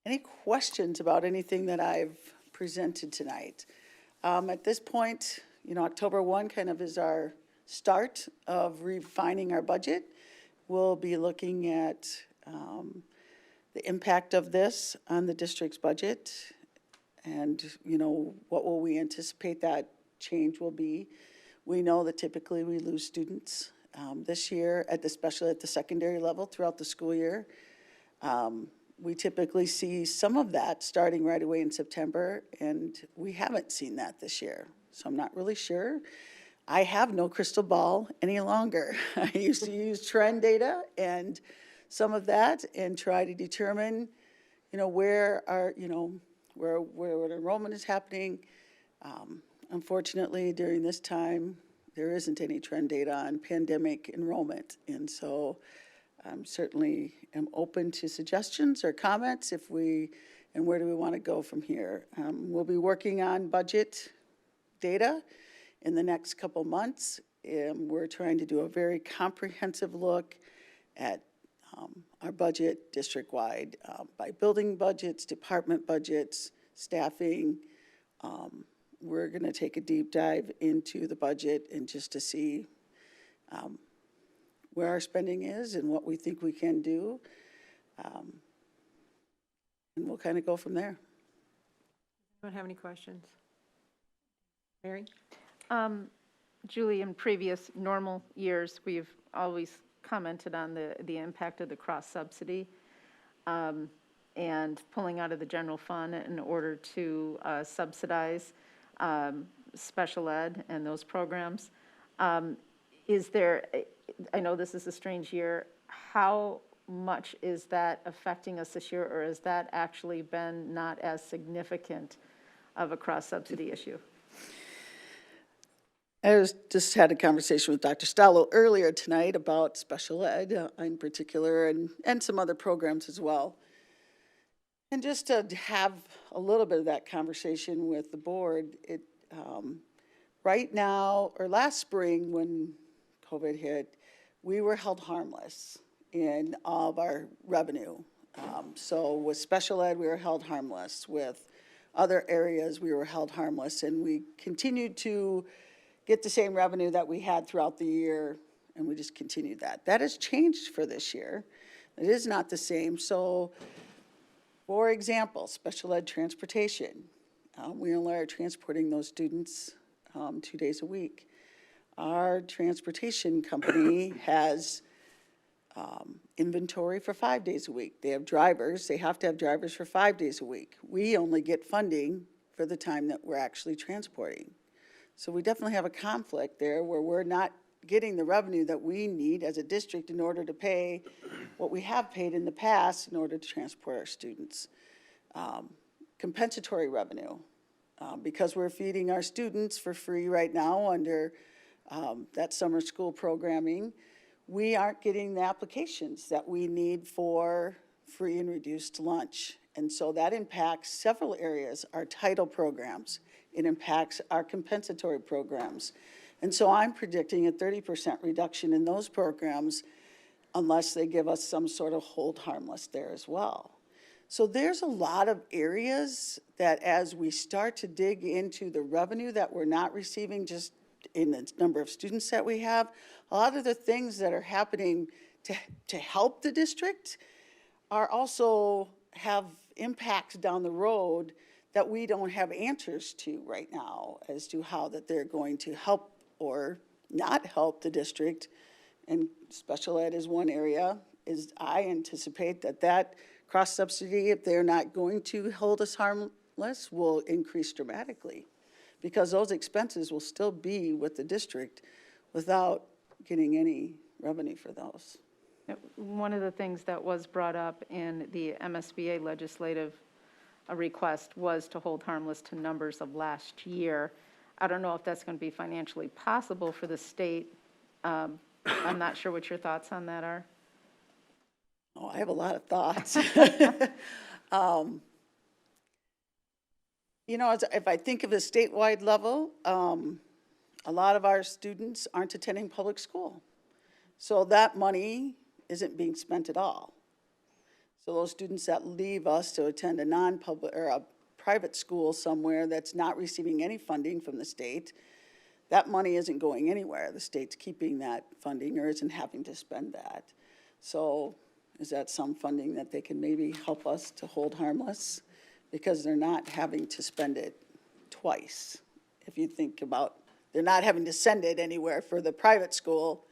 Any questions about anything that I've presented tonight? At this point, October 1 kind of is our start of refining our budget. We'll be looking at the impact of this on the district's budget, and, you know, what will we anticipate that change will be. We know that typically we lose students this year, especially at the secondary level throughout the school year. We typically see some of that starting right away in September, and we haven't seen that this year. So I'm not really sure. I have no crystal ball any longer. I used to use trend data and some of that and try to determine, you know, where enrollment is happening. Unfortunately, during this time, there isn't any trend data on pandemic enrollment. And so I'm certainly am open to suggestions or comments and where do we want to go from here. We'll be working on budget data in the next couple months. We're trying to do a very comprehensive look at our budget district-wide by building budgets, department budgets, staffing. We're going to take a deep dive into the budget and just to see where our spending is and what we think we can do. And we'll kind of go from there. Anyone have any questions? Mary? Julie, in previous normal years, we've always commented on the impact of the cross-subsidy and pulling out of the general fund in order to subsidize special ed and those programs. Is there, I know this is a strange year, how much is that affecting us this year, or has that actually been not as significant of a cross-subsidy issue? I just had a conversation with Dr. Stallo earlier tonight about special ed in particular and some other programs as well. And just to have a little bit of that conversation with the board, right now, or last spring when COVID hit, we were held harmless in all of our revenue. So with special ed, we were held harmless. With other areas, we were held harmless, and we continued to get the same revenue that we had throughout the year, and we just continued that. That has changed for this year. It is not the same. So, for example, special ed transportation. We only are transporting those students 2 days a week. Our transportation company has inventory for 5 days a week. They have drivers. They have to have drivers for 5 days a week. We only get funding for the time that we're actually transporting. So we definitely have a conflict there where we're not getting the revenue that we need as a district in order to pay what we have paid in the past in order to transport our students. Compensatory revenue, because we're feeding our students for free right now under that summer school programming, we aren't getting the applications that we need for free and reduced lunch. And so that impacts several areas, our title programs. It impacts our compensatory programs. And so I'm predicting a 30% reduction in those programs unless they give us some sort of hold harmless there as well. So there's a lot of areas that as we start to dig into the revenue that we're not receiving just in the number of students that we have, a lot of the things that are happening to help the district are also have impacts down the road that we don't have answers to right now as to how that they're going to help or not help the district. And special ed is one area. I anticipate that cross-subsidy, if they're not going to hold us harmless, will increase dramatically because those expenses will still be with the district without getting any revenue for those. One of the things that was brought up in the MSBA legislative request was to hold harmless to numbers of last year. I don't know if that's going to be financially possible for the state. I'm not sure what your thoughts on that are. Oh, I have a lot of thoughts. You know, if I think of a statewide level, a lot of our students aren't attending public school. So that money isn't being spent at all. So those students that leave us to attend a non-public or a private school somewhere that's not receiving any funding from the state, that money isn't going anywhere. The state's keeping that funding or isn't having to spend that. So is that some funding that they can maybe help us to hold harmless? Because they're not having to spend it twice. If you think about, they're not having to send it anywhere for the private school,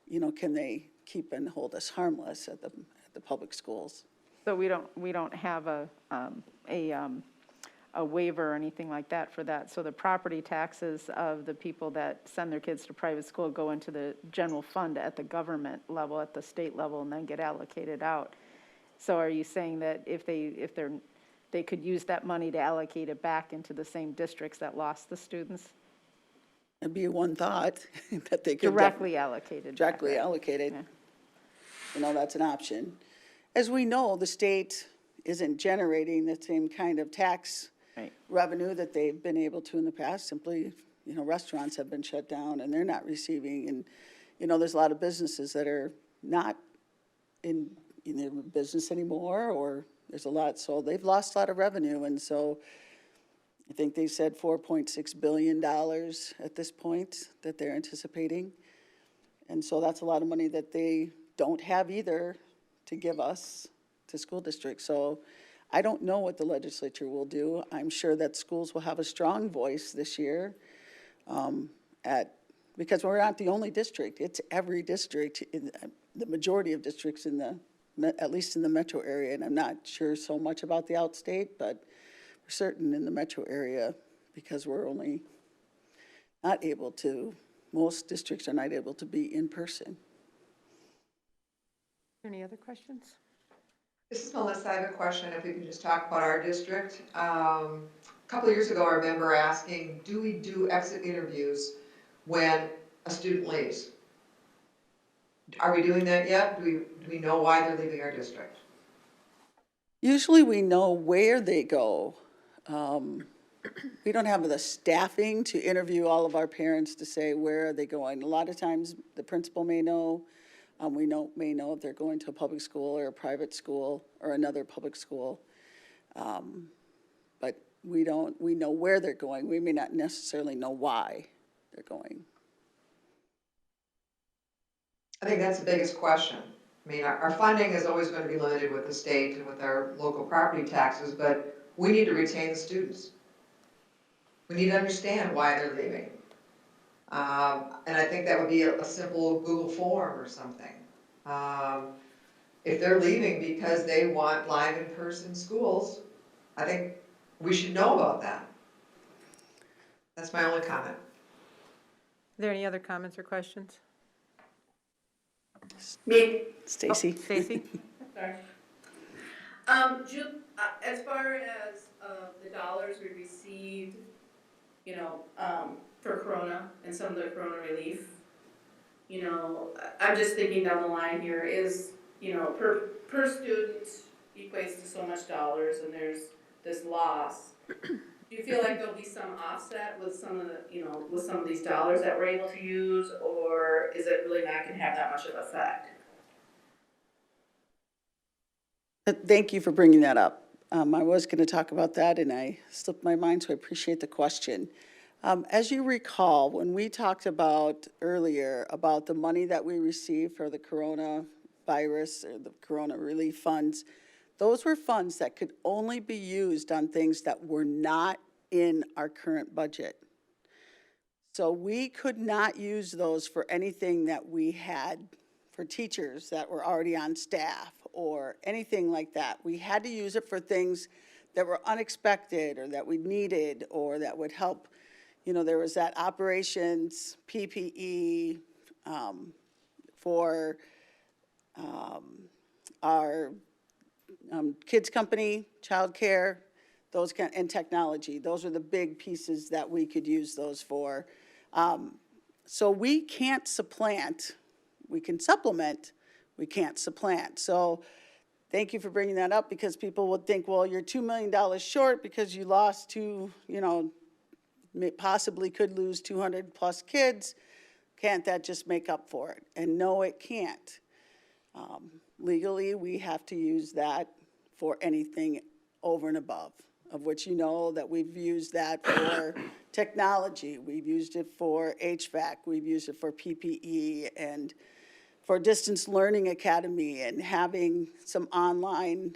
you know, can they keep and hold us harmless at the public schools? So we don't have a waiver or anything like that for that. So the property taxes of the people that send their kids to private school go into the general fund at the government level, at the state level, and then get allocated out. So are you saying that if they could use that money to allocate it back into the same districts that lost the students? It'd be one thought that they could. Directly allocated. Directly back, right? allocated. Yeah. You know, that's an option. As we know, the state isn't generating the same kind of tax revenue that they've been able to in the past. Simply, you know, restaurants have been shut down and they're not receiving. And, you know, there's a lot of businesses that are not in their business anymore, or there's a lot, so they've lost a lot of revenue. And so I think they said $4.6 billion at this point that they're anticipating. And so that's a lot of money that they don't have either to give us to school districts. So I don't know what the legislature will do. I'm sure that schools will have a strong voice this year because we're not the only district. It's every district, the majority of districts at least in the metro area. And I'm not sure so much about the outstate, but we're certain in the metro area because we're only not able to, most districts are not able to be in person. Any other questions? This is Melissa. I have a question, if we can just talk about our district. A couple of years ago, I remember asking, do we do exit interviews when a student leaves? Are we doing that yet? Do we know why they're leaving our district? Usually we know where they go. We don't have the staffing to interview all of our parents to say where are they going. A lot of times the principal may know. We may know if they're going to a public school or a private school or another public school. But we know where they're going. We may not necessarily know why they're going. I think that's the biggest question. I mean, our funding is always going to be limited with the state and with our local property taxes, but we need to retain the students. We need to understand why they're leaving. And I think that would be a simple Google form or something. If they're leaving because they want live in-person schools, I think we should know about that. That's my only comment. Are there any other comments or questions? Me. Stacy. Stacy? Sorry. As far as the dollars we received, you know, for Corona and some of the Corona relief, you know, I'm just thinking down the line here is, you know, per student equates to so much dollars and there's this loss. Do you feel like there'll be some offset with some of the, you know, with some of these dollars that we're able to use, or is it really not gonna have that much of an effect? Thank you for bringing that up. I was going to talk about that and I slipped my mind, so I appreciate the question. As you recall, when we talked about earlier about the money that we received for the coronavirus or the corona relief funds, those were funds that could only be used on things that were not in our current budget. So we could not use those for anything that we had for teachers that were already on staff or anything like that. We had to use it for things that were unexpected or that we needed or that would help. You know, there was that operations PPE for our kids company, childcare, those kind, and technology. Those are the big pieces that we could use those for. So we can't supplant. We can supplement, we can't supplant. So thank you for bringing that up, because people would think, well, you're $2 million short because you lost two, you know, possibly could lose 200 plus kids. Can't that just make up for it? And no, it can't. Legally, we have to use that for anything over and above. of which you know that we've used that for technology. We've used it for HVAC. We've used it for PPE and for Distance Learning Academy and having some online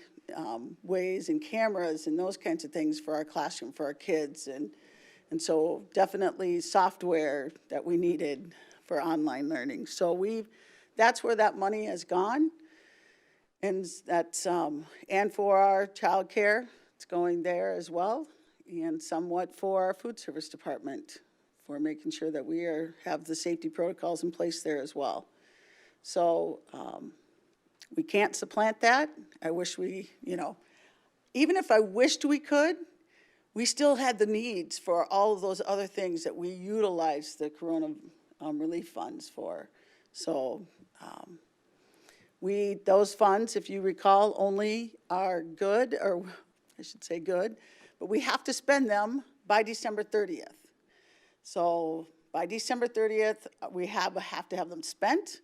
ways and cameras and those kinds of things for our classroom, for our kids. And so definitely software that we needed for online learning. So that's where that money has gone. And that's, and for our childcare, it's going there as well. And somewhat for our food service department, for making sure that we have the safety protocols in place there as well. So we can't supplant that. I wish we, even if I wished we could, we still had the needs for all of those other things that we utilized the Corona relief funds for. So those funds, if you recall, only are good, or I should say good, but we have to spend them by December 30th. So by December 30th, we have to have them spent.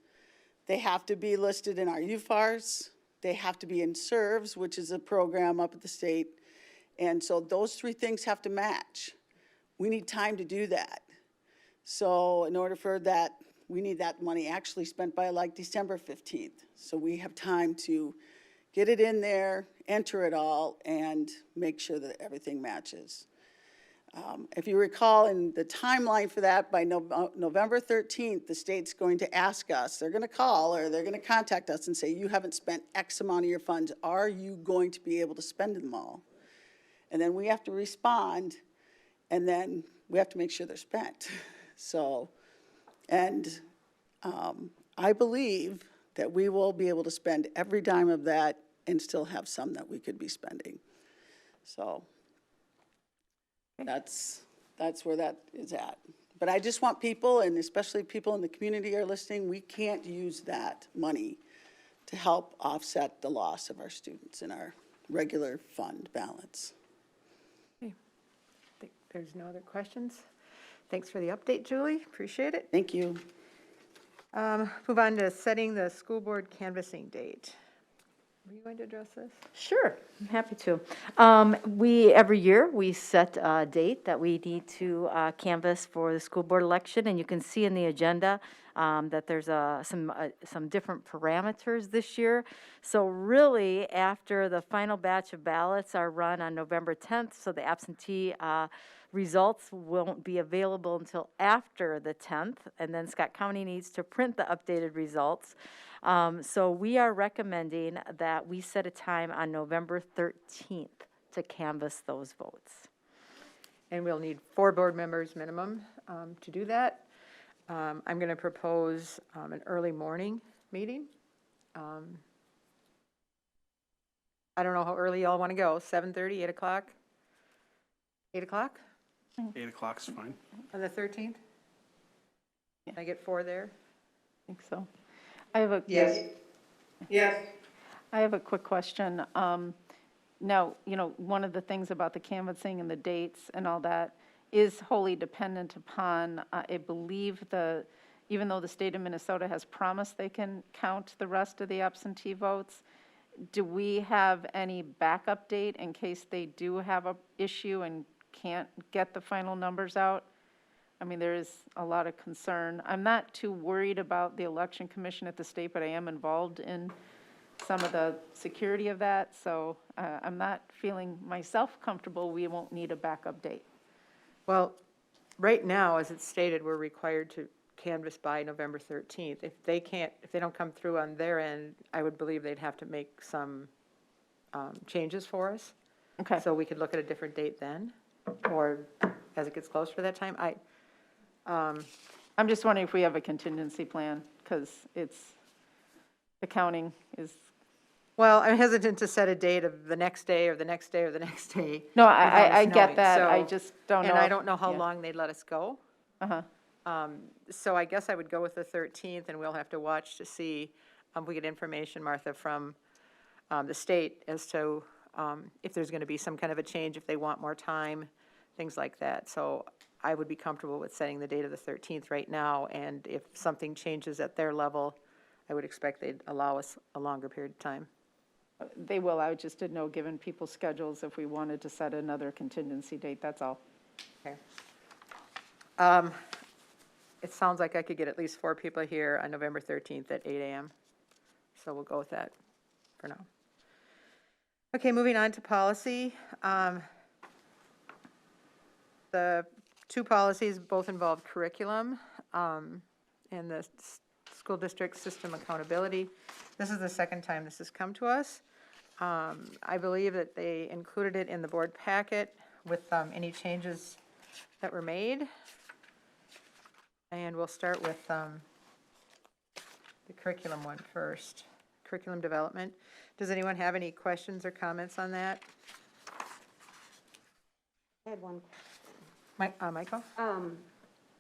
They have to be listed in our UFARs. They have to be in SERVS, which is a program up at the state. And so those three things have to match. We need time to do that. So in order for that, we need that money actually spent by like December 15th. So we have time to get it in there, enter it all, and make sure that everything matches. If you recall, in the timeline for that, by November 13th, the state's going to ask us, they're going to call or they're going to contact us and say, you haven't spent X amount of your funds. Are you going to be able to spend them all? And then we have to respond, and then we have to make sure they're spent. So, and I believe that we will be able to spend every dime of that and still have some that we could be spending. So that's where that is at. But I just want people, and especially people in the community are listening, we can't use that money to help offset the loss of our students in our regular fund balance. Okay. I think there's no other questions. Thanks for the update, Julie. Appreciate it. Thank you. Move on to setting the school board canvassing date. Are you going to address this? Sure, I'm happy to. Every year, we set a date that we need to canvass for the school board election, and you can see in the agenda that there's some different parameters this year. So really, after the final batch of ballots are run on November 10th, so the absentee results won't be available until after the 10th, and then Scott County needs to print the updated results. So we are recommending that we set a time on November 13th to canvass those votes. And we'll need 4 board members minimum to do that. I'm going to propose an early morning meeting. I don't know how early y'all want to go, 7:30, 8 o'clock? 8 o'clock 8 o'clock's fine. on the 13th? Can I get 4 there? I think so. I have a Yes. Yes. I have a quick question. Now, one of the things about the canvassing and the dates and all that is wholly dependent upon, I believe even though the state of Minnesota has promised they can count the rest of the absentee votes, do we have any backup date in case they do have an issue and can't get the final numbers out? I mean, there is a lot of concern. I'm not too worried about the election commission at the state, but I am involved in some of the security of that, so I'm not feeling myself comfortable we won't need a backup date. Well, right now, as it's stated, we're required to canvass by November 13th. If they don't come through on their end, I would believe they'd have to make some changes for us. Okay. So we could look at a different date then, or as it gets closer to that time. I'm just wondering if we have a contingency plan, because the counting is. Well, I'm hesitant to set a date of the next day or the next day or the next day. No, without us I get knowing. that. So- I just don't know. And I if- don't know how yeah. long they'd let us go. Uh-huh. So I guess I would go with the 13th, and we'll have to watch to see if we get information, Martha, from the state as to if there's going to be some kind of a change, if they want more time, things like that. So I would be comfortable with setting the date of the 13th right now, and if something changes at their level, I would expect they'd allow us a longer period of time. They will, I just didn't know, given people's schedules, if we wanted to set another contingency date, that's all. Okay. It sounds like I could get at least 4 people here on November 13th at 8 a.m. So we'll go with that for now. Okay, moving on to policy. The 2 policies both involve curriculum and the school district system accountability. This is the second time this has come to us. I believe that they included it in the board packet with any changes that were made. And we'll start with the curriculum one first, curriculum development. Does anyone have any questions or comments on that? I had one. Michael?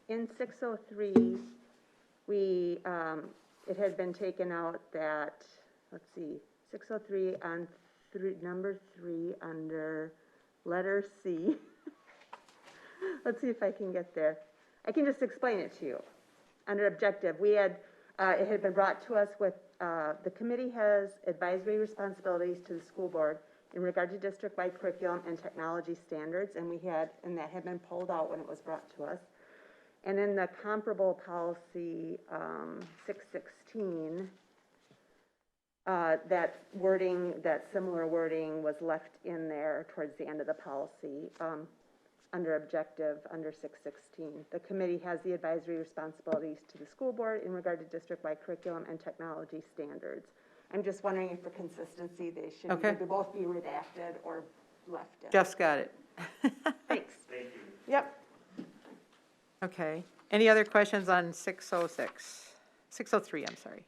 In 603, we, it had been taken out that, let's see, 603 on number 3 under letter C. Let's see if I can get there. I can just explain it to you. Under objective, we had, it had been brought to us with, the committee has advisory responsibilities to the school board in regard to district-wide curriculum and technology standards, and and that had been pulled out when it was brought to us. And in the comparable policy, 616, that wording, that similar wording was left in there towards the end of the policy, under objective, under 616. The committee has the advisory responsibilities to the school board in regard to district-wide curriculum and technology standards. I'm just wondering if for consistency, they should either both be redacted or left in. Just got it. Thanks. Thank you. Yep. Okay. Any other questions on 606? 603, I'm sorry.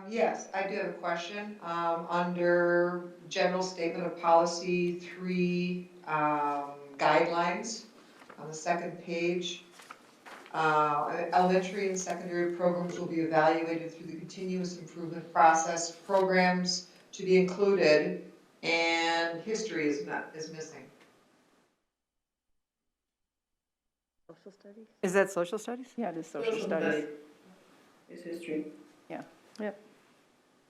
Yes, I do have a question. Under general statement of policy 3, guidelines, on the second page, elementary and secondary programs will be evaluated through the continuous improvement process. Programs to be included, and history is missing. Social studies? Is that social studies? Yeah, it is social studies. Is history. Yeah. Yep.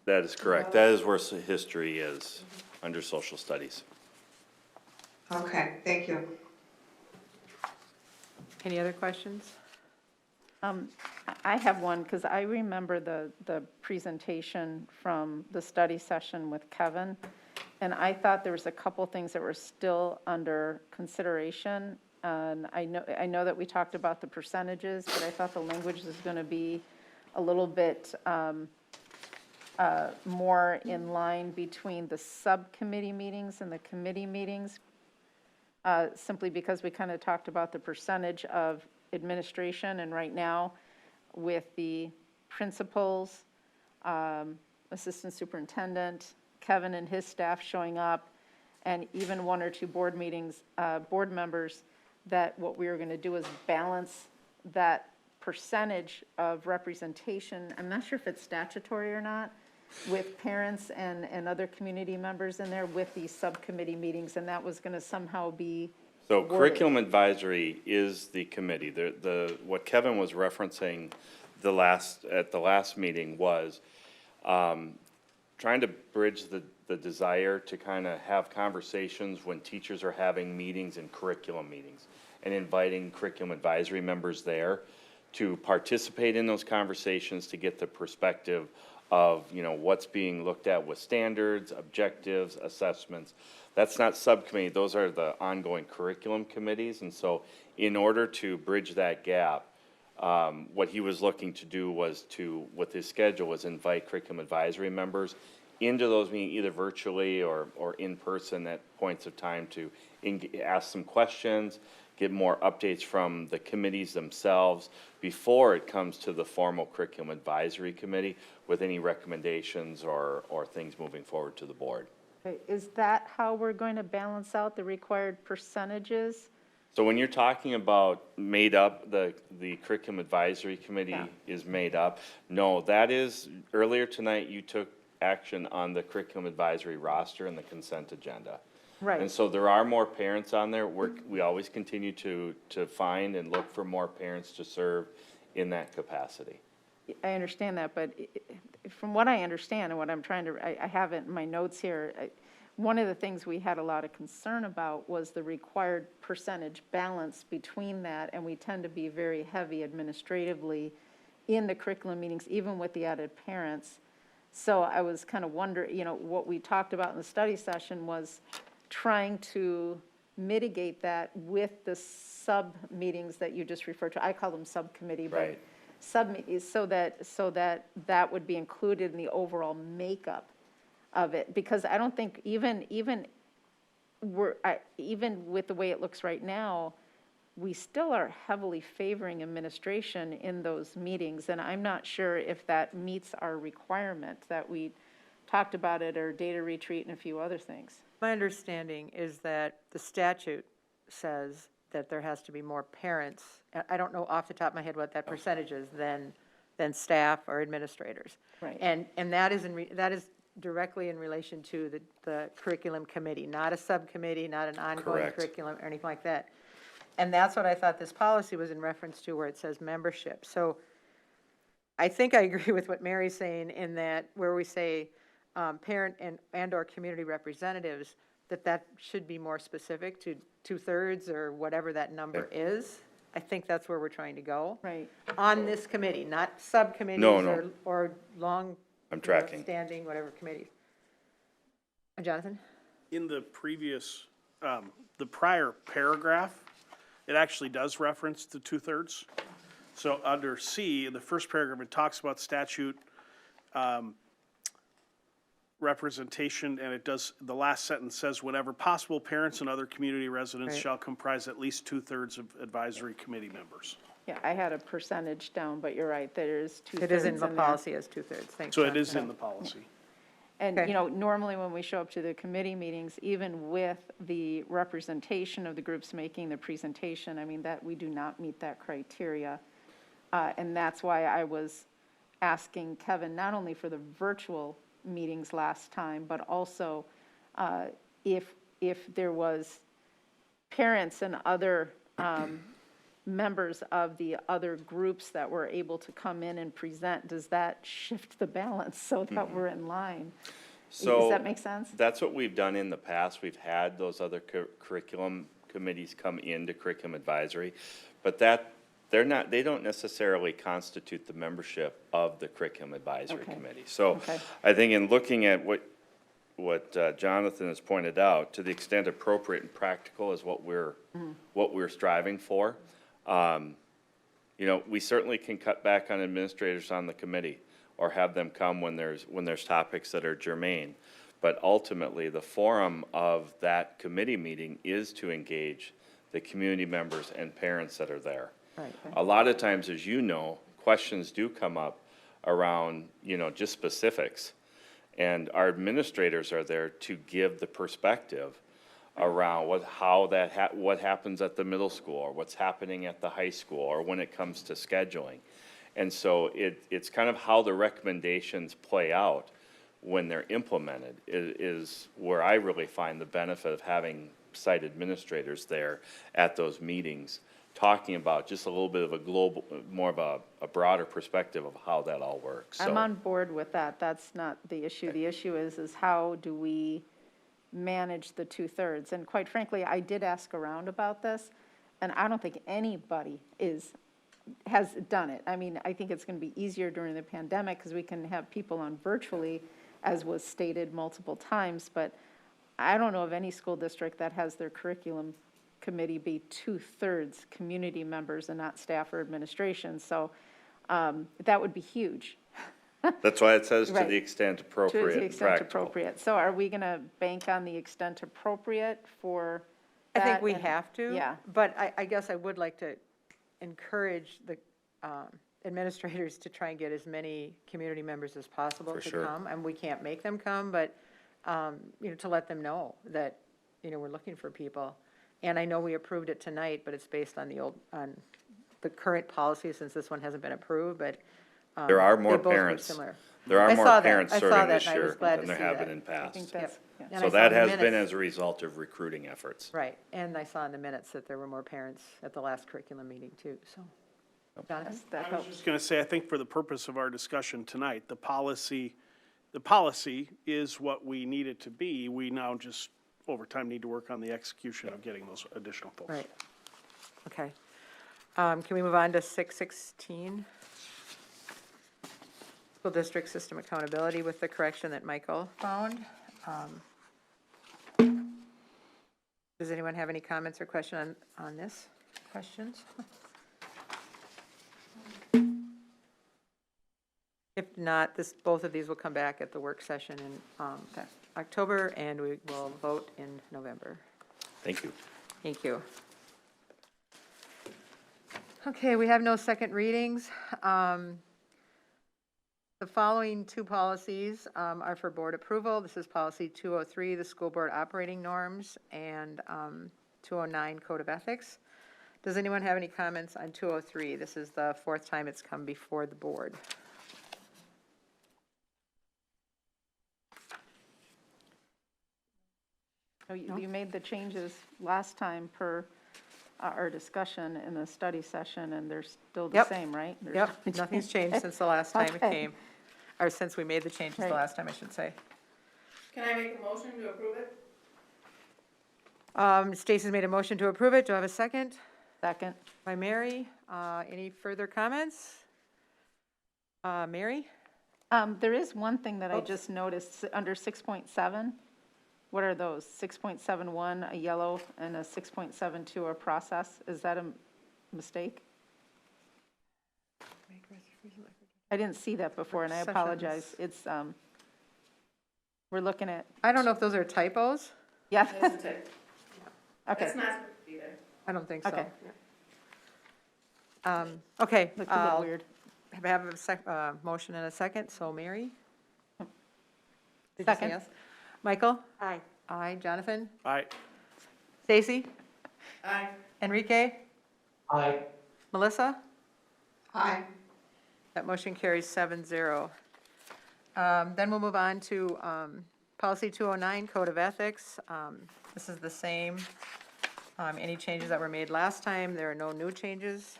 That is correct. That is where history is, under social studies. Okay, thank you. Any other questions? I have one, because I remember the presentation from the study session with Kevin, and I thought there was a couple things that were still under consideration. And I know that we talked about the percentages, but I thought the language was going to be a little bit more in line between the subcommittee meetings and the committee meetings, simply because we kind of talked about the percentage of administration, and right now with the principals, assistant superintendent, Kevin and his staff showing up, and even 1 or 2 board meetings, board members, that what we were going to do is balance that percentage of representation. I'm not sure if it's statutory or not, with parents and other community members in there with these subcommittee meetings, and that was going to somehow be So worded. curriculum advisory is the committee. What Kevin was referencing at the last meeting was trying to bridge the desire to kind of have conversations when teachers are having meetings and curriculum meetings, and inviting curriculum advisory members there to participate in those conversations, to get the perspective of, what's being looked at with standards, objectives, assessments. That's not subcommittee, those are the ongoing curriculum committees. And so in order to bridge that gap, what he was looking to do was with his schedule, was invite curriculum advisory members into those meetings, either virtually or in person at points of time, to ask some questions, get more updates from the committees themselves before it comes to the formal curriculum advisory committee with any recommendations or things moving forward to the board. Okay, is that how we're going to balance out the required percentages? So when you're talking about made up, the curriculum advisory committee is made up, no, that is, earlier tonight you took action on the curriculum advisory roster and the consent agenda. Right. And so there are more parents on there. We always continue to find and look for more parents to serve in that capacity. I understand that, but from what I understand and what I'm trying to, I have it in my notes here, one of the things we had a lot of concern about was the required percentage balance between that, and we tend to be very heavy administratively in the curriculum meetings, even with the added parents. So I was kind of wondering, what we talked about in the study session was trying to mitigate that with the sub-meetings that you just referred to. I call them subcommittee, but Right. sub-meetings, so that would be included in the overall makeup of it. Because I don't think even with the way it looks right now, we still are heavily favoring administration in those meetings, and I'm not sure if that meets our requirement that we talked about at our data retreat and a few other things. My understanding is that the statute says that there has to be more parents, I don't know off the top of my head what that percentage is, than staff or administrators. Right. And that is directly in relation to the curriculum committee, not a subcommittee, not an ongoing Correct. curriculum or anything like that. And that's what I thought this policy was in reference to, where it says membership. So I think I agree with what Mary's saying in that where we say parent and or community representatives, that should be more specific to 2/3 or whatever that number is. I think that's where we're trying to go. Right. On this committee, not subcommittees No. or long. I'm tracking. Standing, whatever committees. Jonathan? In the previous, the prior paragraph, it actually does reference the 2/3. So under C, in the first paragraph, it talks about statute representation, and it does, the last sentence says, whenever possible, parents and other community residents Right. shall comprise at least 2/3 of advisory committee members. Yeah, I had a percentage down, but you're right, there is 2/3 It is in the there. policy as 2/3, thanks. So it Jonathan. is in the policy. And, Okay. normally when we show up to the committee meetings, even with the representation of the groups making the presentation, I mean, that, we do not meet that criteria. And that's why I was asking Kevin, not only for the virtual meetings last time, but also if there was parents and other members of the other groups that were able to come in and present, does that shift the balance so that we're in line? So Does that make sense? That's what we've done in the past. We've had those other curriculum committees come into curriculum advisory, but they don't necessarily constitute the membership of the curriculum advisory Okay. committee. So Okay. I think in looking at what Jonathan has pointed out, to the extent appropriate and practical is what we're striving for. We certainly can cut back on administrators on the committee or have them come when there's topics that are germane. But ultimately, the forum of that committee meeting is to engage the community members and parents that are there. Right. A lot of times, as you know, questions do come up around, just specifics. And our administrators are there to give the perspective around what happens at the middle school, or what's happening at the high school, or when it comes to scheduling. And so it's kind of how the recommendations play out when they're implemented is where I really find the benefit of having site administrators there at those meetings, talking about just a little bit of a global, more of a broader perspective of how that all works. I'm So on board with that. That's not the issue. The issue is how do we manage the 2/3? And quite frankly, I did ask around about this, and I don't think anybody has done it. I mean, I think it's going to be easier during the pandemic because we can have people on virtually, as was stated multiple times, but I don't know of any school district that has their curriculum committee be 2/3 community members and not staff or administration. So that would be huge. that's why it says to Right. the extent To appropriate the and extent practical. appropriate. So are we going to bank on the extent appropriate for I that? think we And- have to. Yeah. But I guess I would like to encourage the administrators to try and get as many community members as possible For to sure. come. And we can't make them come, but, to let them know that, we're looking for people. And I know we approved it tonight, but it's based on on the current policy, since this one hasn't been approved, but There are they more both were parents. similar. There are I more saw that. parents I saw serving that, this and I was year glad than to there see have that. been in I past. think that's, yeah. And I So saw that in the has been minutes- as a result of recruiting efforts. Right, and I saw in the minutes that there were more parents at the last curriculum meeting too, so. Jonathan? That I was helps. just going to say, I think for the purpose of our discussion tonight, the policy is what we need it to be. We now just, over time, need to work on the execution of getting those additional folks. Right. Okay. Can we move on to 616? School district system accountability with the correction that Michael found. Does anyone have any comments or question on this? Questions? If not, both of these will come back at the work session in October, and we will vote in November. Thank you. Thank you. Okay, we have no second readings. The following two policies are for board approval. This is policy 203, the school board operating norms, and 209, code of ethics. Does anyone have any comments on 203? This is the fourth time it's come before the board. So you made the changes last time per our discussion in the study session, and they're still the Yep. same, right? There's Yep, no nothing's change. changed since the last time it Okay. came, or since we made the changes the Right. last time, I should say. Can I make a motion to approve it? Stacy's made a motion to approve it. Do I have a second? Second. By Mary. Any further comments? Mary? There is one thing that I Oops. just noticed, under 6.7. What are those? 6.71, a yellow, and a 6.72, a process. Is that a mistake? I didn't see that before, and I Sessions. apologize. It's, we're looking at, I don't know if those are typos. yeah. That's a type. Okay, That's not supposed to be there. I don't think so. okay. Okay, Looked a little weird. have a motion and a second, so Mary? Did you say Second. yes? Michael? Aye. Aye. Jonathan? Aye. Stacy? Aye. Enrique? Aye. Melissa? Aye. That motion carries 7-0. Then we'll move on to policy 209, code of ethics. This is the same. Any changes that were made last time, there are no new changes.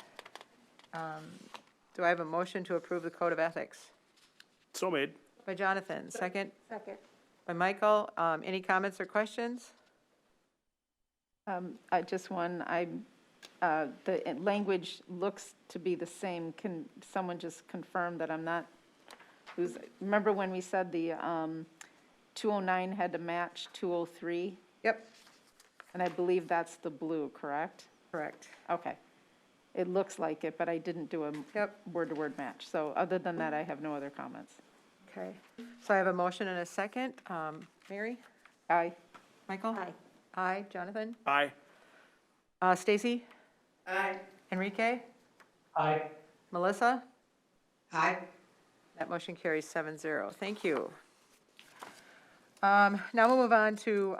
Do I have a motion to approve the code of ethics? So made. By Jonathan, second. Second. By Michael. Any comments or questions? I just the language looks to be the same. Can someone just confirm that I'm not, remember when we said the 209 had to match 203? Yep, And I believe that's the blue, correct? correct. Okay. It looks like it, but I didn't do a Yep. word-to-word match. So other than that, I have no other comments. Okay. So I have a motion and a second. Mary? Aye. Michael? Aye. Aye. Jonathan? Aye. Stacy? Aye. Enrique? Aye. Melissa? Aye. That motion carries 7-0. Thank you. Now we'll move on to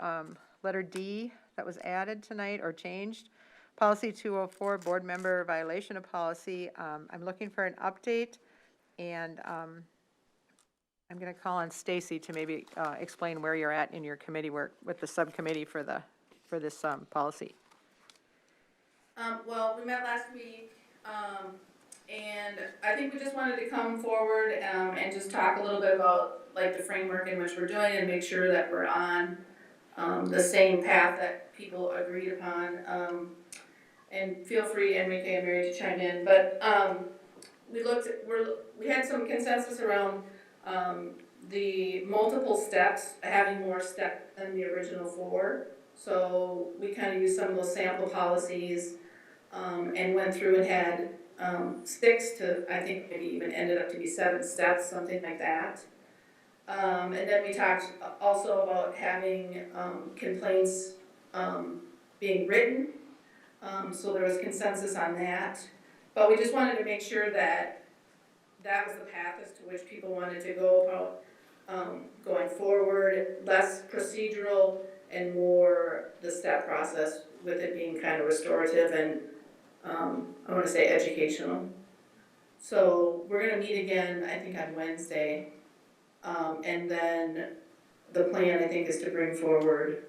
letter D that was added tonight or changed. Policy 204, board member violation of policy. I'm looking for an update, and I'm going to call on Stacy to maybe explain where you're at in your committee work with the subcommittee for this policy. Well, we met last week, and I think we just wanted to come forward, and just talk a little bit about, like, the framework in which we're doing and make sure that we're on, the same path that people agreed upon. And feel free, Enrique and Mary, to chime in, but, we had some consensus around, the multiple steps, having more steps than the original 4. So we kind of used some of those sample policies, and went through and had 6 to, I think maybe even ended up to be 7 steps, something like that. And then we talked also about having complaints being written, so there was consensus on that. But we just wanted to make sure that that was the path as to which people wanted to go about going forward, less procedural and more the step process, with it being kind of restorative and I want to say educational. So we're going to meet again, I think on Wednesday, and then the plan, I think, is to bring forward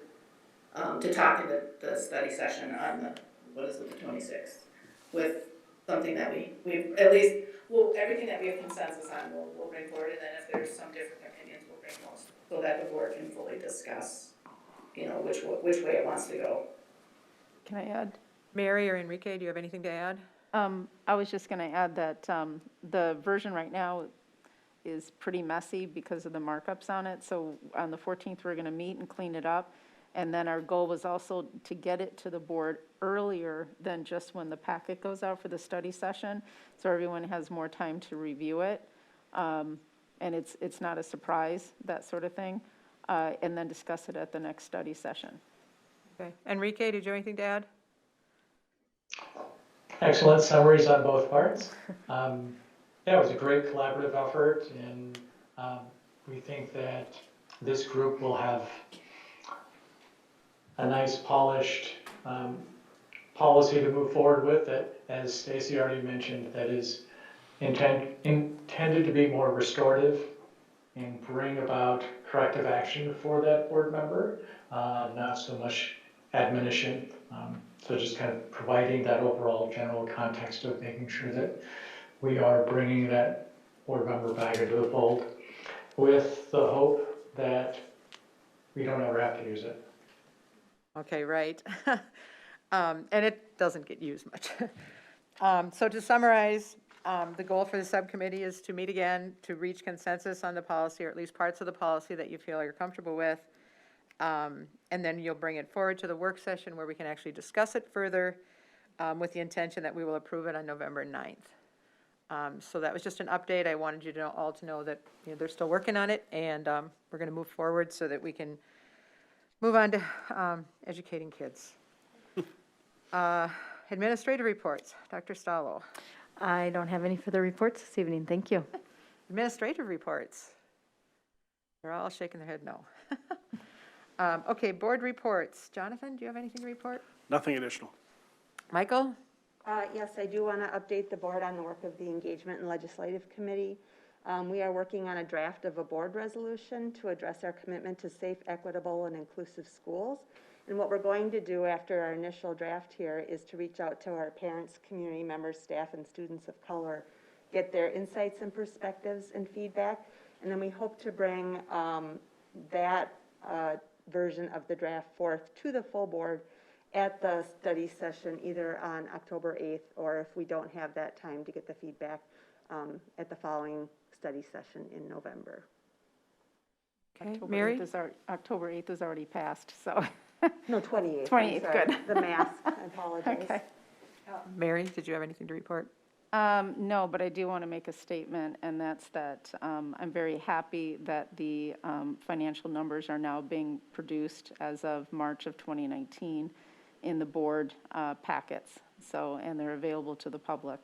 to talk in the study session on the 26th with something that we at least, well, everything that we have consensus on, we'll bring forward, and then if there's some different opinions, we'll bring those, so that the board can fully discuss, you know, which way it wants to go. Can I add? Mary or Enrique, do you have anything to add? I was just going to add that the version right now is pretty messy because of the markups on it. So on the 14th, we're going to meet and clean it up. And then our goal was also to get it to the board earlier than just when the packet goes out for the study session, so everyone has more time to review it. And it's not a surprise, that sort of thing. And then discuss it at the next study session. Okay. Enrique, did you have anything to add? Excellent summaries on both parts. Yeah, it was a great collaborative effort, and we think that this group will have a nice polished policy to move forward with that, as Stacy already mentioned, that is intended to be more restorative and bring about corrective action for that board member, not so much admonition. So just kind of providing that overall general context of making sure that we are bringing that board member back into the fold with the hope that we don't ever have to use it. Okay, right. And it doesn't get used much. So to summarize, the goal for the subcommittee is to meet again, to reach consensus on the policy, or at least parts of the policy that you feel you're comfortable with. And then you'll bring it forward to the work session where we can actually discuss it further, with the intention that we will approve it on November 9th. So that was just an update. I wanted you to all to know that, you know, they're still working on it, and we're going to move forward so that we can move on to educating kids. Administrative reports. Dr. Stallo. I don't have any further reports this evening. Thank you. Administrative reports. They're all shaking their head no. Okay, board reports. Jonathan, do you have anything to report? Nothing additional. Michael? Yes, I do want to update the board on the work of the Engagement and Legislative Committee. We are working on a draft of a board resolution to address our commitment to safe, equitable, and inclusive schools. And what we're going to do after our initial draft here is to reach out to our parents, community members, staff, and students of color, get their insights and perspectives and feedback. And then we hope to bring that version of the draft forth to the full board at the study session, either on October 8th, or if we don't have that time to get the feedback, at the following study session in November. Okay, October Mary? October 8th is already passed, so. No, 28th. 28th, I'm sorry. good. The mask, I apologize. Okay. Mary, did you have anything to report? No, but I do want to make a statement, and that's that I'm very happy that the financial numbers are now being produced as of March of 2019 in the board packets. So, and they're available to the public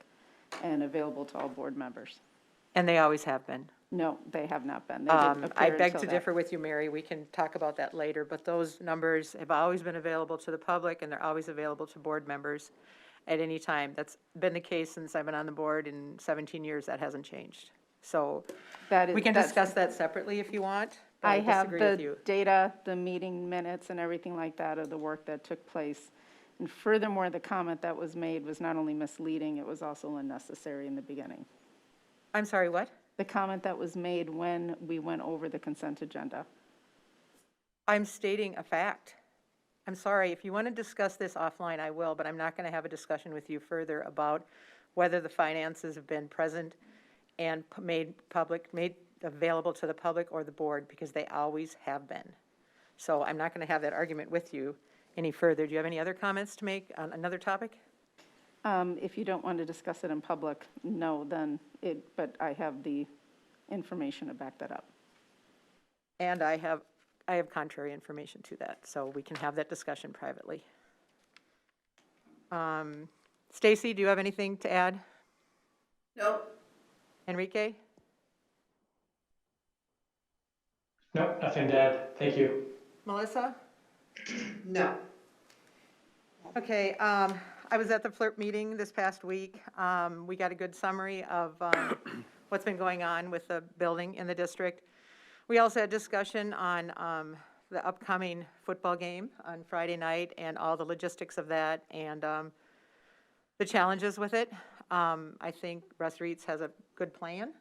and available to all board members. And they always have been. No, they have not been. They didn't I appear beg until to that. differ with you, Mary. We can talk about that later, but those numbers have always been available to the public, and they're always available to board members at any time. That's been the case since I've been on the board in 17 years. That hasn't changed. So we can discuss that separately if you want. But I have disagree with the you. data, the meeting minutes, and everything like that of the work that took place. And furthermore, the comment that was made was not only misleading, it was also unnecessary in the beginning. I'm sorry, what? The comment that was made when we went over the consent agenda. I'm stating a fact. I'm sorry, if you want to discuss this offline, I will, but I'm not going to have a discussion with you further about whether the finances have been present and made available to the public or the board, because they always have been. So I'm not going to have that argument with you any further. Do you have any other comments to make on another topic? If you don't want to discuss it in public, no, then but I have the information to back that up. And I have contrary information to that, so we can have that discussion privately. Stacy, do you have anything to add? No. Enrique? Nope, nothing to add. Thank you. Melissa? No. Okay, I was at the FLIRT meeting this past week. We got a good summary of what's been going on with the building in the district. We also had discussion on the upcoming football game on Friday night and all the logistics of that and the challenges with it. I think Russ Reitz has a good plan.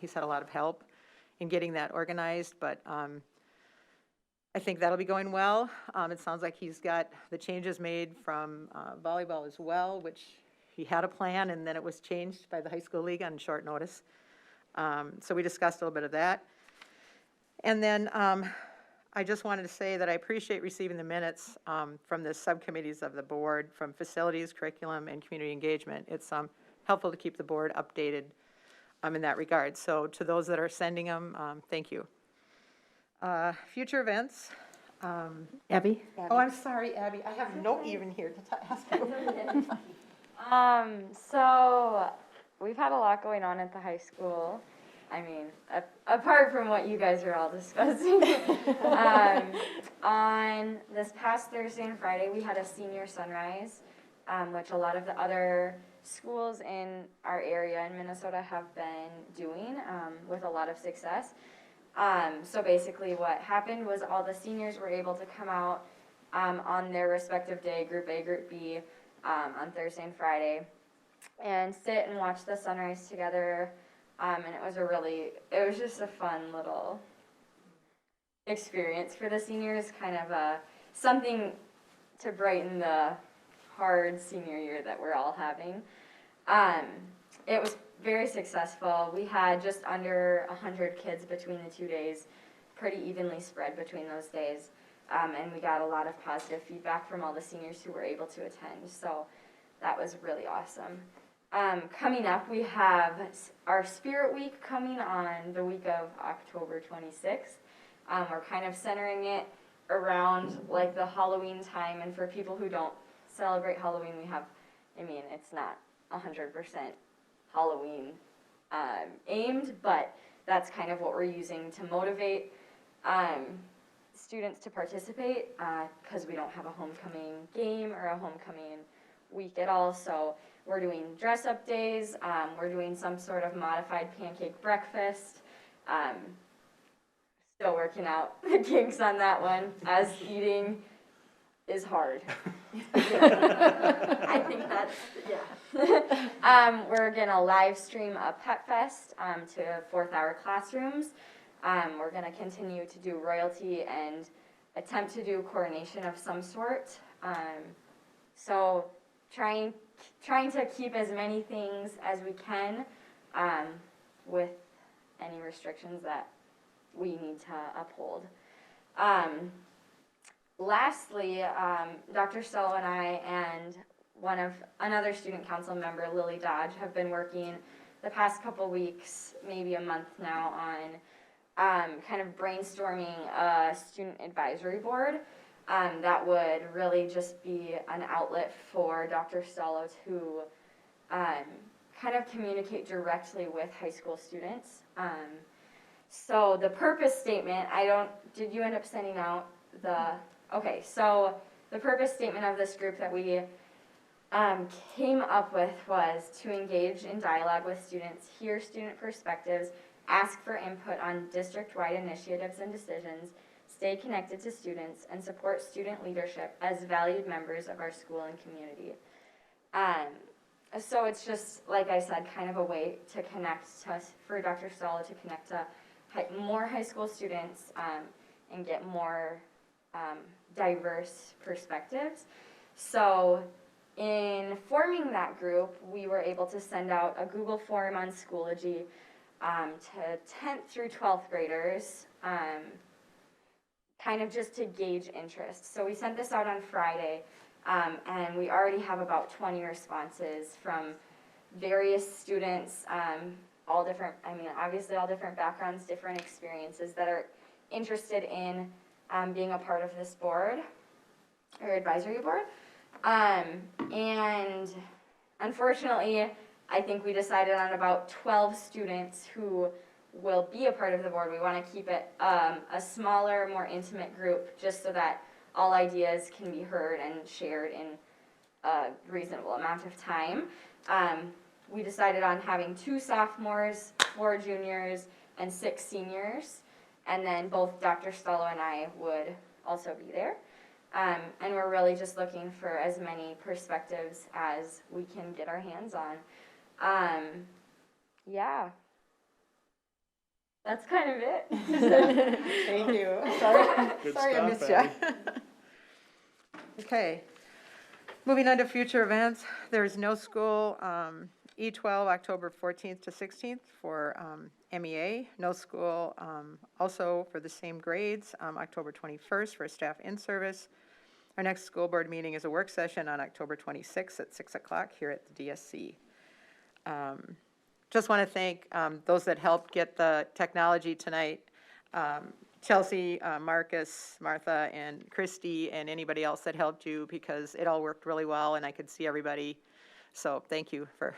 He's had a lot of help in getting that organized, but I think that'll be going well. It sounds like he's got the changes made from volleyball as well, which he had a plan, and then it was changed by the high school league on short notice. So we discussed a little bit of that. And then I just wanted to say that I appreciate receiving the minutes from the subcommittees of the board, from facilities, curriculum, and community engagement. It's helpful to keep the board updated in that regard. So to those that are sending them, thank you. Future events. Abby? Oh, I'm sorry, Abby. I have no even here to ask you. So we've had a lot going on at the high school. I mean, apart from what you guys are all discussing. On this past Thursday and Friday, we had a senior sunrise, which a lot of the other schools in our area in Minnesota have been doing with a lot of success. So basically what happened was all the seniors were able to come out on their respective day, Group A, Group B, on Thursday and Friday, and sit and watch the sunrise together. And it was just a fun little experience for the seniors, kind of something to brighten the hard senior year that we're all having. It was very successful. We had just under 100 kids between the 2 days, pretty evenly spread between those days. And we got a lot of positive feedback from all the seniors who were able to attend. So that was really awesome. Coming up, we have our Spirit Week coming on the week of October 26th. We're kind of centering it around like the Halloween time, and for people who don't celebrate Halloween, we have, it's not 100% Halloween aimed, but that's kind of what we're using to motivate students to participate, because we don't have a homecoming game or a homecoming week at all. So we're doing dress-up days, we're doing some sort of modified pancake breakfast. Still working out the kinks on that one, as eating is hard. I think that's, yeah. We're gonna live stream a Pet Fest to 4th hour classrooms. We're gonna continue to do royalty and attempt to do coordination of some sort. So trying to keep as many things as we can with any restrictions that we need to uphold. Lastly, Dr. Stoll and I and another student council member, Lily Dodge, have been working the past couple weeks, maybe a month now, on kind of brainstorming a student advisory board that would really just be an outlet for Dr. Stoll to kind of communicate directly with high school students. So the purpose statement, did you end up sending out okay, so the purpose statement of this group that we came up with was to engage in dialogue with students, hear student perspectives, ask for input on district-wide initiatives and decisions, stay connected to students, and support student leadership as valued members of our school and community. So it's just, like I said, kind of a way to connect for Dr. Stoll to connect to more high school students and get more diverse perspectives. So in forming that group, we were able to send out a Google form on Schoology to 10th through 12th graders, kind of just to gauge interest. So we sent this out on Friday, and we already have about 20 responses from various students, all different, obviously all different backgrounds, different experiences, that are interested in being a part of this board or advisory board. And unfortunately, I think we decided on about 12 students who will be a part of the board. We want to keep it a smaller, more intimate group, just so that all ideas can be heard and shared in a reasonable amount of time. We decided on having 2 sophomores, 4 juniors, and 6 seniors, and then both Dr. Stoll and I would also be there. And we're really just looking for as many perspectives as we can get our hands on. Yeah. That's kind of it. Thank you. Sorry, Good sorry I stuff, missed you. Abby. Okay. Moving on to future events, there's no school, E12, October 14th to 16th for MEA. No school also for the same grades, October 21st for staff in-service. Our next school board meeting is a work session on October 26th at 6 o'clock here at the DSC. Just want to thank those that helped get the technology tonight. Chelsea, Marcus, Martha, and Christy, and anybody else that helped you, because it all worked really well and I could see everybody. So thank you for,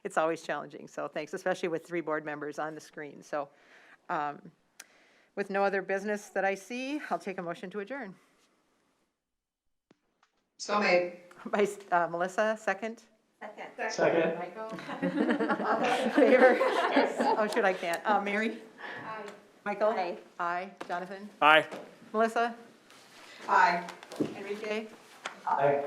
it's always challenging, so thanks, especially with 3 board members on the screen. So with no other business that I see, I'll take a motion to adjourn. So made. By Melissa, second? Second. Michael? All those in favor? Oh, shoot, I can't. Mary? Aye. Michael? Aye. Aye. Jonathan? Aye. Melissa? Aye. Enrique? Aye.